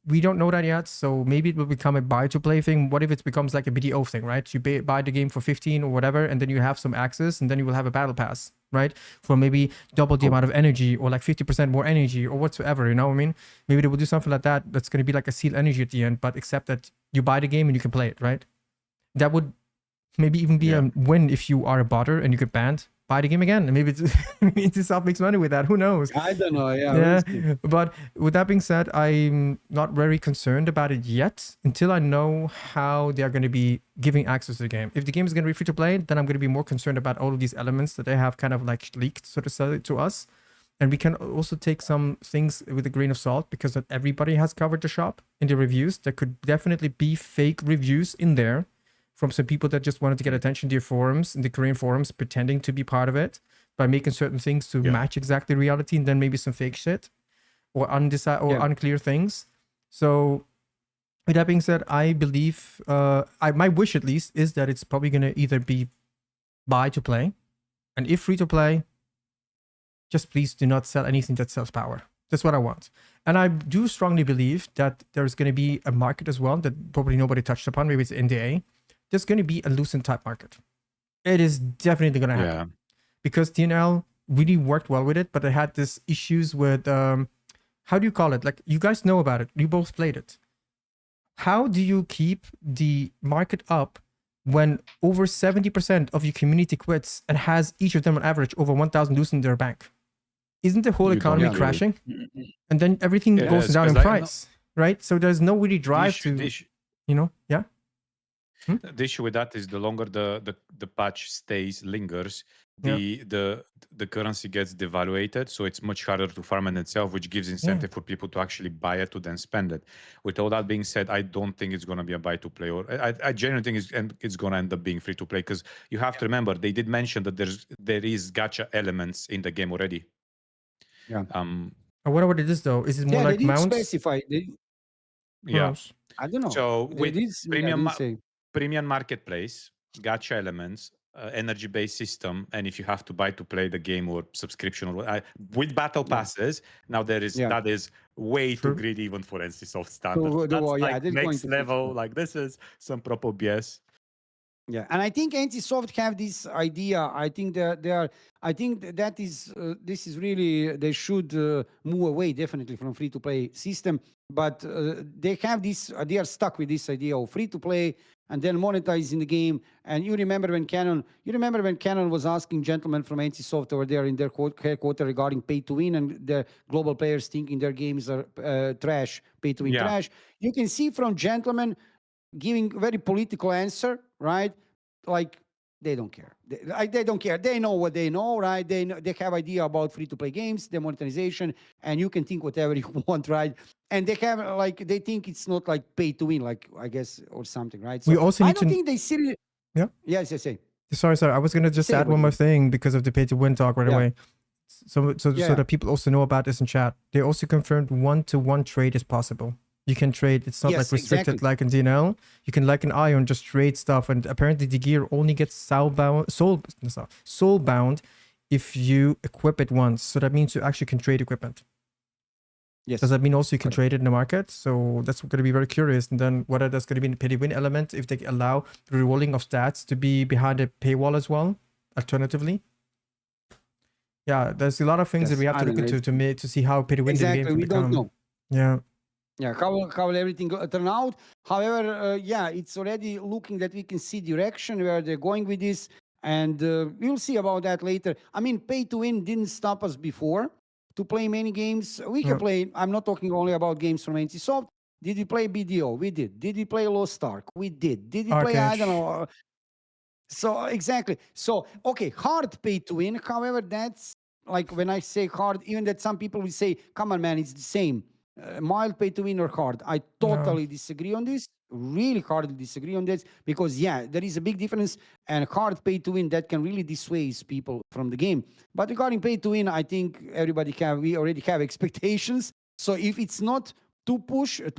We don't know that yet, so maybe it will become a buy to play thing. What if it becomes like a BDO thing, right? You buy the game for 15 or whatever, and then you have some access, and then you will have a battle pass, right? For maybe double the amount of energy or like 50% more energy or whatsoever, you know what I mean? Maybe they will do something like that. That's going to be like a seal energy at the end, but except that you buy the game and you can play it, right? That would maybe even be a win if you are a botter and you get banned. Buy the game again, and maybe it's yourself makes money with that. Who knows? I don't know. Yeah. Yeah, we'll see. but with that being said, I'm not very concerned about it yet until I know how they are going to be giving access to the game. If the game is going to be free to play, then I'm going to be more concerned about all of these elements that they have kind of like leaked, so to say, to us. And we can also take some things with a grain of salt because not everybody has covered the shop in the reviews. There could definitely be fake reviews in there from some people that just wanted to get attention to your forums, in the Korean forums, pretending to be part of it by making certain things to match exactly reality, and then maybe some fake shit or unclear things. So with that being said, I believe my wish at least is that it's probably going to either be buy to play, and if free to play, just please do not sell anything that sells power. That's what I want. And I do strongly believe that there's going to be a market as well that probably nobody touched upon. Maybe it's NDA. There's going to be a loosened type market. It is definitely going to happen because TNL really worked well with it, but they had this issues with how do you call it? Like, you guys know about it. You both played it. How do you keep the market up when over 70% of your community quits and has each of them on average over 1,000 loose in their bank? Isn't the whole You don't economy really. crashing? And then everything It goes is, down in 'cause, price, right? So there's no really drive issue- the to, issue- yeah? The issue with that is the longer the patch lingers, Yeah. the currency gets devaluated, so it's much harder to farm in itself, which gives incentive for people to actually buy it to then spend it. With all that being said, I don't think it's going to be a buy to play, or I genuinely think it's going to end up being free to play, because you have to remember they did mention that there is gacha elements in the game already. Yeah. I wonder what it is though. Is it more Yeah, like they did mounts? specify. Who Yeah. knows? I don't know. So They with did, premium say. premium marketplace, gacha elements, energy-based system, and if you have to buy to play the game or subscription or with battle passes, now that is way too True. greedy even for NCSoft standards. So, That's yeah, like they're going next to fix level. it. Like, this is some proper BS. Yeah, and I think NCSoft have this idea. I think they are. I think that is this is really they should move away definitely from free to play system. But they have this. They are stuck with this idea of free to play and then monetizing the game. And you remember when Canon? You remember when Canon was asking gentlemen from NCSoft over there in their headquarters regarding pay to win, and the global players thinking their games are trash, pay to win Yeah. trash. You can see from gentlemen giving very political answer, right? Like they don't care. They don't care. They know what they know, right? They have idea about free to play games, the monetization, and you can think whatever you want, right? And they have like they think it's not like pay to win, like I guess or something, right? We So also I need don't to. think they seriously. Yeah. Yes, yes, say. Sorry. I was gonna just Say add what one you more mean. thing because of the pay to win talk right Yeah. away. So Yeah. that people also know about this in chat. They also confirmed 1-to-1 trade is possible. You can trade. It's not like Yes, restricted exactly. like in DNL. You can like in AION just trade stuff, and apparently the gear only gets soul bound if you equip it once. So that means you actually can trade equipment. Yes. Does that mean also you can Correct. trade it in the market? So that's going to be very curious. And then whether there's going to be a pay to win element if they allow the rerolling of stats to be behind a paywall as well. Alternatively. Yeah, there's a lot of things that Yes, we have I to don't look know. into to see how pay to win the game Exactly. can We don't become. know. Yeah. Yeah, how will everything turn out? However, yeah, it's already looking that we can see direction where they're going with this, and we'll see about that later. I mean, pay to win didn't stop us before to play many games. We can Yeah. play. I'm not talking only about games from NCSoft. Did we play BDO? We did. Did we play Lost Ark? We did. Did we play? I don't Arcade. know. So exactly. So okay, hard pay to win. However, that's like when I say hard, even that some people will say, "Come on, man, it's the same." Mild pay to win or hard. I No. totally disagree on this. Really hardly disagree on this because yeah, there is a big difference. And hard pay to win that can really dissuade people from the game. But regarding pay to win, I think we already have expectations. So if it's not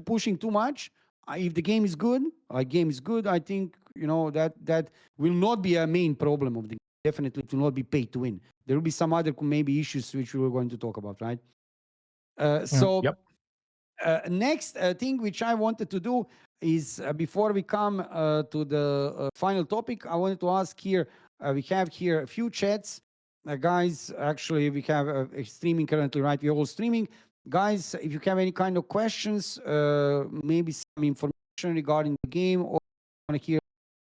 pushing too much, if the game is good, I think that will not be a main problem of the game. Definitely, it will not be pay to win. There will be some other maybe issues which we were going to talk about, right? Yeah. So Yep. next thing which I wanted to do is before we come to the final topic, I wanted to ask here. We have here a few chats, guys. Actually, we have streaming currently, right? We're all streaming, guys. If you have any kind of questions, maybe some information regarding the game, or want to hear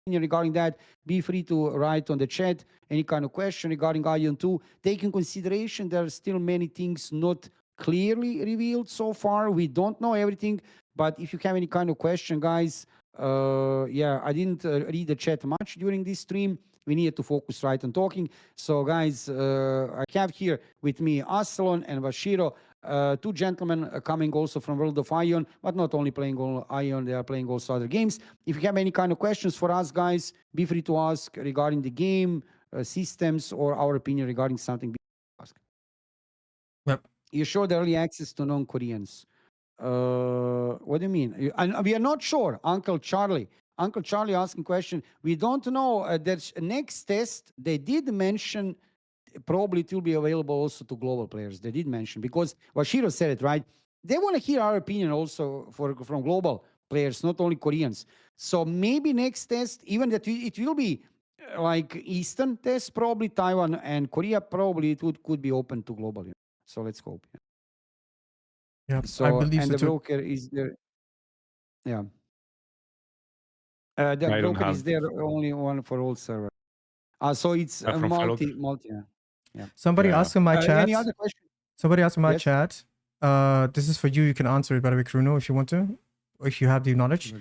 regarding that, be free to write on the chat any kind of question regarding ION 2. Take in consideration there are still many things not clearly revealed so far. We don't know everything, but if you have any kind of question, guys, yeah, I didn't read the chat much during this stream. We needed to focus right on talking. So, guys, I have here with me Astalon and Vashiro, two gentlemen coming also from World of Ion, but not only playing all Ion, they are playing also other games. If you have any kind of questions for us, guys, be free to ask regarding the game, systems, or our opinion regarding something. Ask. Yep. You showed early access to non-Koreans. What do you mean? And we are not sure. Uncle Charlie asking question. We don't know. There's next test. They did mention probably it will be available also to global players. They did mention because Vashiro said it right. They want to hear our opinion also from global players, not only Koreans. So maybe next test, even that it will be like Eastern test, probably Taiwan and Korea, probably could be open to global. So let's hope. Yeah. I So believe and so the too. broker is there. Yeah. The I don't broker have is there only one for all server. So it's a from fellow. multi. Yeah. Somebody Yeah. asked in my Any chat. other question? Somebody asked in my Yes. chat. This is for you. You can answer it by the way, Kruno, if you want to, or if you have the knowledge.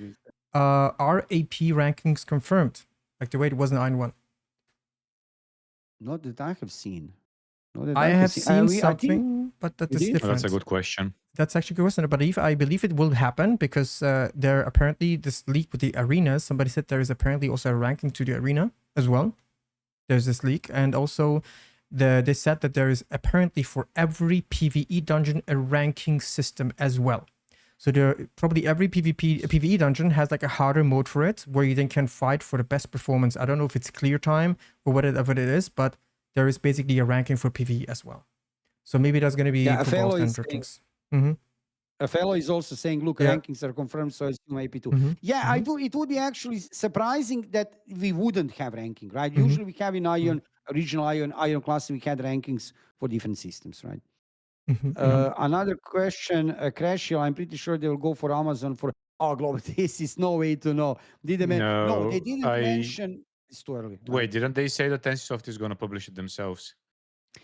Are AP rankings confirmed, like the way it was in Iron 1? Not that I have seen. Not that I have seen I think something, but that you is did? Oh, different. that's a good question. That's actually a good question. I believe it will happen because there apparently this leak with the arenas. Somebody said there is apparently also a ranking to the arena as well. There's this leak, and also they said that there is apparently for every PVE dungeon a ranking system as well. So there probably every PVE dungeon has like a harder mode for it, where you then can fight for the best performance. I don't know if it's clear time or whatever it is, but there is basically a ranking for PVE as well. So maybe that's going to be Yeah, a for fellow both is saying, driftings. Mm-hmm. A fellow is also saying, look, Yeah. rankings are confirmed, so I assume AP2. Mhm. Yeah, I Mhm. do. It would be actually surprising that we wouldn't have ranking, right? Mhm. Usually we have in ION, regional ION class, we had rankings for different systems, right? Mhm. Mhm. Another question, Crashio, I'm pretty sure they will go for Amazon for global. This is no way to know. Did they no, they No, didn't mention. It's too early. wait. Right? Didn't they say that NCSoft is going to publish it themselves?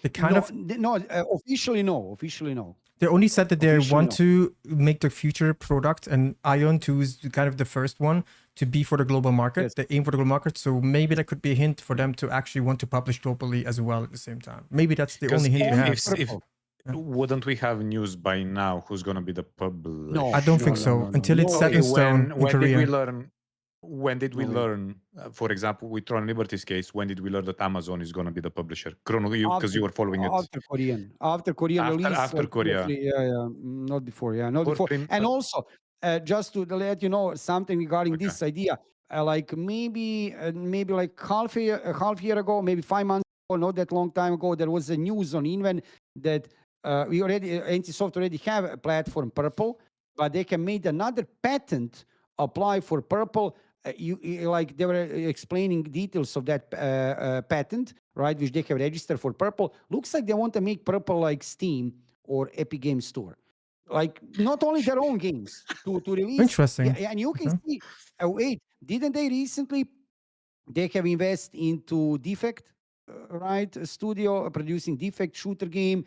They kind of No, officially no. Officially no. they only said that they Officially want no. to make the future product, and ION 2 is kind of the first one to be for the global market. Yes. They aim for the global market, so maybe that could be a hint for them to actually want to publish globally as well at the same time. Maybe that's the Because only hint we have. Purple. wouldn't we have news by now? Who's going to be the publisher? No, I don't no, think no, so no, no. until it's No set way. in stone in When did we Korea. learn? When did we No way. learn? For example, with Tron Liberty's case, when did we learn that Amazon is going to be the publisher? Chrono, because you were following it After Korean release, after like Korea. roughly, not before, not before. And also, just to let you know something regarding this idea, like maybe like half year ago, maybe 5 months ago, not that long time ago, there was a news on Inven that we already NCSoft already have a platform Purple, but they can make another patent apply for Purple. Like they were explaining details of that patent, right, which they have registered for Purple. Looks like they want to make Purple like Steam or Epic Game Store, like not only their own games to release. Interesting. Yeah, and you can Okay. see. Wait, didn't they recently? They have invested into Defect, right? A studio producing Defect shooter game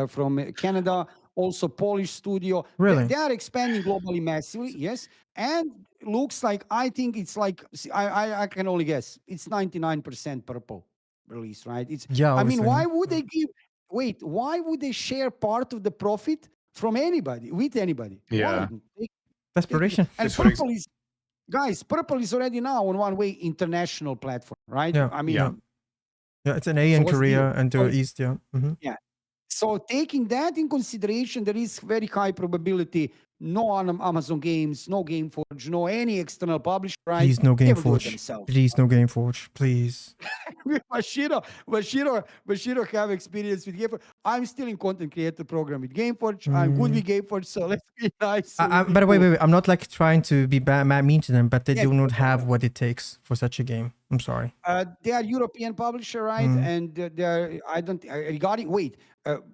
from Canada, also Polish studio. Really? They are expanding globally massively, yes. And looks like I think it's like I can only guess it's 99% Purple release, right? It's Yeah, I mean, obviously. why would they give? Wait, why would they share part of the profit from anybody with anybody? Yeah. Why? Desperation. And Just for Purple is guys, Purple is already now on one way international platform, right? Yeah. I mean, Yeah. Yeah, it's an A so in what's the deal? Korea and the East. Yeah. Mm-hmm. Yeah. So taking that in consideration, there is very high probability no Amazon Games, no GameForge, no any external publisher, right? Please, no They will do it GameForge. themselves. Please, no GameForge. Please. Vashiro have experience with GameForge. I'm still in content creator program with GameForge. I'm good with GameForge, so let's be nice. But wait. I'm not like trying to be bad, mean to them, but they Yeah, do not yeah, have what it takes for such a game. I'm sorry. They are European publisher, right? And they are. I don't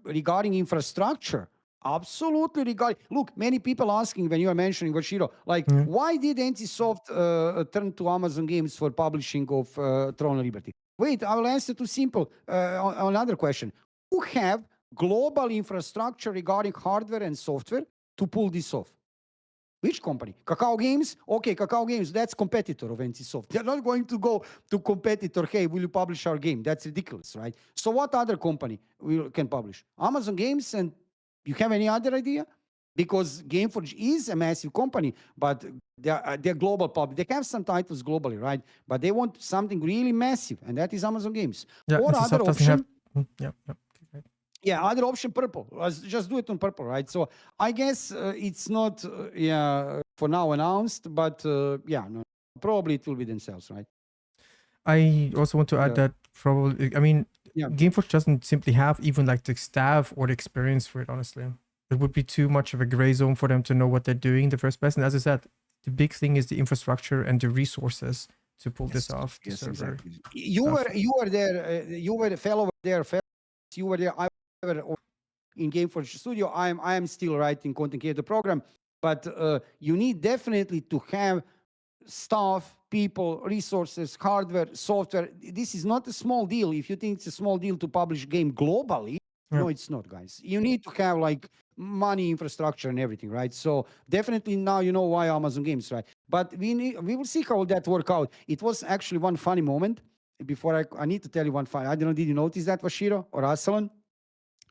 regarding infrastructure. Absolutely regarding. Look, many people asking when you are mentioning Vashiro, like, why did NCSoft turn to Amazon Games for publishing of Throne of Liberty? Wait, I will answer too simple. Another question: who have global infrastructure regarding hardware and software to pull this off? Which company? Kakao Games? Okay, Kakao Games, that's competitor of NCSoft. They're not going to go to competitor, hey, will you publish our game? That's ridiculous, right? So what other company can publish? Amazon Games, and you have any other idea? Because Gameforge is a massive company, but they're global public. They have some titles globally, right? But they want something really massive, and that is Amazon Games. Yeah, Or NCSoft other doesn't have. option, Yeah. Okay. yeah, other option Purple. Let's just do it on Purple, right? So I guess it's not for now announced, but no, probably it will be themselves, right? I also want to add that probably, I mean, Yeah. GameForge doesn't simply have even like the staff or the experience for it, honestly. It would be too much of a gray zone for them to know what they're doing in the first place. And as I said, the big thing is the infrastructure and the resources to pull this off. The Yes, server. exactly. You were there. You were a fellow there. You were there. I were in Gameforge Studio. I am still writing content creator program, but you need definitely to have staff, people, resources, hardware, software. This is not a small deal. If you think it's a small deal to publish a game globally, no, it's not, guys. You need to have like money, infrastructure, and everything, right? So definitely now you know why Amazon Games, right? But we will see how that work out. It was actually one funny moment. Before I need to tell you one funny. I don't know. Did you notice that, Vashiro or Asalan?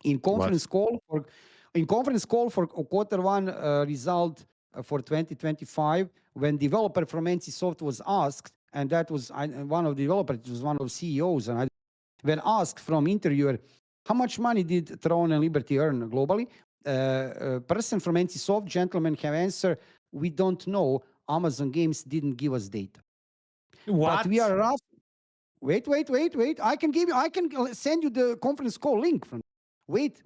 In conference call for quarter one result for 2025, when developer from NCSoft was asked, and that was one of the developers, it was one of CEOs, and when asked from interviewer, how much money did Throne and Liberty earn globally? Person from NCSoft, gentlemen, have answered, we don't know. Amazon Games didn't give us data. What? But we are rough. Wait. I can send you the conference call link from. Wait.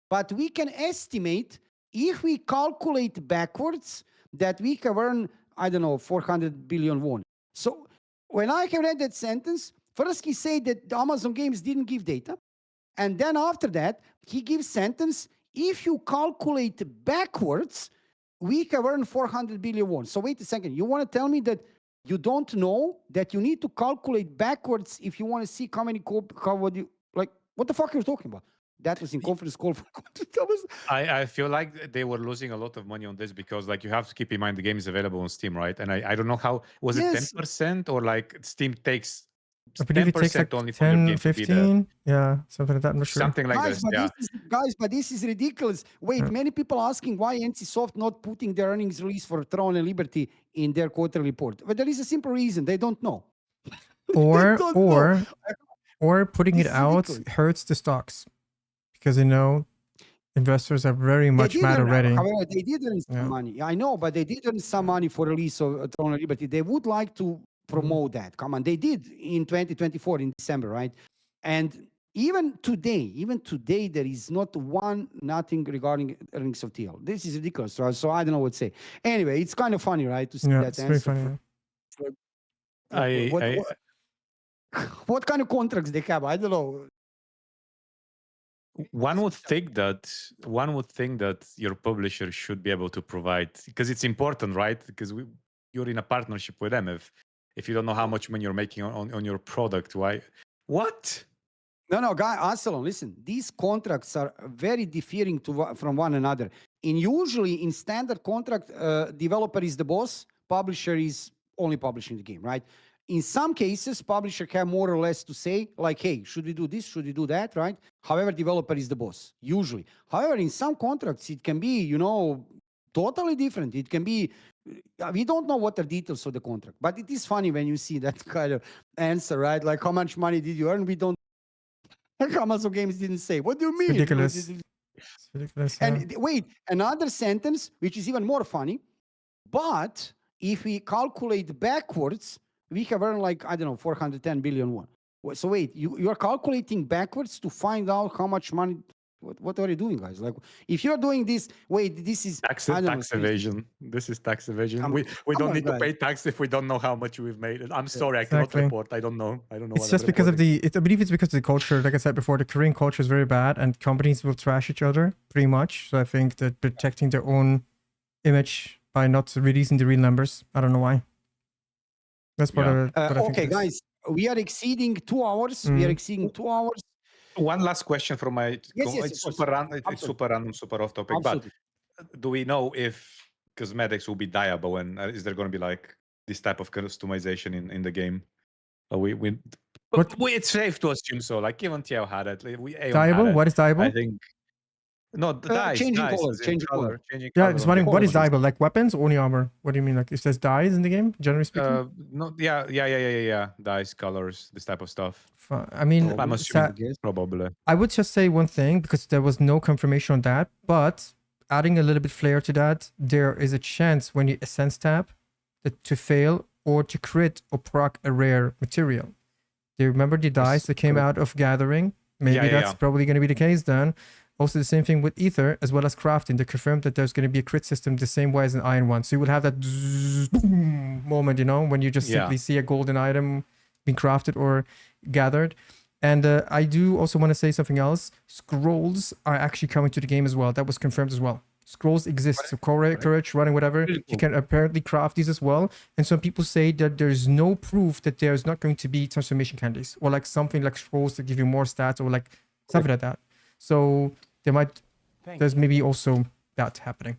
But we can estimate if we calculate backwards, that we can earn, I don't know, 400 billion won. So when I have read that sentence, first he said that the Amazon Games didn't give data. And then after that, he gives sentence, if you calculate backwards, we have earned 400 billion won. So wait a second, you want to tell me that you don't know that you need to calculate backwards if you want to see how many, how would you, like, what the fuck are you talking about? That was in conference call. I feel like they were losing a lot of money on this because like you have to keep in mind the game is available on Steam, right? And I don't know how was it Yes. 10% or like Steam takes I believe it takes 10% like only from your 10, game to be the 15. Yeah, something like that. I'm not sure. something like Guys, this. but Yeah. this is ridiculous. Wait, Yeah. many people asking why NCSoft not putting their earnings release for Throne and Liberty in their quarterly report. But there is a simple reason: they don't know. Or don't know. or putting This it is out ridiculous. hurts the stocks because investors are very They much did mad earn, already. however, they did earn some Yeah. money. I know, but they did earn some money for release of Throne and Liberty. They would like to promote that. Come on, they did in 2024 in December, right? And even today, there is not nothing regarding earnings of TL. This is ridiculous. Right? So I don't know what to say. Anyway, it's kind of funny, right, to see Yeah, that it's very answer. funny. Yeah. I What kind of contracts they have? I don't know. one would think that your publisher should be able to provide because it's important, right? Because you're in a partnership with them. If you don't know how much money you're making on your product, why? What? No, guy, Arcelon, listen. These contracts are very differing from one another. Usually in standard contract, developer is the boss, publisher is only publishing the game, right? In some cases, publisher have more or less to say, like, hey, should we do this? Should we do that? Right? However, developer is the boss, usually. However, in some contracts, it can be, totally different. It can be, we don't know what the details of the contract, but it is funny when you see that kind of answer, right? Like, how much money did you earn? We don't. Amazon Games didn't say. What do you It's mean? ridiculous. It's ridiculous. Yeah. And wait, another sentence, which is even more funny. But if we calculate backwards, we have earned like, I don't know, 410 billion won. So wait, you are calculating backwards to find out how much money. What are you doing, guys? Like, if you're doing this, wait, this is Tax I don't know, evasion. This is tax evasion. come We don't on, need to guys. pay tax if we don't know how much we've made. I'm sorry, I cannot Exactly. report. I don't know. I don't know. It's what just I'm because of reporting. I believe it's because of the culture. Like I said before, the Korean culture is very bad, and companies will trash each other pretty much. So I think that protecting their own image by not releasing the real numbers. I don't know why. That's part of it. But I think Okay, it is. guys, we are exceeding 2 hours. We are exceeding 2 hours. One last question from my. Yes, It's of course. super random. It's Absolutely. super random, super off topic. Absolutely. But do we know if cosmetics will be dyeable, and is there going to be like this type of customization in the game? It's safe to assume so. Like even TL had it. AION had Dyeable? it. What is I dyeable? think. No, the dice, Changing dice, color, as in changing color. color, changing Yeah, color just on the wondering what is colors. dyeable? Like weapons or only armor? What do you mean? Like it says dyes in the game, generally speaking? No, yeah. Dice, colors, this type of stuff. I mean, I'm assuming probably. I would just say one thing because there was no confirmation on that, but adding a little bit flair to that, there is a chance when you Essence tab to fail or to crit or proc a rare material. Do you remember the dice that came out of Gathering? Maybe that's probably going to be the case then. Also, the same thing with Ether as well as Crafting. They confirmed that there's going to be a crit system the same way as an Iron one. So you will have that boom moment, when you just simply see a golden item being crafted or gathered. And I do also want to say something else. Scrolls are actually coming to the game as well. That was confirmed as well. Scrolls exist. So courage, running, whatever. You can apparently craft these as well. And some people say that there's no proof that there's not going to be transformation candies or like something like scrolls to give you more stats or like something like that. So there's maybe also that happening.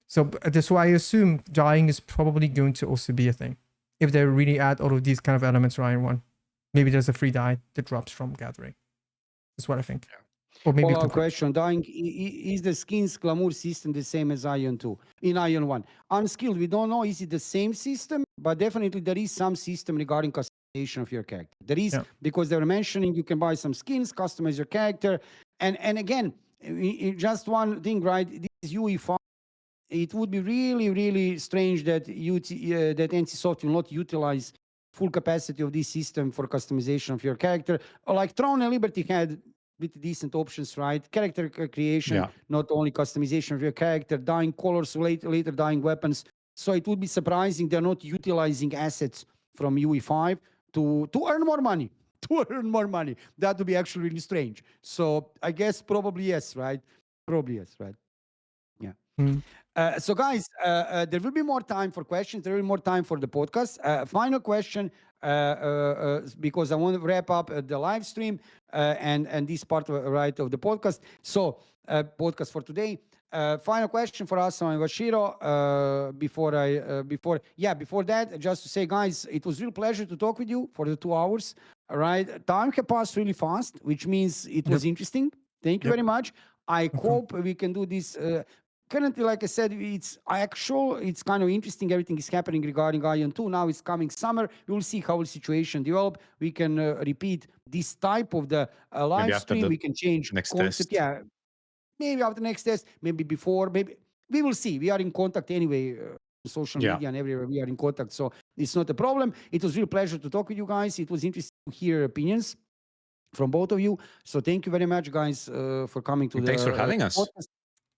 So that's why I assume dying is probably going to also be a thing. If they really add all of these kind of elements to Iron 1. Maybe there's a free dye that drops from Gathering. That's what I think. Or maybe Follow-up question. Dying, is the skins glamour system the same as Ion 2? In Ion 1. Unskilled, we don't know. Is it the same system? But definitely there is some system regarding customization of your character. There is, because they were mentioning you can buy some skins, customize your character. And again, just one thing, right? This is UE5. It would be really, really strange that that NCSoft will not utilize full capacity of this system for customization of your character. Like Throne and Liberty had with decent options, right? Character creation, Yeah. not only customization of your character, dyeing colors, later dyeing weapons. So it would be surprising they're not utilizing assets from UE5 to earn more money. To earn more money. That would be actually really strange. So I guess probably yes, right? Probably yes, right? Yeah. Mm. So, guys, there will be more time for questions. There will be more time for the podcast. Final question, because I want to wrap up the live stream and this part right of the podcast. So, podcast for today. Final question for us on Vashiro. Before that, just to say, guys, it was real pleasure to talk with you for the 2 hours. All right, time has passed really fast, which means it was Yep. interesting. Thank you Yep. very much. I Welcome. hope we can do this. Currently, like I said, it's kind of interesting. Everything is happening regarding Ion 2. Now it's coming summer. We will see how the situation develop. We can repeat this type of the Maybe live after stream. the We can change next concept. test. Yeah, maybe after next test, maybe before, maybe we will see. We are in contact anyway. Social Yeah. media and everywhere we are in contact, so it's not a problem. It was real pleasure to talk with you guys. It was interesting to hear opinions from both of you. So thank you very much, guys, for coming to And the thanks for having us. podcast.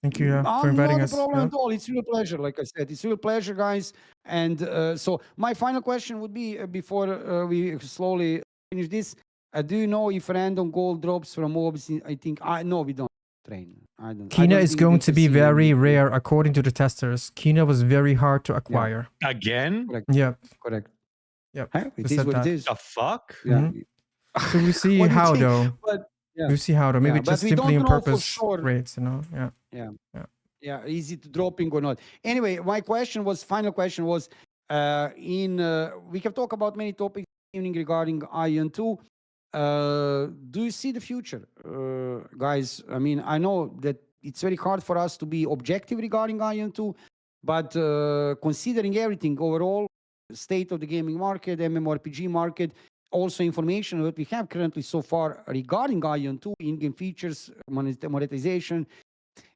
Thank you for inviting Not a us. problem Yeah. at all. It's real pleasure. Like I said, it's real pleasure, guys. And so my final question would be before we slowly finish this: do you know if random gold drops from mobs? I think I no, we don't train. I don't. I Kina don't is think we going to be foresee very any. rare according to the testers. Kina was very hard to acquire. Again? Correct. Yep. Correct. Yep. Huh? It They is said what it that. is. The fuck? Yeah. Mhm. So we see What do you how think? though. But yeah, We see how though. Maybe yeah. But just we simply don't on know for purpose sure. rates, you know? Yeah. Yeah. Yeah. Yeah, is it dropping or not? Anyway, my final question was we have talked about many topics this evening regarding Ion 2. Do you see the future, guys? I mean, I know that it's very hard for us to be objective regarding Ion 2, but considering everything overall, state of the gaming market, MMORPG market, also information that we have currently so far regarding Ion 2, in-game features, monetization,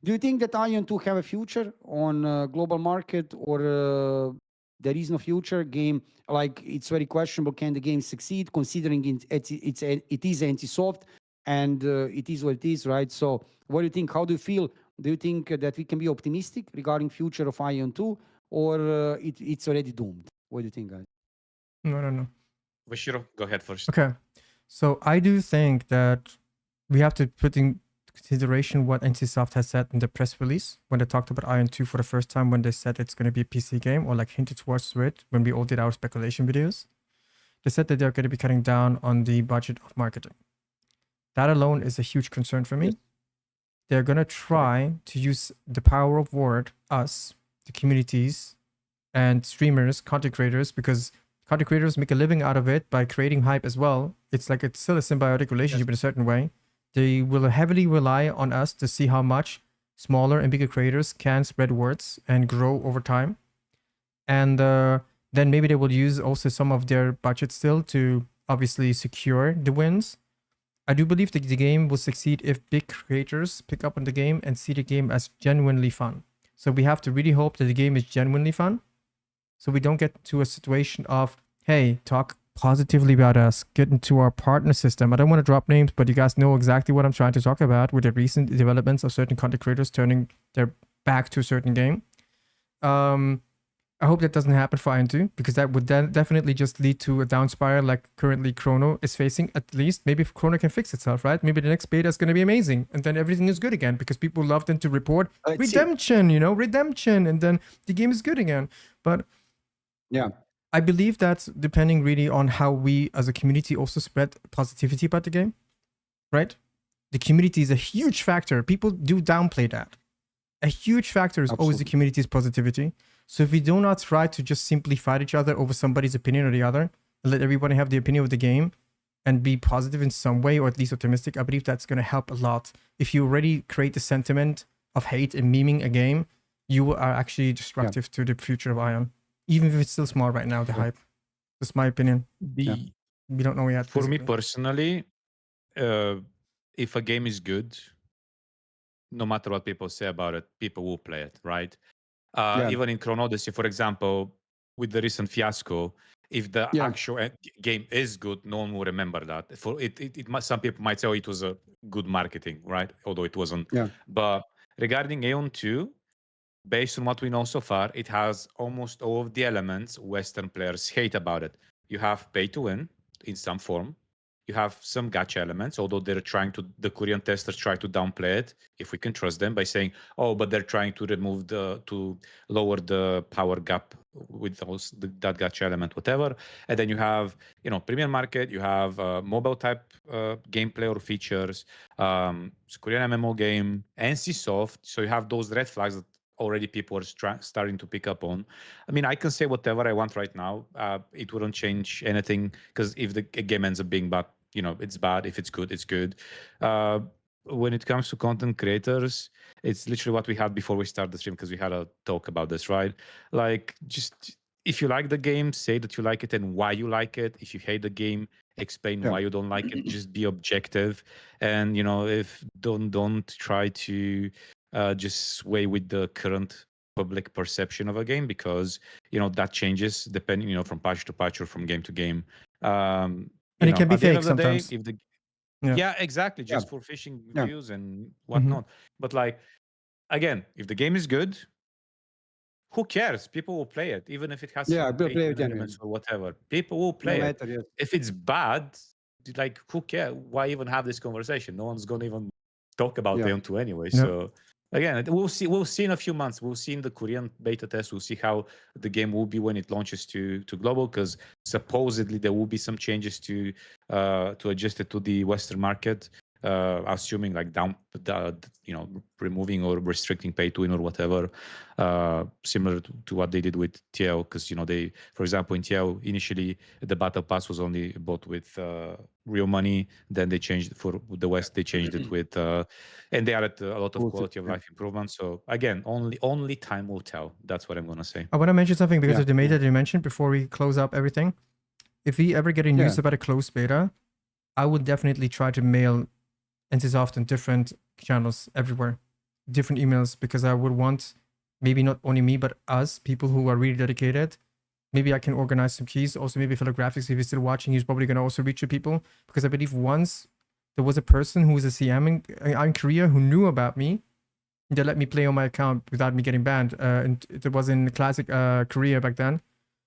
do you think that Ion 2 have a future on global market, or there is no future game? Like, it's very questionable. Can the game succeed considering it is anti-soft and it is what it is, right? So what do you think? How do you feel? Do you think that we can be optimistic regarding future of Ion 2, or it's already doomed? What do you think, guys? No. Vashiro, go ahead first. Okay. So I do think that we have to put in consideration what NCSoft has said in the press release when they talked about Ion 2 for the first time, when they said it's going to be a PC game, or like hinted towards it when we all did our speculation videos. They said that they're going to be cutting down on the budget of marketing. That alone is a huge concern for me. Yes. They're going to try to use the power of word, us, the communities, and streamers, content creators, because content creators make a living out of it by creating hype as well. It's like it's still a symbiotic relationship in a certain way. They will heavily rely on us to see how much smaller and bigger creators can spread words and grow over time. And then maybe they will use also some of their budget still to obviously secure the wins. I do believe that the game will succeed if big creators pick up on the game and see the game as genuinely fun. So we have to really hope that the game is genuinely fun, so we don't get to a situation of, hey, talk positively about us, get into our partner system. I don't want to drop names, but you guys know exactly what I'm trying to talk about with the recent developments of certain content creators turning their back to a certain game. I hope that doesn't happen for Ion 2, because that would then definitely just lead to a down spiral like currently Chrono is facing. At least maybe if Chrono can fix itself, right? Maybe the next beta is going to be amazing, and then everything is good again because people love them to report Let's see. redemption, redemption, and then the game is good again. But Yeah. I believe that's depending really on how we as a community also spread positivity about the game, right? The community is a huge factor. People do downplay that. A huge factor is always the Absolutely. community's positivity. So if we do not try to just simply fight each other over somebody's opinion or the other, and let everybody have the opinion of the game and be positive in some way, or at least optimistic, I believe that's going to help a lot. If you already create the sentiment of hate and memeing a game, you are actually destructive to the future of Ion. Even if it's still small right now, the hype. That's my opinion. We don't know yet. For me basically. personally, if a game is good, no matter what people say about it, people will play it, right? Even in Chrono Odyssey, for example, with the recent fiasco, if the Yeah. actual game is good, no one will remember that. For some people might say, "Oh, it was a good marketing," right? Although it wasn't. Yeah. But regarding Aeon 2, based on what we know so far, it has almost all of the elements Western players hate about it. You have pay to win in some form. You have some gacha elements, although the Korean testers try to downplay it, if we can trust them, by saying, "Oh, but they're trying to to lower the power gap with that gacha element, whatever." And then you have, premium market. You have mobile type gameplay or features. It's a Korean MMO game, NC soft. So you have those red flags that already people are starting to pick up on. I mean, I can say whatever I want right now. It wouldn't change anything, because if the game ends up being bad, it's bad. If it's good, it's good. Uh, when it comes to content creators, it's literally what we had before we started the stream, because we had a talk about this, right? Like, just if you like the game, say that you like it and why you like it. If you hate the game, explain Yeah. why you don't like it. Just be objective, and if don't try to just sway with the current public perception of a game, because that changes depending, from patch to patch or from game to game. And it can be At the end fake of the day, sometimes. if the Yeah. yeah, exactly, Yeah. just for fishing Yeah. views and Mm-hmm. whatnot. But like, again, if the game is good, who cares? People will play it, even if it has Yeah. some We'll pay play to with win anyway. elements or whatever. People will No play it. matter. Yes. If it's bad, like, who cares? Why even have this conversation? No one's gonna even talk about Yeah. them two anyway. Yeah. So again, we'll see. We'll see in a few months. We'll see in the Korean beta test. We'll see how the game will be when it launches to global, because supposedly there will be some changes to adjust it to the Western market. Assuming like removing or restricting pay to win or whatever, similar to what they did with TL, because they, for example, in TL initially the battle pass was only bought with real money. Then they changed for the West. They changed it with, and they added a lot of Cool. quality of Yeah. life improvements. So again, only time will tell. That's what I'm gonna say. I want to mention something because Yeah. of the beta Yeah. that you mentioned before we close up everything. If we ever get a news Yeah. about a closed beta, I would definitely try to mail NCSoft on different channels everywhere, different emails, because I would want maybe not only me, but us, people who are really dedicated. Maybe I can organize some keys. Also, maybe fellow graphics, if he's still watching, he's probably going to also reach your people, because I believe once there was a person who was a CM in Korea who knew about me. They let me play on my account without me getting banned. And it was in classic Korea back then.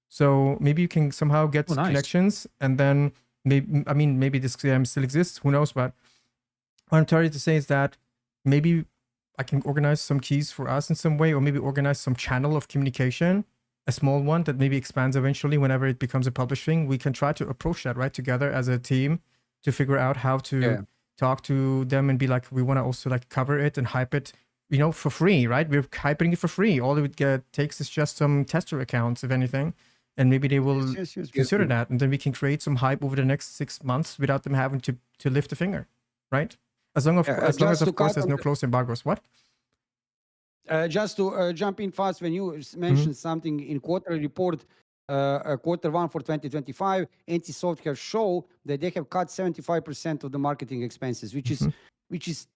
So maybe you can somehow get Oh, nice. connections, and then maybe this CM still exists. Who knows? But what I'm trying to say is that maybe I can organize some keys for us in some way, or maybe organize some channel of communication, a small one that maybe expands eventually whenever it becomes a published thing. We can try to approach that right together as a team to figure out how to Yeah. talk to them and be like, we want to also like cover it and hype it, for free, right? We're hyping it for free. All it takes is just some tester accounts, if anything, and maybe they will Yes. consider Yes. that, and then we can create some hype over the next 6 months without them having to lift a finger, right? As long as, Yeah, as long as just to of course, cut there's on no the- close embargoes. What? Just to jump in fast, when you mentioned something in quarterly report, quarter one for 2025, NCSoft have shown that they have cut 75% of the marketing expenses, which is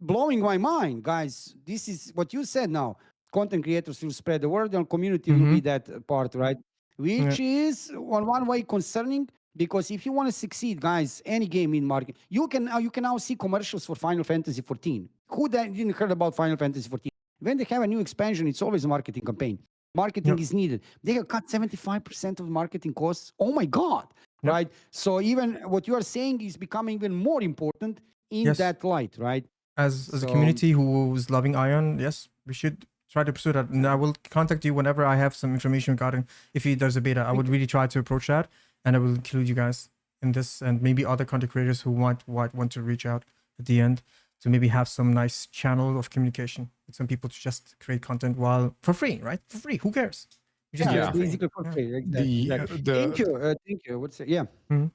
blowing my mind, guys. This is what you said now. Content creators will spread the word, and community will be that part, right? Which is one way concerning, because if you want to succeed, guys, any game in market, you can now see commercials for Final Fantasy 14. Who didn't heard about Final Fantasy 14? When they have a new expansion, it's always a marketing campaign. Marketing is needed. They have cut 75% of marketing costs. Oh my God, right? So even what you are saying is becoming even more important in Yes. that light, right? As a So- community who's loving Ion, yes, we should try to pursue that. And I will contact you whenever I have some information regarding if there's a beta. I would really try to approach that, and I will include you guys in this, and maybe other content creators who might want to reach out at the end to maybe have some nice channel of communication with some people to just create content while for free, right? For free. Who cares? You just do it Yeah, for free. basically for Yeah. free. Exactly. Thank you. Thank you. What's it? Yeah. Mhm.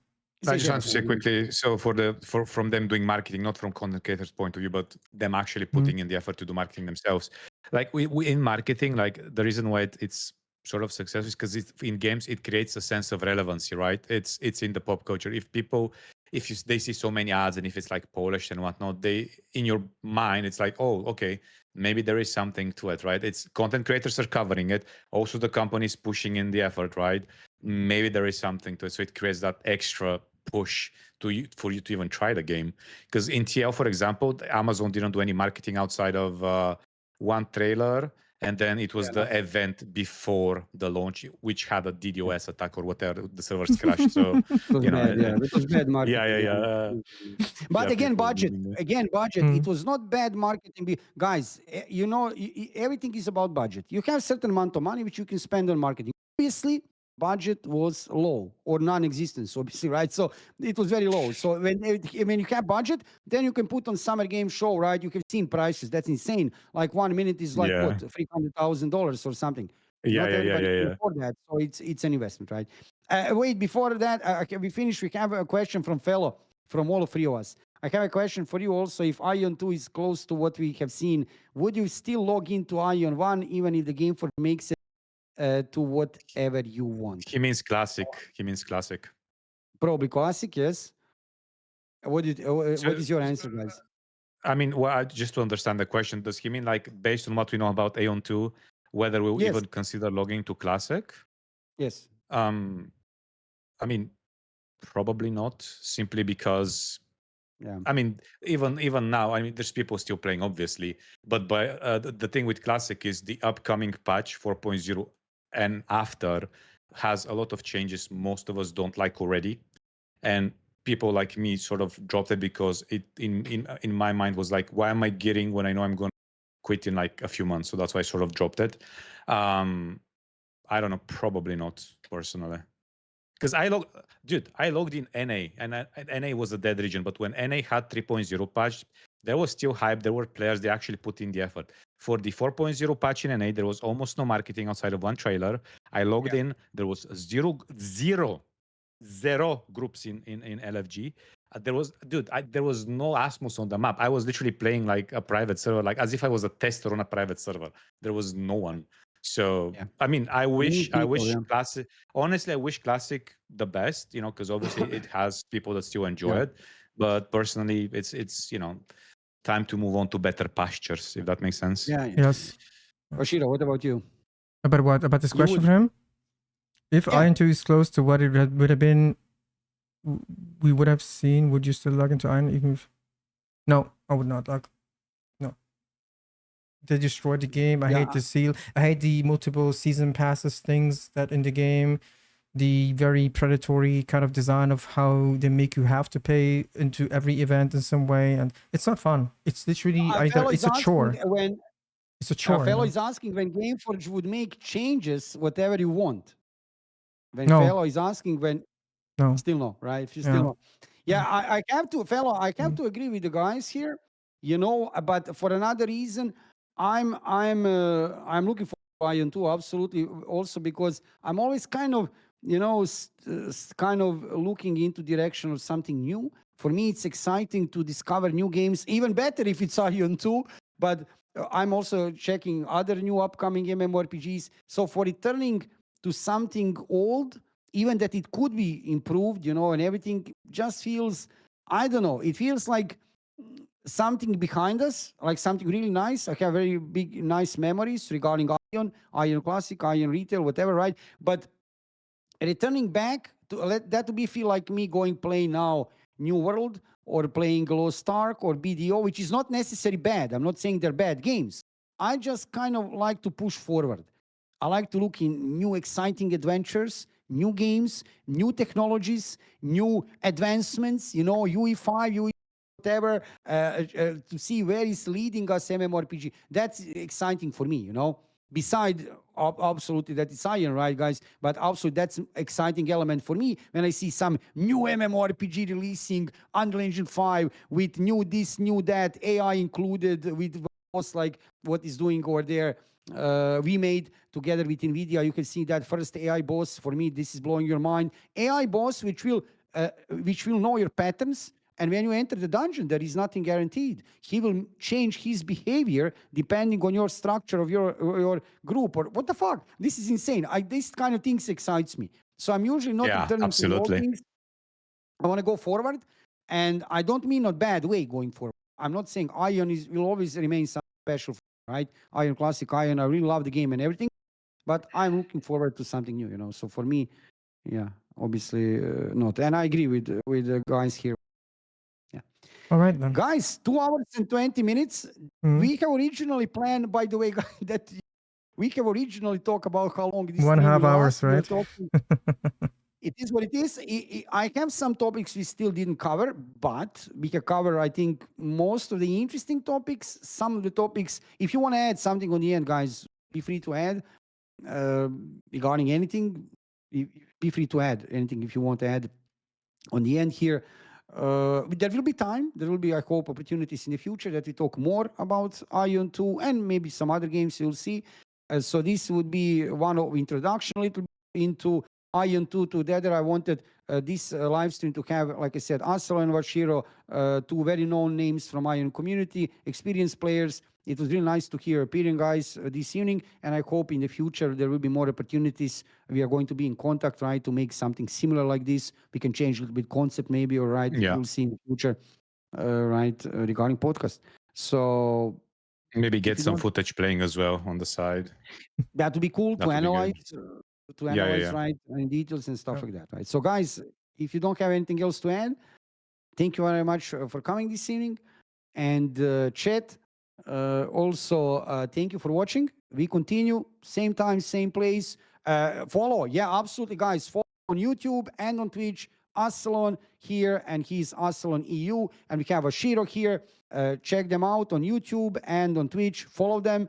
I just want to say quickly, so from them doing marketing, not from content creators' point of view, but them actually putting in the effort to do marketing themselves. Like we in marketing, like the reason why it's sort of successful is because in games it creates a sense of relevancy, right? It's in the pop culture. If they see so many ads and if it's like polished and whatnot, they in your mind it's like, oh, okay, maybe there is something to it, right? It's content creators are covering it. Also, the company is pushing in the effort, right? maybe there is something to it. So it creates that extra push for you to even try the game. Because in TL, for example, Amazon didn't do any marketing outside of one trailer, and then it was the event before the launch, which had a DDoS attack or whatever. The servers crashed. So It was bad, yeah. It was bad marketing. But yeah, again, people budget. losing it. Again, budget. Mm. It was not bad marketing. Guys, you know, everything is about budget. You have certain amount of money which you can spend on marketing. Obviously, budget was low or non-existent. Obviously, right? So it was very low. So when you have budget, then you can put on summer game show, right? You have seen prices. That's insane. Like 1 minute is like Yeah. what, $300,000 or something. Yeah, Not yeah, yeah, everybody yeah, can yeah. afford that. So it's an investment, right? Wait, before that, okay, we finish. We have a question from fellow, from all three of us. I have a question for you also. If Ion 2 is close to what we have seen, would you still log into Ion 1 even if the game for makes it to whatever you want? He means classic. He means classic. Probably classic, yes. What So, is your answer, guys? I mean, well, just to understand the question, does he mean like based on what we know about Aeon 2, whether we'll Yes, even consider logging to classic? yes. Um, I mean, probably not, simply because Yeah. I mean, even now, I mean, there's people still playing, obviously. But the thing with Classic is the upcoming patch 4.0 and after has a lot of changes most of us don't like already, and people like me sort of dropped it because it in my mind was like, why am I getting when I know I'm going to quit in like a few months? So that's why I sort of dropped it. I don't know, probably not personally. Because I logged in NA, and NA was a dead region. But when NA had 3.0 patch, there was still hype. There were players, they actually put in the effort. For the 4.0 patch in NA, there was almost no marketing outside of one trailer. I logged in, there was zero groups in LFG. There was no Asmus on the map. I was literally playing like a private server, like as if I was a tester on a private server. There was no one. So Yeah. I mean, I We wish need people, yeah. Classic. Honestly, I wish Classic the best, because obviously it has people that still enjoy Yeah. it. But personally, it's time to move on to better pastures, if that makes sense. Yeah. Yes. Vashiro, what about you? About what? About this You question would, for him? If yeah. Iron 2 is close to what it would have been, we would have seen, would you still log into Iron even if... No, I would not log. No. They destroyed the game. I Yeah. hate the seal. I hate the multiple season passes things that in the game. The very predatory kind of design of how they make you have to pay into every event in some way. And it's not fun. It's literally either, Fellow is it's a asking chore. when It's a chore. fellow is asking when Gameforge would make changes, whatever you want. When No, fellow is asking when no. still no, right? If you Yeah. still no. Yeah, I have to fellow, I have Mm. to agree with the guys here, but for another reason, I'm looking for Ion 2, absolutely, also because I'm always kind of, kind of looking into direction of something new. For me, it's exciting to discover new games, even better if it's Ion 2, but I'm also checking other new upcoming MMORPGs. So for returning to something old, even that it could be improved, and everything just feels, I don't know, it feels like something behind us, like something really nice. I have very big, nice memories regarding Ion Classic, Ion Retail, whatever, right? But returning back to let that to be feel like me going play now New World or playing Lost Ark or BDO, which is not necessarily bad. I'm not saying they're bad games. I just kind of like to push forward. I like to look in new exciting adventures, new games, new technologies, new advancements, UE5, UE whatever, to see where is leading us MMORPG. That's exciting for me, Beside, absolutely, that is Iron, right, guys? But also, that's exciting element for me when I see some new MMORPG releasing Unreal Engine 5 with new this, new that, AI included, with like what is doing over there. We made together with NVIDIA. You can see that first AI boss. For me, this is blowing your mind. AI boss, which will know your patterns. And when you enter the dungeon, there is nothing guaranteed. He will change his behavior depending on your structure of your group. Or what the fuck? This is insane. This kind of things excites me. So I'm usually not Yeah, returning to the old absolutely. things. I want to go forward, and I don't mean a bad way going forward. I'm not saying Ion will always remain something special, right? Ion Classic, Ion. I really love the game and everything, but I'm looking forward to something new. So for me, Yeah, obviously not. And I agree with the guys here. All right then. Guys, 2 hours and 20 minutes. Mhm. We have originally planned, by the way, that we have originally talked about how long this 1.5 stream will hours, last. We are right? talking. It is what it is. I have some topics we still didn't cover, but we can cover, I think, most of the interesting topics. Some of the topics, if you want to add something on the end, guys, be free to add regarding anything. Be free to add anything if you want to add on the end here. There will be time. There will be, I hope, opportunities in the future that we talk more about AION 2 and maybe some other games you'll see. So this would be one of introduction a little bit into AION 2 together. I wanted this live stream to have, like I said, Aslo and Vashiro, two very known names from AION community, experienced players. It was really nice to hear appearing guys this evening, and I hope in the future there will be more opportunities. We are going to be in contact, right, to make something similar like this. We can change a little bit concept maybe, or right, Yeah. you'll see in the future, right, regarding podcast. So Maybe get you some don't- footage playing as well on the side. that would be cool That to would be good. analyze, Yeah. right, in details and stuff Yeah. like that, right? So guys, if you don't have anything else to add, thank you very much for coming this evening. And chat, also thank you for watching. We continue, same time, same place. Follow, yeah, absolutely, guys. Follow on YouTube and on Twitch. Aslan here, and he's Aslan EU, and we have Vashiro here. Check them out on YouTube and on Twitch. Follow them.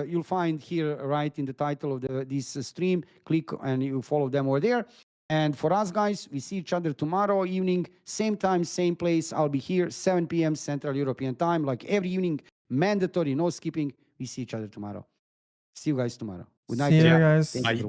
You'll find here right in the title of this stream. Click and you follow them over there. And for us, guys, we see each other tomorrow evening, same time, same place. I'll be here, 7 p.m. Central European Time, like every evening, mandatory, no skipping. We see each other tomorrow. See you guys tomorrow. Good night. See you everyone. guys. Thank you. Bye.